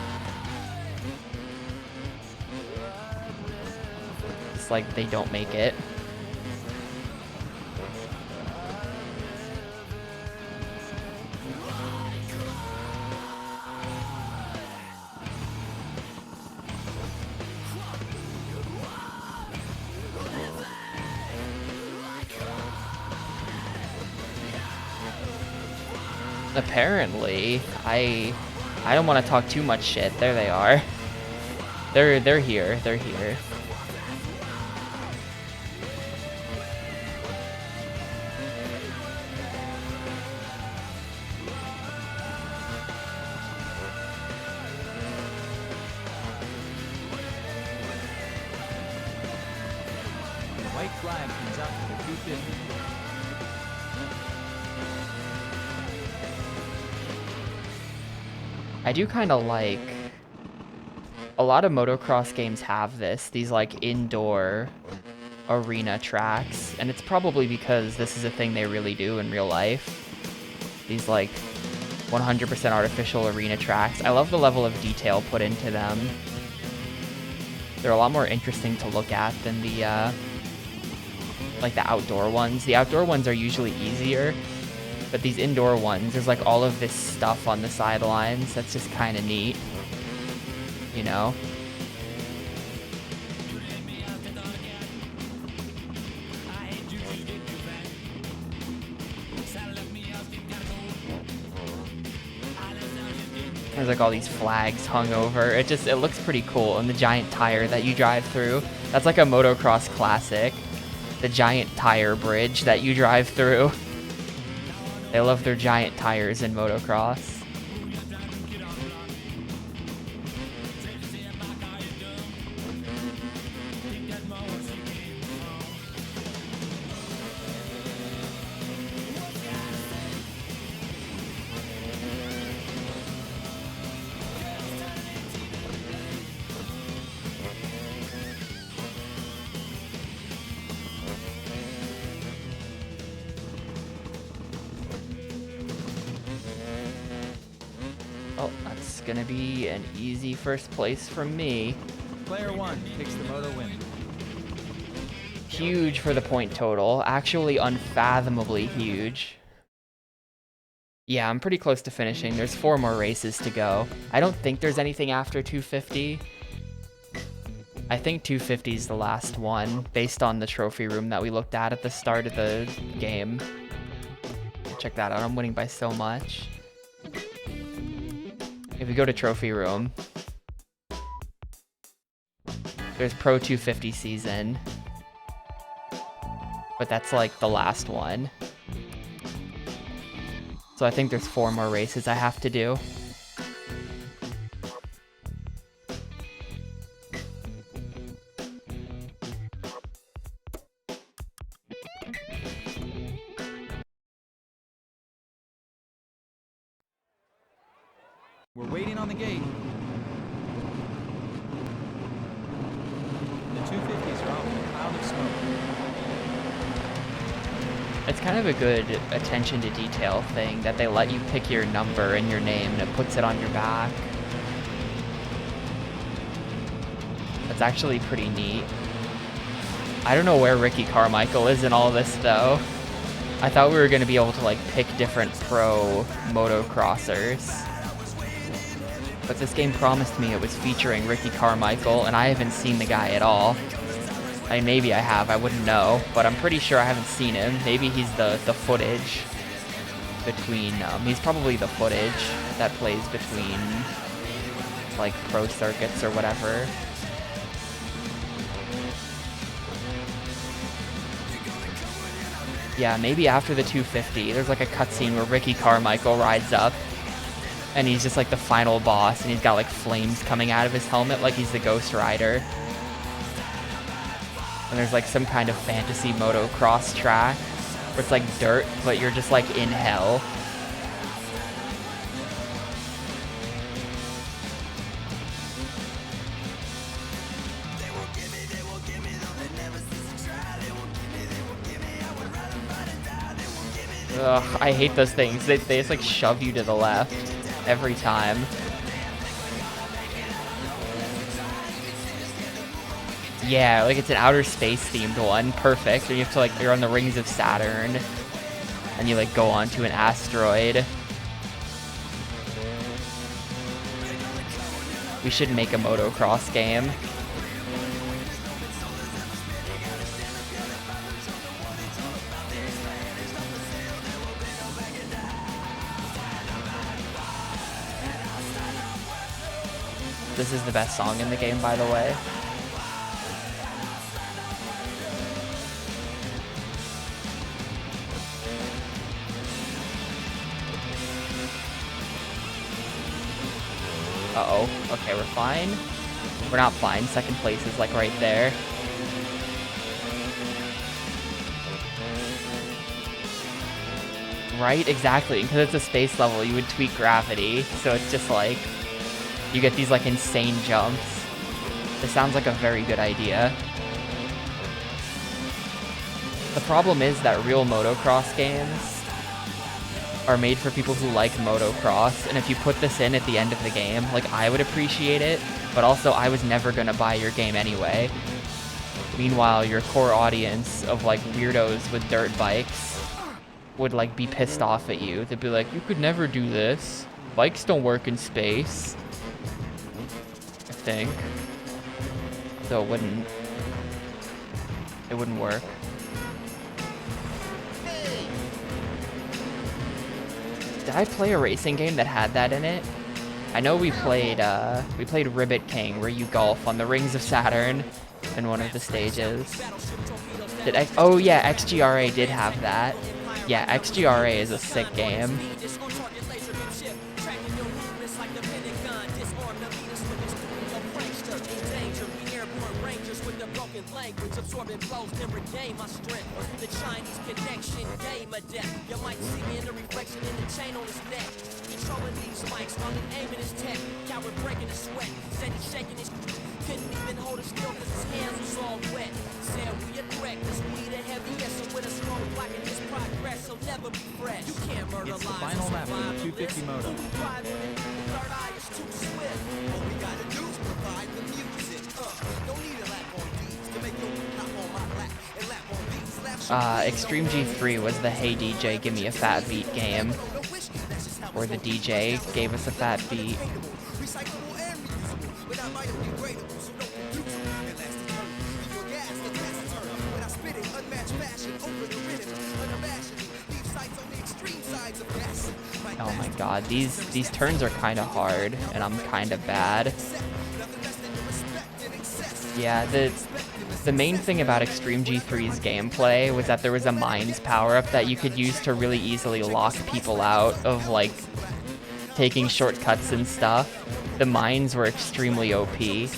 S1: It's like they don't make it. Apparently, I don't want to talk too much shit. There they are. They're here. They're here.
S5: The white flag comes out for the 250.
S1: I do kind of like, a lot of motocross games have these like indoor arena tracks, and it's probably because this is a thing they really do in real life. These like 100% artificial arena tracks. I love the level of detail put into them. They're a lot more interesting to look at than the like the outdoor ones. The outdoor ones are usually easier. But these indoor ones, there's like all of this stuff on the sidelines that's just kind of neat, you know? There's like all these flags hung over. It looks pretty cool. And the giant tire that you drive through, that's like a motocross classic. The giant tire bridge that you drive through. They love their giant tires in motocross. Oh, that's gonna be an easy first place from me.
S5: Player 1 takes the moto win.
S1: Huge for the point total. Actually unfathomably huge. Yeah, I'm pretty close to finishing. There's 4 more races to go. I don't think there's anything after 250. I think 250 is the last one, based on the trophy room that we looked at the start of the game. Check that out, I'm winning by so much. If we go to trophy room, there's Pro 250 season, but that's like the last one. So I think there's 4 more races I have to do.
S5: We're waiting on the gate. The 250s are off in a cloud of smoke.
S1: It's kind of a good attention to detail thing that they let you pick your number and your name and it puts it on your back. That's actually pretty neat. I don't know where Ricky Carmichael is in all this though. I thought we were going to be able to like pick different pro motocrossers. But this game promised me it was featuring Ricky Carmichael, and I haven't seen the guy at all. I mean, maybe I have, I wouldn't know, but I'm pretty sure I haven't seen him. Maybe he's the footage between, he's probably the footage that plays between, like, pro circuits or whatever. Yeah, maybe after the 250, there's like a cutscene where Ricky Carmichael rides up, and he's just like the final boss, and he's got like flames coming out of his helmet like he's the Ghost Rider. And there's like some kind of fantasy motocross track where it's like dirt, but you're just like in hell. Ugh, I hate those things. They just like shove you to the left. every time. Yeah, like it's an outer space themed one. Perfect. And you have to like, you're on the rings of Saturn and you like go onto an asteroid. We should make a motocross game. This is the best song in the game, by the way. Uh-oh. Okay, we're fine. We're not fine. Second place is like right there. Right? Exactly. Because it's a space level, you would tweak gravity. So it's just like, you get these like insane jumps. This sounds like a very good idea. The problem is that real motocross games are made for people who like motocross, and if you put this in at the end of the game, like, I would appreciate it, but also I was never gonna buy your game anyway. Meanwhile, your core audience of like weirdos with dirt bikes would like be pissed off at you. They'd be like, you could never do this. Bikes don't work in space. I think. So it wouldn't work. Did I play a racing game that had that in it? I know we played Ribbit King, where you golf on the rings of Saturn in one of the stages. Oh yeah, XGRA did have that. Yeah, XGRA is a sick game.
S2: Language absorbing blows then regain my strength. The Chinese connection gave my death. You might see me in the reflection in the chain on his neck. Controlling these mics while he aiming his tech. Coward breaking his sweat. Said he's shaking his couldn't even hold it still cause his hands was all wet. Said we a threat cause we the heaviest. And with a strong block in his progress, so never be fresh. You can't murder
S5: It's the
S2: lives
S5: final
S2: and
S5: lap of the
S2: survive
S5: 250 moto.
S2: The third eye is too swift. All we gotta do is provide the music. Don't need a lap on these to make no hop on my lap and lap on these laps.
S1: Extreme G3 was the Hey DJ Give Me a Fat Beat game, where the DJ gave us a fat beat.
S2: Recyclable and reusable, without biodegradable, so don't produce it. And last eternal, leave your gas the gas turn. When I spit it, unmatched fashion, over the rhythm, unimaginable. Leave sights on the extreme sides of gas.
S1: Oh my god, these turns are kind of hard, and I'm kind of bad. Yeah, the main thing about Extreme G3's gameplay was that there was a mines power-up that you could use to really easily lock people out of, like, taking shortcuts and stuff. The mines were extremely OP.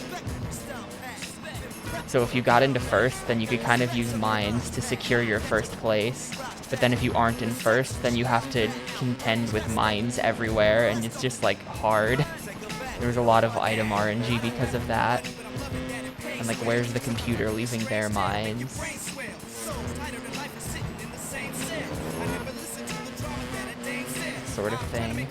S1: So if you got into first, then you could kind of use mines to secure your first place. But then if you aren't in first, then you have to contend with mines everywhere, and it's just, like, hard. There was a lot of item RNG because of that. And like, where's the computer leaving their mines? Sort of thing.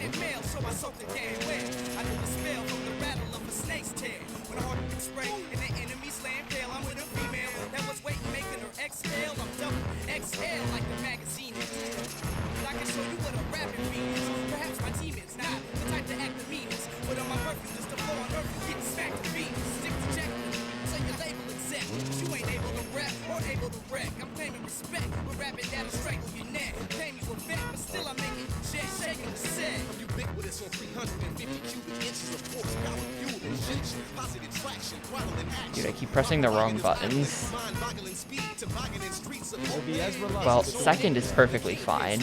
S2: I'm claiming respect. We're rapping that'll strangle your neck. Pay me with vet, but still I'm making jet shaking the set. I'm ubiquitous on 350 cubic inches of horsepower, fuel injection, positive traction, throttling action.
S1: Dude, I keep pressing the wrong buttons.
S2: Mind-boggling speed to bogging in streets of
S1: Well, second is perfectly fine.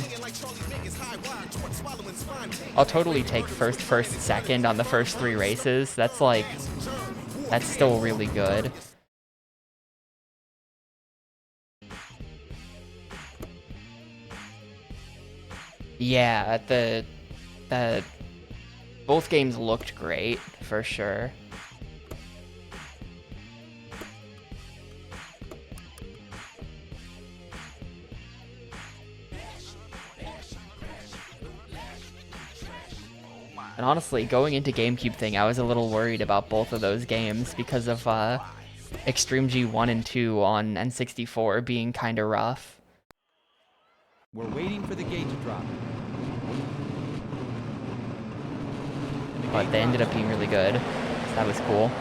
S1: I'll totally take first, second on the first 3 races. That's like, that's still really good. Yeah, both games looked great, for sure. And honestly, going into GameCube thing, I was a little worried about both of those games because of Extreme G 1 and 2 on N64 being kind of rough.
S5: We're waiting for the gate to drop.
S1: But they ended up being really good. So that was cool.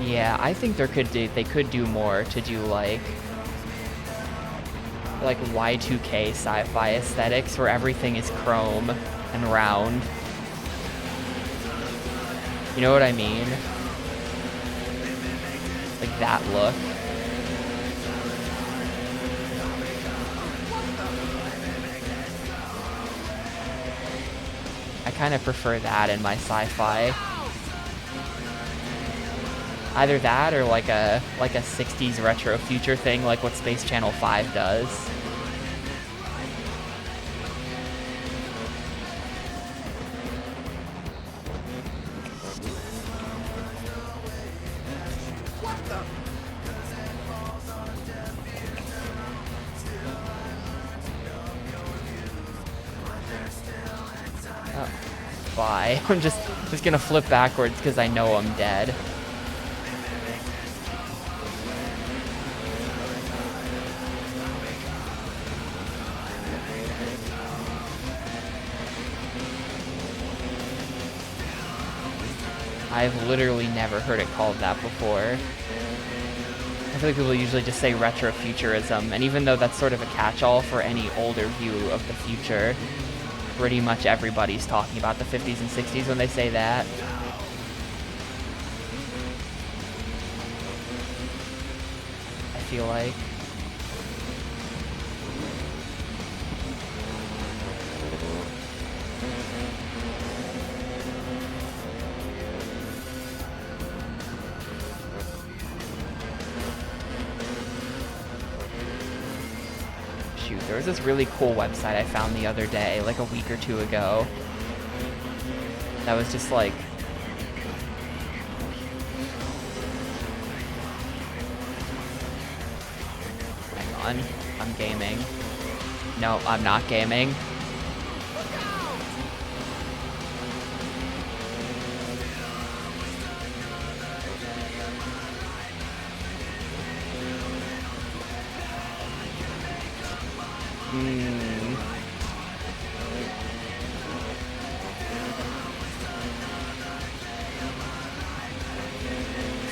S1: Yeah, I think they could do more to do like Y2K sci-fi aesthetics where everything is chrome and round. You know what I mean? Like that look. I kind of prefer that in my sci-fi. Either that or like a 60s retro future thing like what Space Channel 5 does. Oh, bye. I'm just gonna flip backwards because I know I'm dead. I've literally never heard it called that before. I feel like people usually just say retrofuturism, and even though that's sort of a catch-all for any older view of the future, pretty much everybody's talking about the 50s and 60s when they say that. I feel like. There was this really cool website I found the other day, like a week or two ago, that was just like, hang on, I'm gaming. No, I'm not gaming.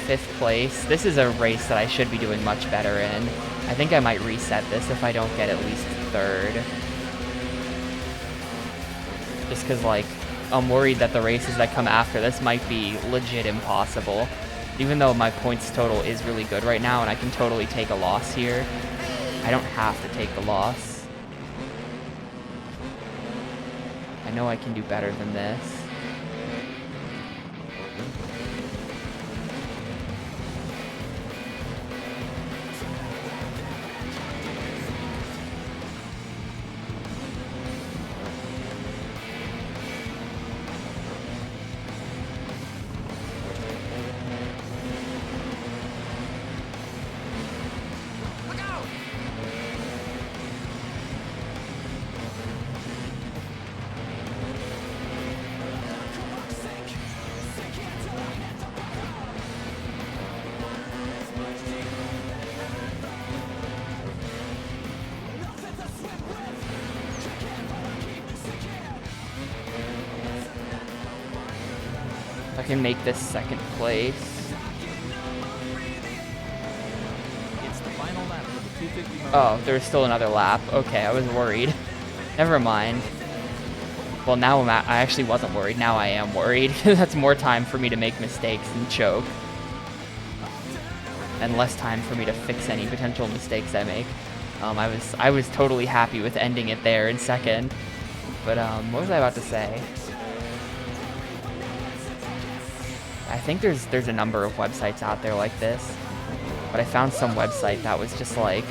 S1: Fifth place. This is a race that I should be doing much better in. I think I might reset this if I don't get at least third. Just because, like, I'm worried that the races that come after this might be legit impossible. Even though my points total is really good right now and I can totally take a loss here, I don't have to take the loss. I know I can do better than this. I can make this second place.
S5: It's the final lap of the 250 mile.
S1: Oh, there's still another lap. Okay, I was worried. Never mind. Well, now I actually wasn't worried. Now I am worried. That's more time for me to make mistakes and choke. And less time for me to fix any potential mistakes I make. I was totally happy with ending it there in second. But what was I about to say? I think there's a number of websites out there like this, but I found some website that was just like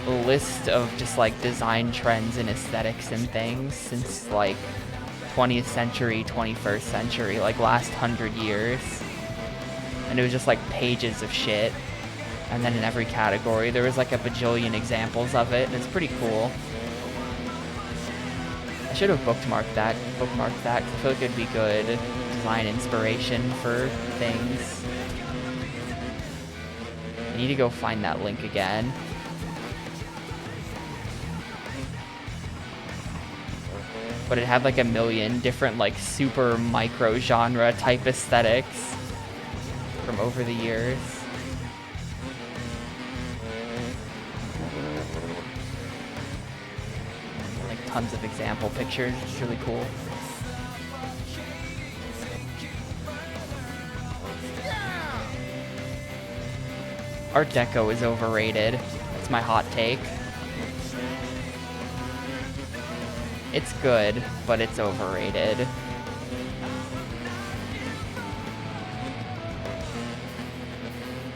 S1: a list of just like design trends and aesthetics and things since like 20th century, 21st century, like last 100 years. And it was just like pages of shit. And then in every category, there was like a bajillion examples of it, and it's pretty cool. I should have bookmarked that, because I feel like it'd be good design inspiration for things. I need to go find that link again. But it had like a million different like super micro genre type aesthetics from over the years. Like tons of example pictures, it's really cool. Art Deco is overrated. That's my hot take. It's good, but it's overrated.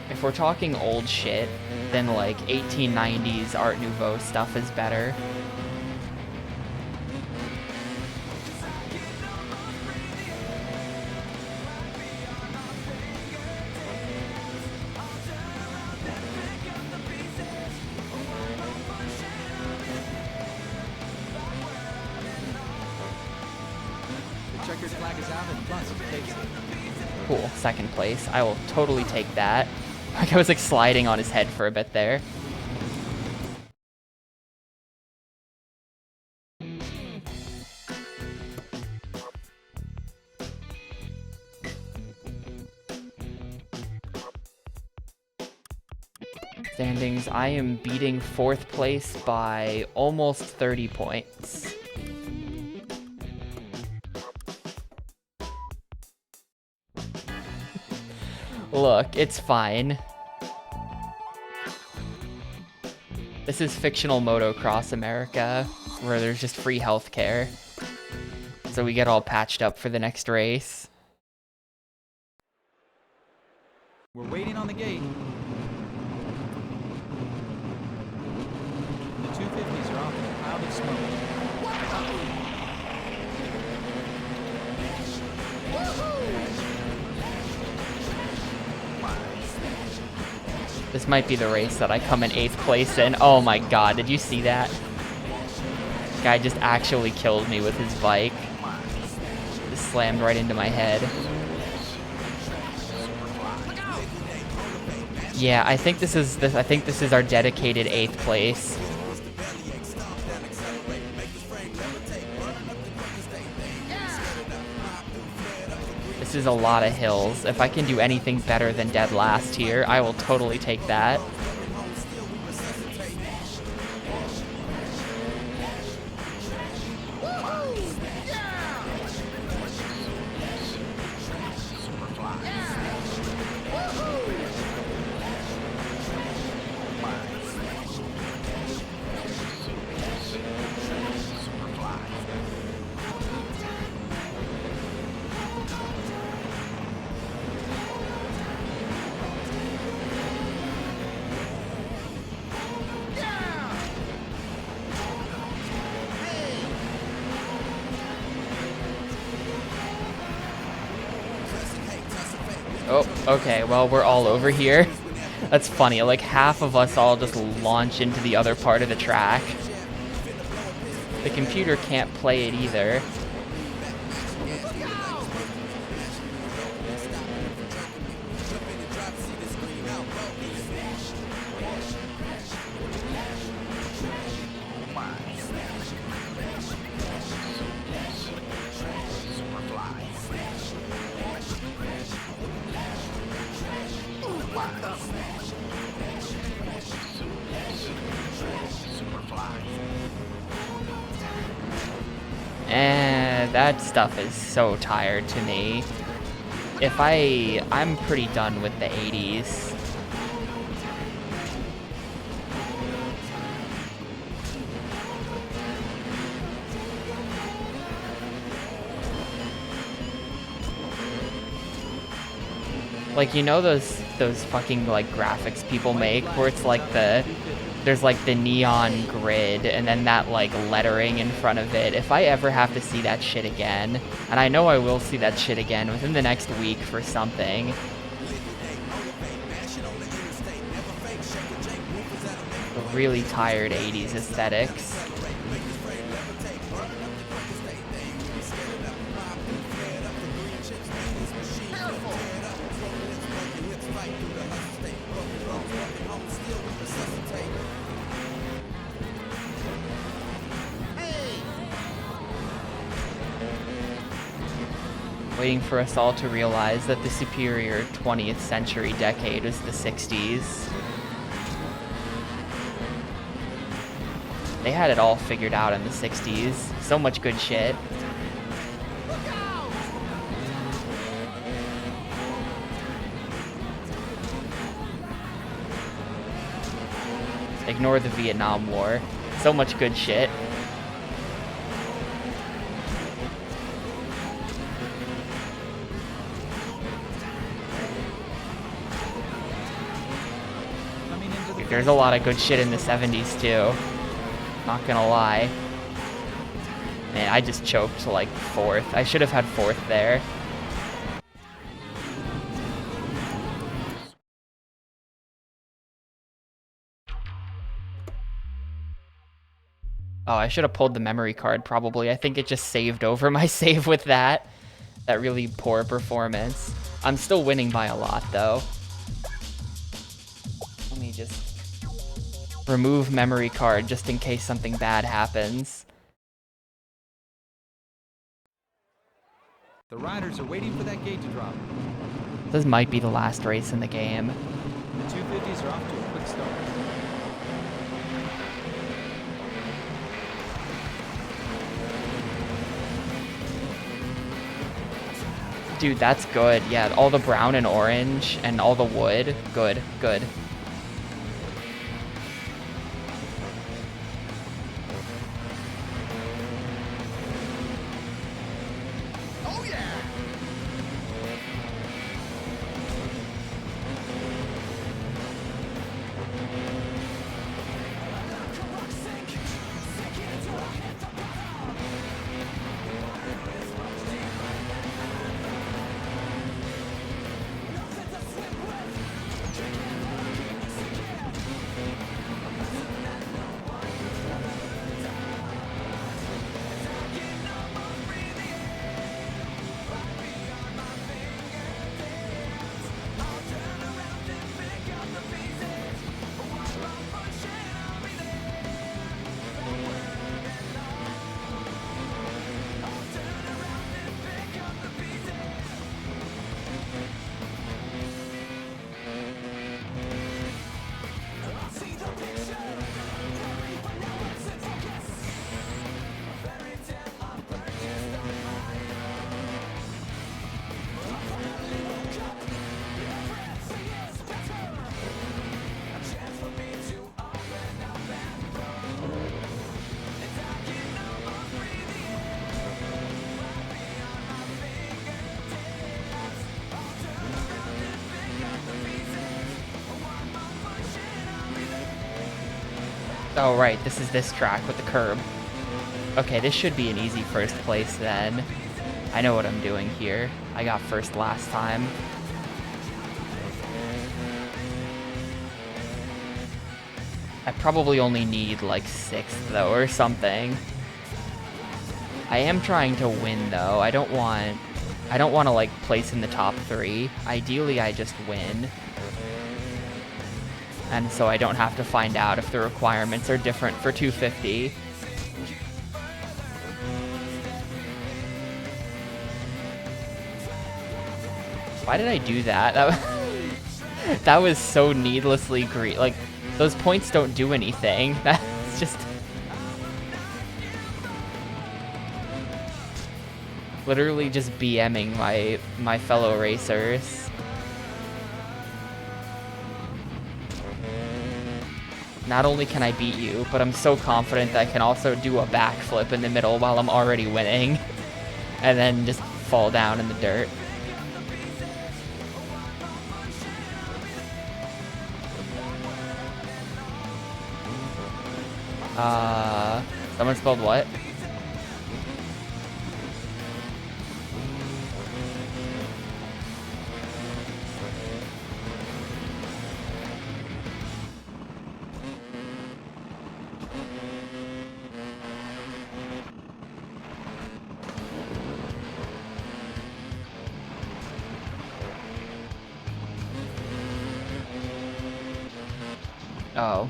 S1: If we're talking old shit, then like 1890s Art Nouveau stuff is better.
S5: Checkered flag is out and Plus takes it.
S1: Cool, second place. I will totally take that. Like I was like sliding on his head for a bit there. Standings, I am beating fourth place by almost 30 points. Look, it's fine. This is fictional motocross America, where there's just free healthcare. So we get all patched up for the next race.
S5: We're waiting on the gate. The 250s are off in a cloud of smoke.
S1: This might be the race that I come in 8th place in. Oh my god, did you see that? Guy just actually killed me with his bike. Just slammed right into my head. Yeah, I think this is our dedicated 8th place. This is a lot of hills. If I can do anything better than dead last here, I will totally take that. Oh, okay, well, we're all over here. That's funny, like half of us all just launch into the other part of the track. The computer can't play it either. And that stuff is so tired to me. I'm pretty done with the 80s. Like, you know those fucking like graphics people make where it's like the there's like the neon grid and then that like lettering in front of it. If I ever have to see that shit again, and I know I will see that shit again within the next week for something, the really tired 80s aesthetics. Waiting for us all to realize that the superior 20th century decade was the 60s. They had it all figured out in the 60s. So much good shit. Ignore the Vietnam War. So much good shit. There's a lot of good shit in the 70s too. Not gonna lie. Man, I just choked to like 4th. I should have had 4th there. Oh, I should have pulled the memory card probably. I think it just saved over my save with that. That really poor performance. I'm still winning by a lot though. Let me just remove memory card just in case something bad happens.
S5: The riders are waiting for that gate to drop.
S1: This might be the last race in the game.
S5: The 250s are off to a quick start.
S1: Dude, that's good. Yeah, all the brown and orange and all the wood. Good, good. Oh, right, this is this track with the curb. Okay, this should be an easy first place then. I know what I'm doing here. I got first last time. I probably only need like 6th though or something. I am trying to win though. I don't want to like place in the top 3. Ideally, I just win. And so I don't have to find out if the requirements are different for 250. Why did I do that? That was so needlessly green. Like, those points don't do anything. That's just literally just BMing my fellow racers. Not only can I beat you, but I'm so confident that I can also do a backflip in the middle while I'm already winning. And then just fall down in the dirt. Someone spelled what? Oh.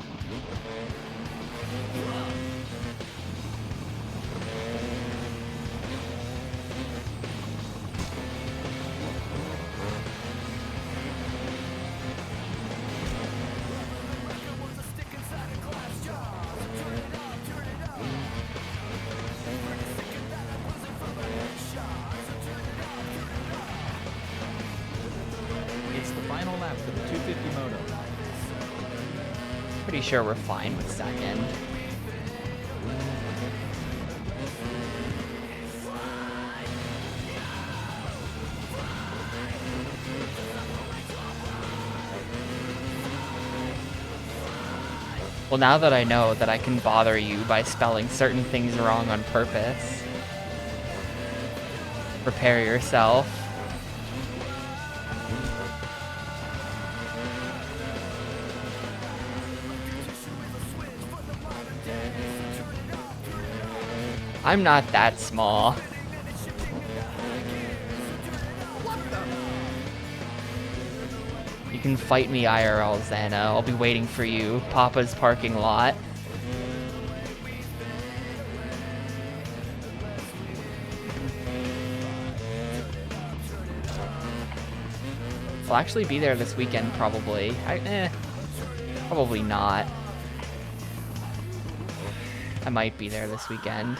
S5: It's the final lap for the 250 moto.
S1: Pretty sure we're fine with second. Well, now that I know that I can bother you by spelling certain things wrong on purpose, prepare yourself. I'm not that small. You can fight me IRL, Xana. I'll be waiting for you. Papa's parking lot. I'll actually be there this weekend, probably. Probably not. I might be there this weekend.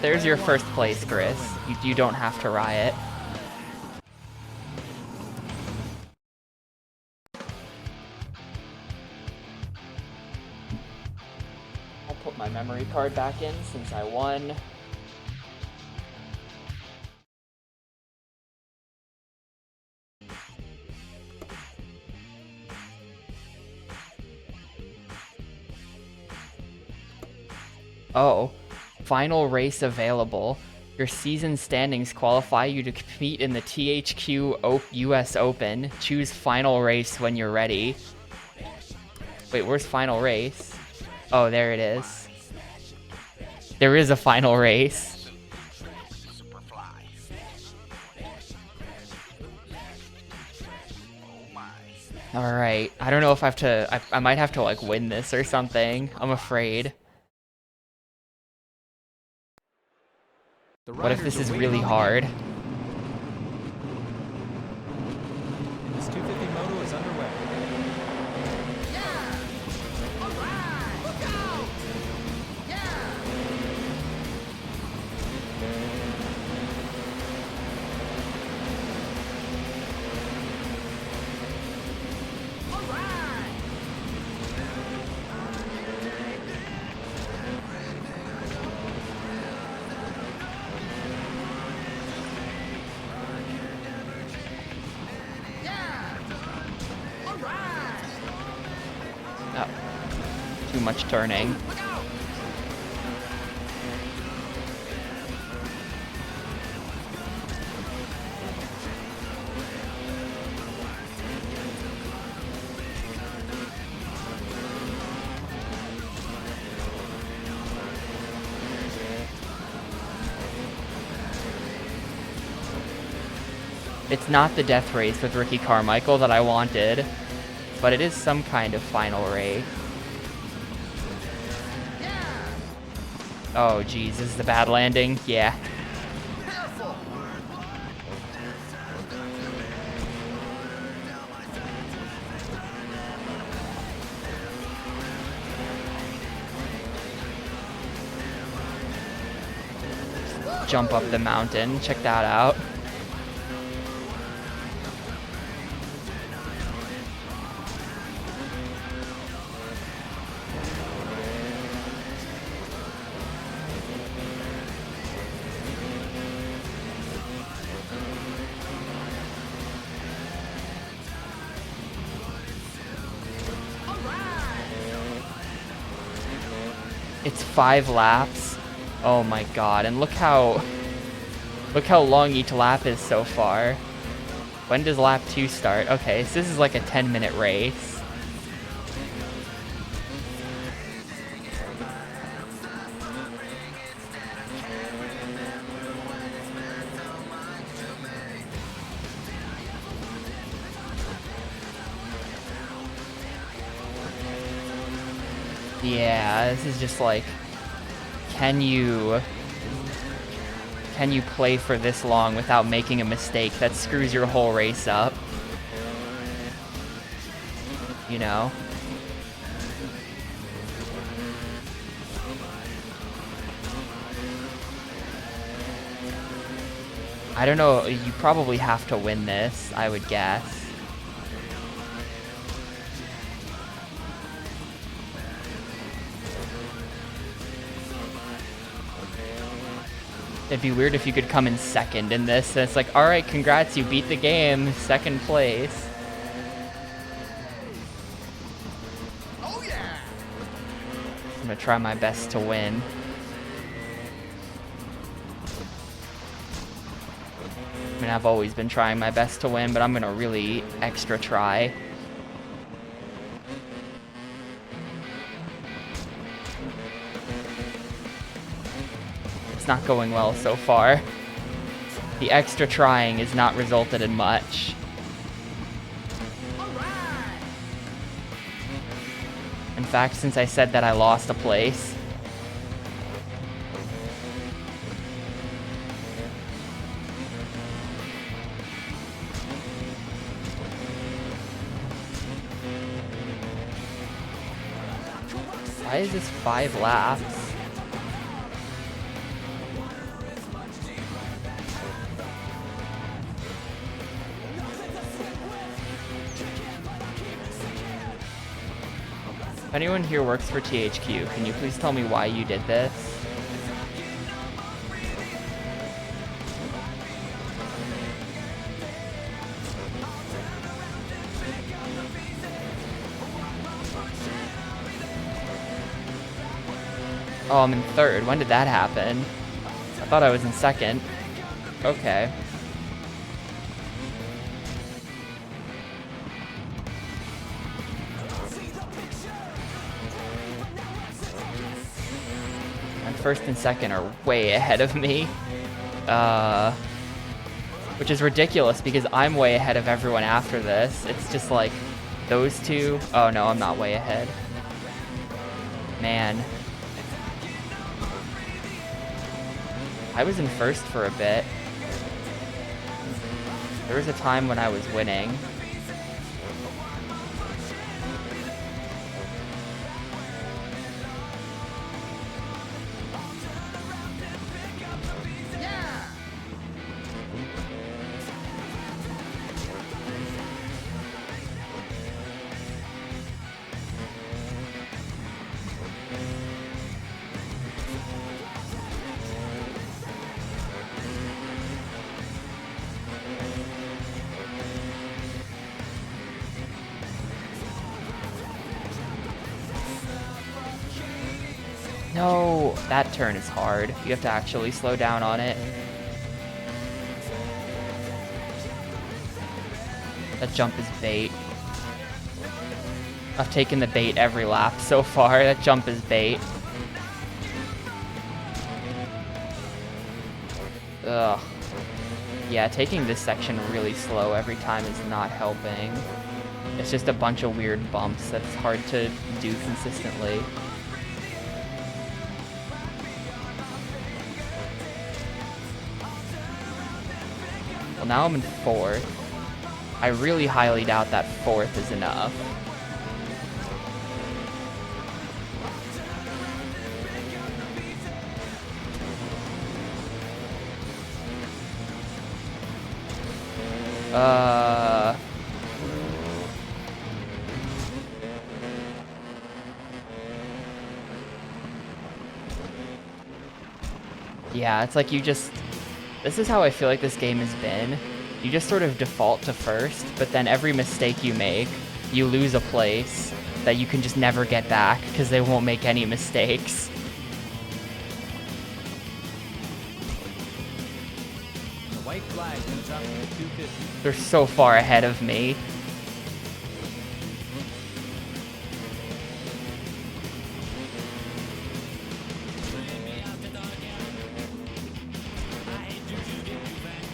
S1: There's your first place, Chris. You don't have to riot. I'll put my memory card back in since I won. Oh. Final race available. Your season standings qualify you to compete in the THQ US Open. Choose final race when you're ready. Wait, where's final race? Oh, there it is. There is a final race.
S2: Superfly.
S1: Alright. I don't know if I have to... I might have to, like, win this or something. I'm afraid. What if this is really hard?
S5: This 250 moto is underway.
S1: Too much turning. It's not the death race with Ricky Carmichael that I wanted, but it is some kind of final race. Oh, geez, this is the bad landing? Yeah. Jump up the mountain. Check that out. It's 5 laps. Oh my god, and look how long each lap is so far. When does lap 2 start? Okay, so this is like a 10-minute race. Yeah, this is just like, can you play for this long without making a mistake that screws your whole race up? You know? I don't know, you probably have to win this, I would guess. It'd be weird if you could come in second in this. And it's like, alright, congrats, you beat the game. Second place.
S3: Oh yeah!
S1: I'm gonna try my best to win. I mean, I've always been trying my best to win, but I'm gonna really extra try. Not going well so far. The extra trying has not resulted in much. In fact, since I said that, I lost a place. Why is this 5 laps? If anyone here works for THQ, can you please tell me why you did this? Oh, I'm in 3rd. When did that happen? I thought I was in 2nd. Okay. First and second are way ahead of me, which is ridiculous because I'm way ahead of everyone after this. It's just like those two. Oh no, I'm not way ahead. Man. I was in first for a bit. There was a time when I was winning. No, that turn is hard. You have to actually slow down on it. That jump is bait. I've taken the bait every lap so far. That jump is bait. Ugh. Yeah, taking this section really slow every time is not helping. It's just a bunch of weird bumps that's hard to do consistently. Well, now I'm in 4th. I really highly doubt that 4th is enough. Yeah, it's like you just... This is how I feel like this game has been. You just sort of default to 1st, but then every mistake you make, you lose a place that you can just never get back because they won't make any mistakes.
S5: The white flag comes up to 250.
S1: They're so far ahead of me.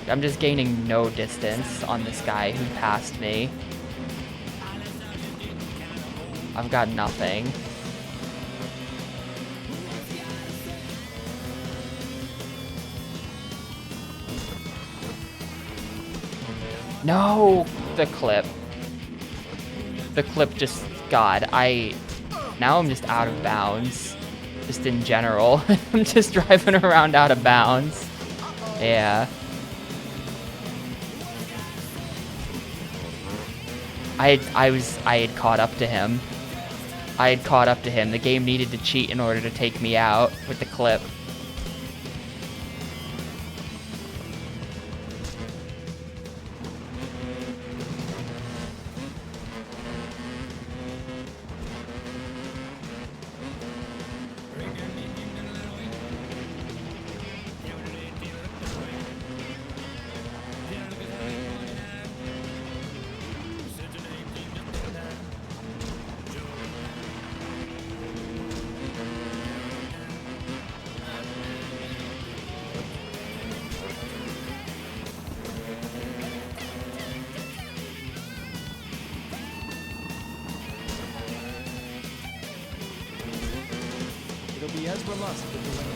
S1: I'm just gaining no distance on this guy who passed me. I've got nothing. No! The clip. The clip just... God, now I'm just out of bounds. Just in general. I'm just driving around out of bounds. Yeah. I had caught up to him. The game needed to cheat in order to take me out with the clip.
S5: It'll be Ezra Lusk with the win.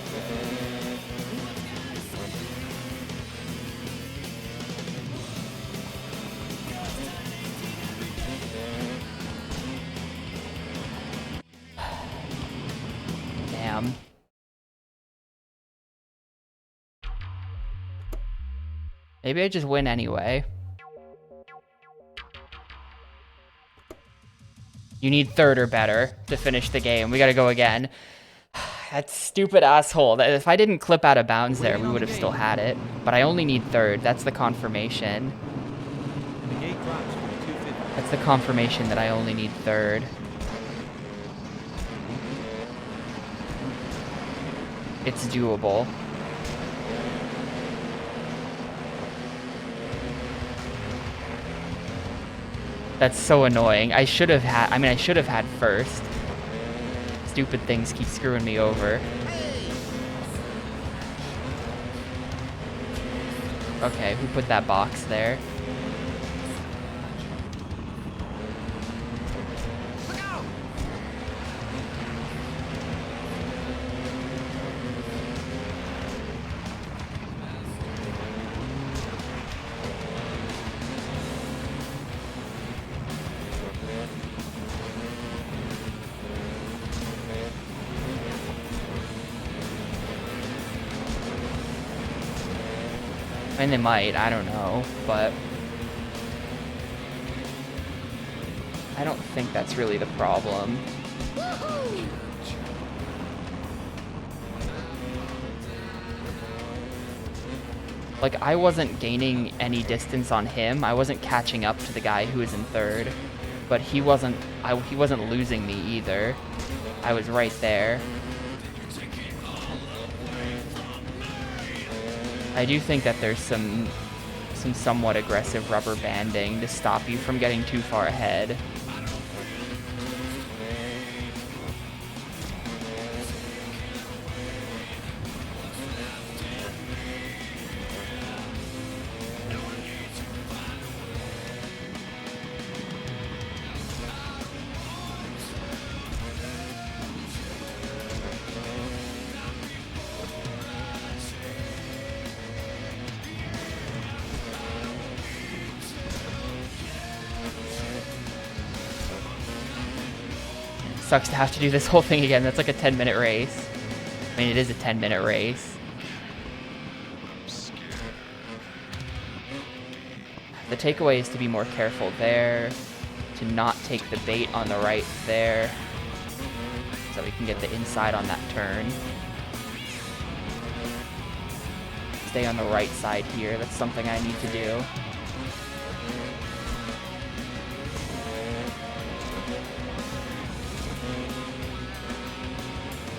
S1: Damn. Maybe I just win anyway. You need 3rd or better to finish the game. We gotta go again. That stupid asshole. If I didn't clip out of bounds there, we would have still had it. But I only need 3rd. That's the confirmation.
S5: The gate drops from 250.
S1: That's the confirmation that I only need 3rd. It's doable. That's so annoying. I should have had 1st. Stupid things keep screwing me over. Okay, who put that box there? I mean, they might, I don't know, but I don't think that's really the problem. Like, I wasn't gaining any distance on him. I wasn't catching up to the guy who was in 3rd, but he wasn't losing me either. I was right there. I do think that there's some somewhat aggressive rubber banding to stop you from getting too far ahead. Sucks to have to do this whole thing again. That's like a 10-minute race. I mean, it is a 10-minute race. The takeaway is to be more careful there, to not take the bait on the right there, so we can get the inside on that turn. Stay on the right side here. That's something I need to do.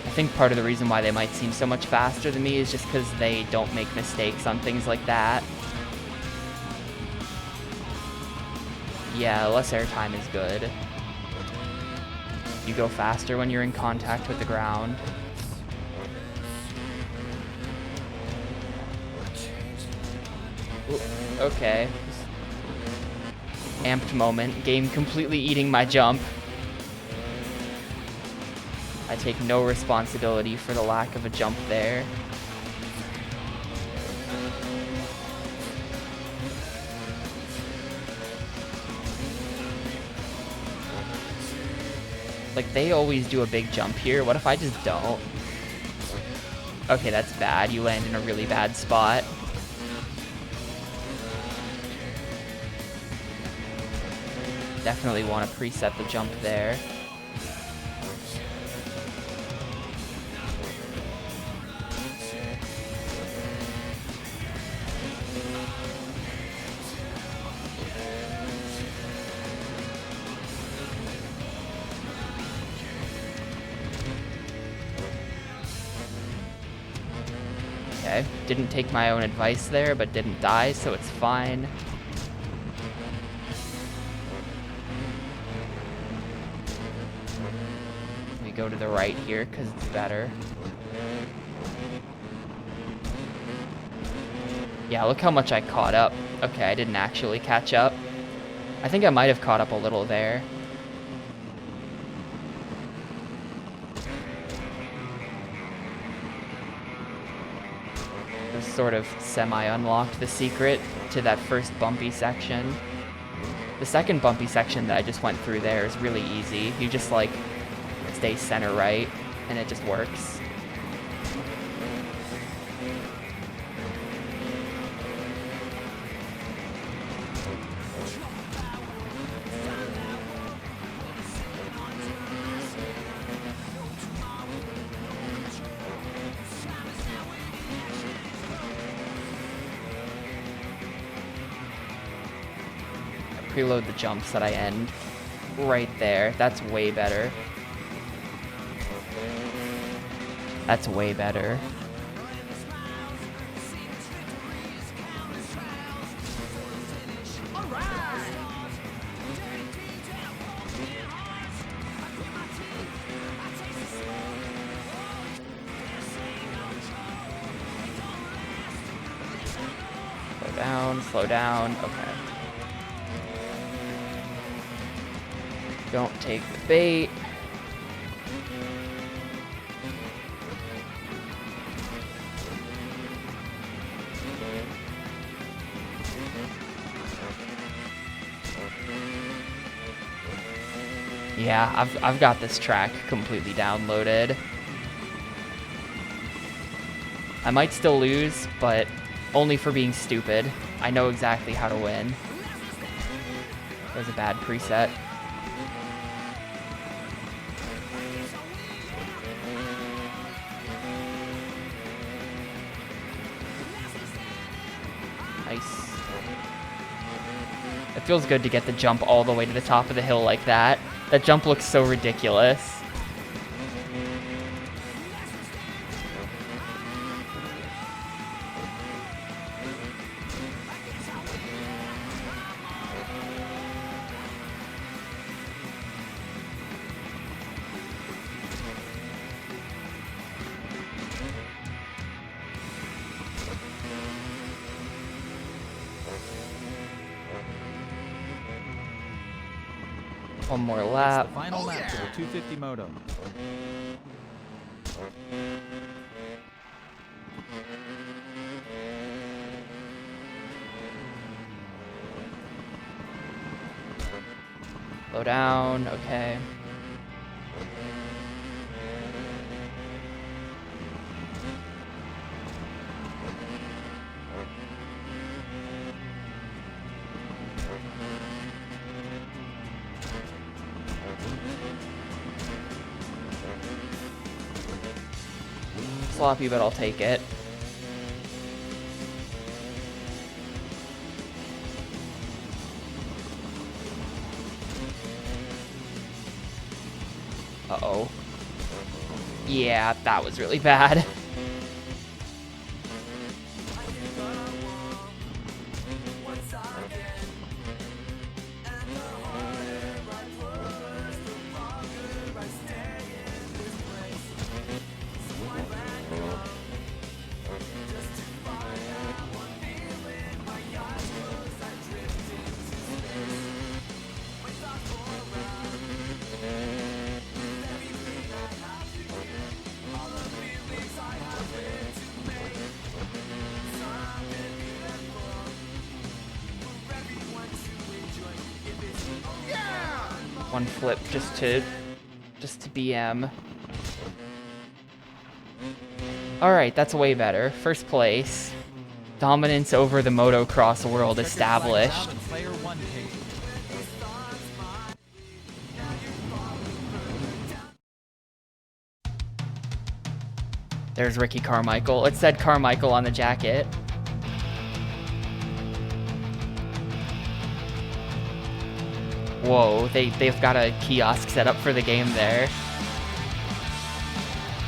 S1: I think part of the reason why they might seem so much faster than me is just because they don't make mistakes on things like that. Yeah, less airtime is good. You go faster when you're in contact with the ground. Ooh, okay. Amped moment. Game completely eating my jump. I take no responsibility for the lack of a jump there. Like, they always do a big jump here. What if I just don't? Okay, that's bad. You land in a really bad spot. Definitely want to preset the jump there. Okay, didn't take my own advice there, but didn't die, so it's fine. We go to the right here, because it's better. Yeah, look how much I caught up. Okay, I didn't actually catch up. I think I might have caught up a little there. Sort of semi-unlocked the secret to that first bumpy section. The second bumpy section that I just went through there is really easy. You just like stay center right and it just works. Preload the jumps that I end right there. That's way better. That's way better. Slow down, okay. Don't take the bait. Yeah, I've got this track completely downloaded. I might still lose, but only for being stupid. I know exactly how to win. That was a bad preset. Nice. It feels good to get the jump all the way to the top of the hill like that. That jump looks so ridiculous. One more lap.
S5: The final lap for the 250 moto.
S1: Slow down, okay. sloppy, but I'll take it. Uh-oh. Yeah, that was really bad. One flip just to BM. Alright, that's way better. First place. Dominance over the motocross world established. There's Ricky Carmichael. It said Carmichael on the jacket. Whoa, they've got a kiosk set up for the game there.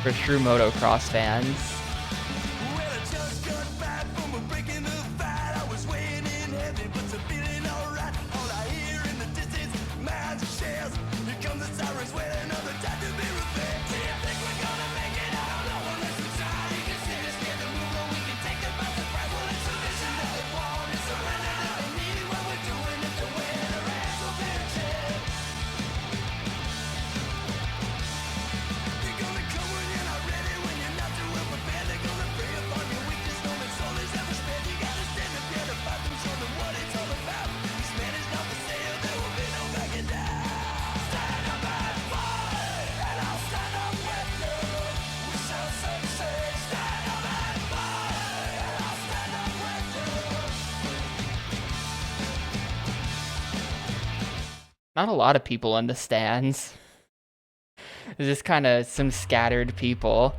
S1: For true motocross fans. Not a lot of people in the stands. There's just kind of some scattered people.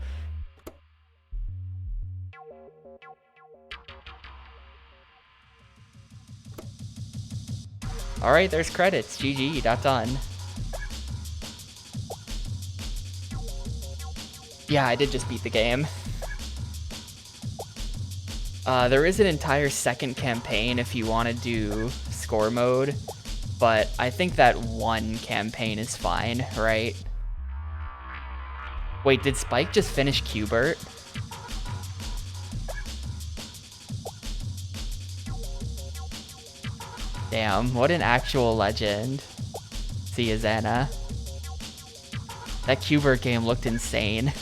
S1: Alright, there's credits. GG, that's done. Yeah, I did just beat the game. There is an entire second campaign if you want to do score mode. But I think that one campaign is fine, right? Wait, did Spike just finish Qbert? Damn, what an actual legend. See ya, Xana. That Qbert game looked insane.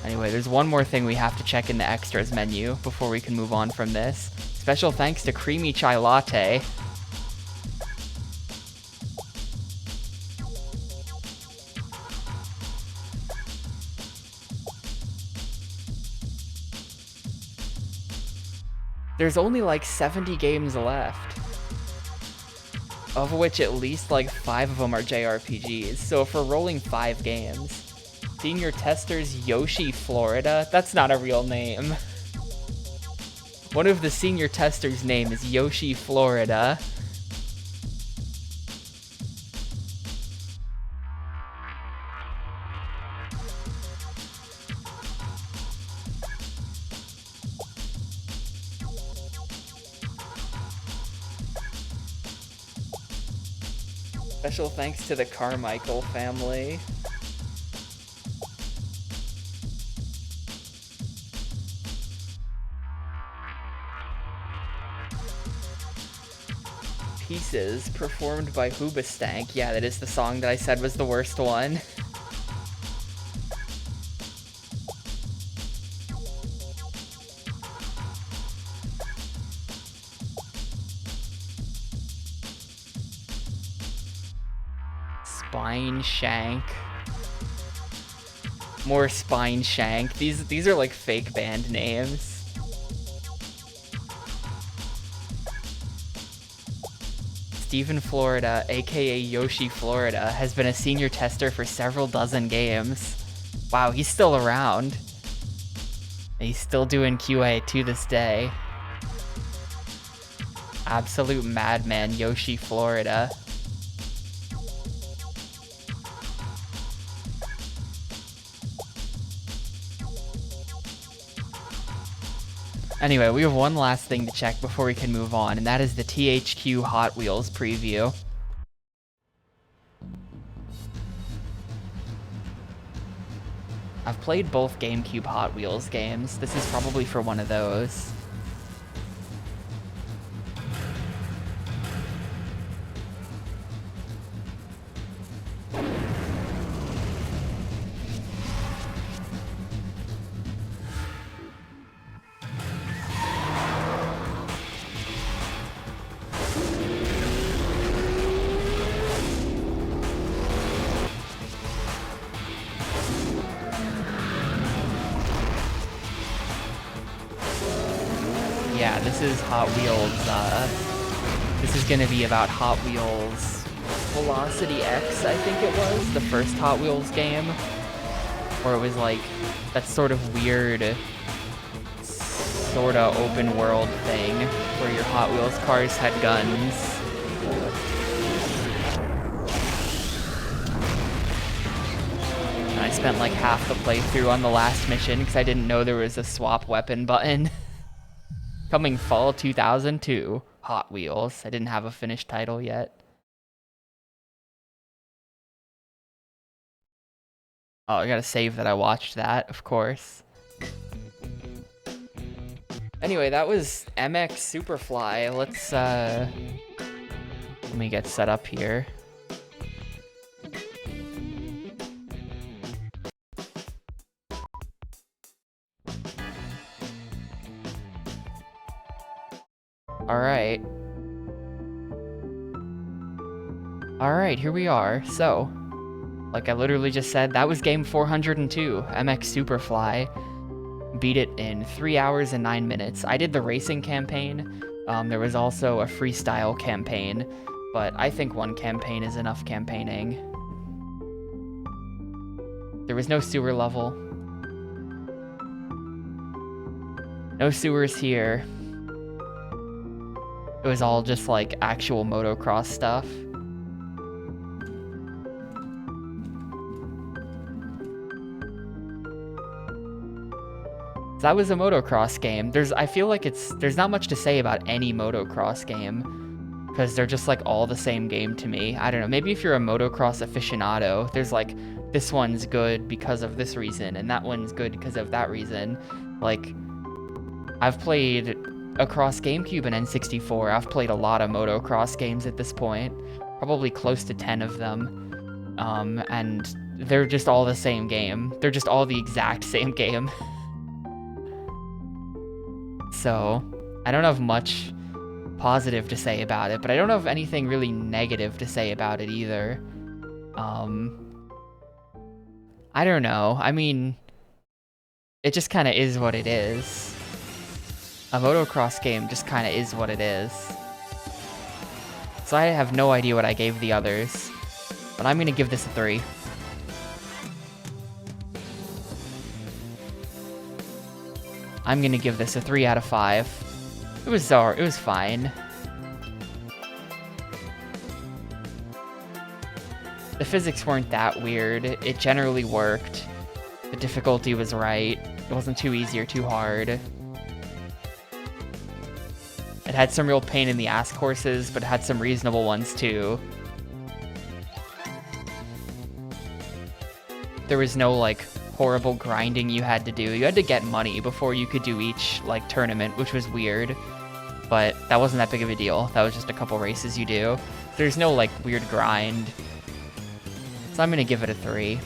S1: Anyway, there's one more thing we have to check in the extras menu before we can move on from this. Special thanks to Creamy Chai Latte. There's only like 70 games left, of which at least like 5 of them are JRPGs. So if we're rolling 5 games, Senior Tester's Yoshi Florida? That's not a real name. One of the senior testers' name is Yoshi Florida. Special thanks to the Carmichael family. Pieces, performed by Hoobastank. Yeah, that is the song that I said was the worst one. Spine Shank. More Spine Shank. These are like fake band names. Steven Florida, aka Yoshi Florida, has been a senior tester for several dozen games. Wow, he's still around. He's still doing QA to this day. Absolute madman, Yoshi Florida. Anyway, we have one last thing to check before we can move on, and that is the THQ Hot Wheels preview. I've played both GameCube Hot Wheels games. This is probably for one of those. Yeah, this is Hot Wheels, this is gonna be about Hot Wheels Velocity X, I think it was, the first Hot Wheels game, where it was like, that sort of weird, sorta open world thing, where your Hot Wheels cars had guns. And I spent like half the playthrough on the last mission, because I didn't know there was a swap weapon button. Coming fall 2002, Hot Wheels. I didn't have a finished title yet. Oh, I gotta save that I watched that, of course. Anyway, that was MX Superfly. Let's, let me get set up here. Alright, here we are. So, like I literally just said, that was game 402, MX Superfly. Beat it in 3 hours and 9 minutes. I did the racing campaign. There was also a freestyle campaign, but I think one campaign is enough campaigning. There was no sewer level. No sewers here. It was all just like actual motocross stuff. So that was a motocross game. I feel like there's not much to say about any motocross game, because they're just like all the same game to me. I don't know, maybe if you're a motocross aficionado, there's like, this one's good because of this reason, and that one's good because of that reason. Like, I've played across GameCube and N64, I've played a lot of motocross games at this point, probably close to 10 of them, and they're just all the same game. They're just all the exact same game. So, I don't have much positive to say about it, but I don't have anything really negative to say about it either. I don't know. I mean, it just kind of is what it is. A motocross game just kind of is what it is. So I have no idea what I gave the others, but I'm gonna give this a 3. I'm gonna give this a 3 out of 5. It was fine. The physics weren't that weird. It generally worked. The difficulty was right. It wasn't too easy or too hard. It had some real pain in the ass courses, but it had some reasonable ones too. There was no like horrible grinding you had to do. You had to get money before you could do each like tournament, which was weird, but that wasn't that big of a deal. That was just a couple races you do. There's no like weird grind. So I'm gonna give it a 3.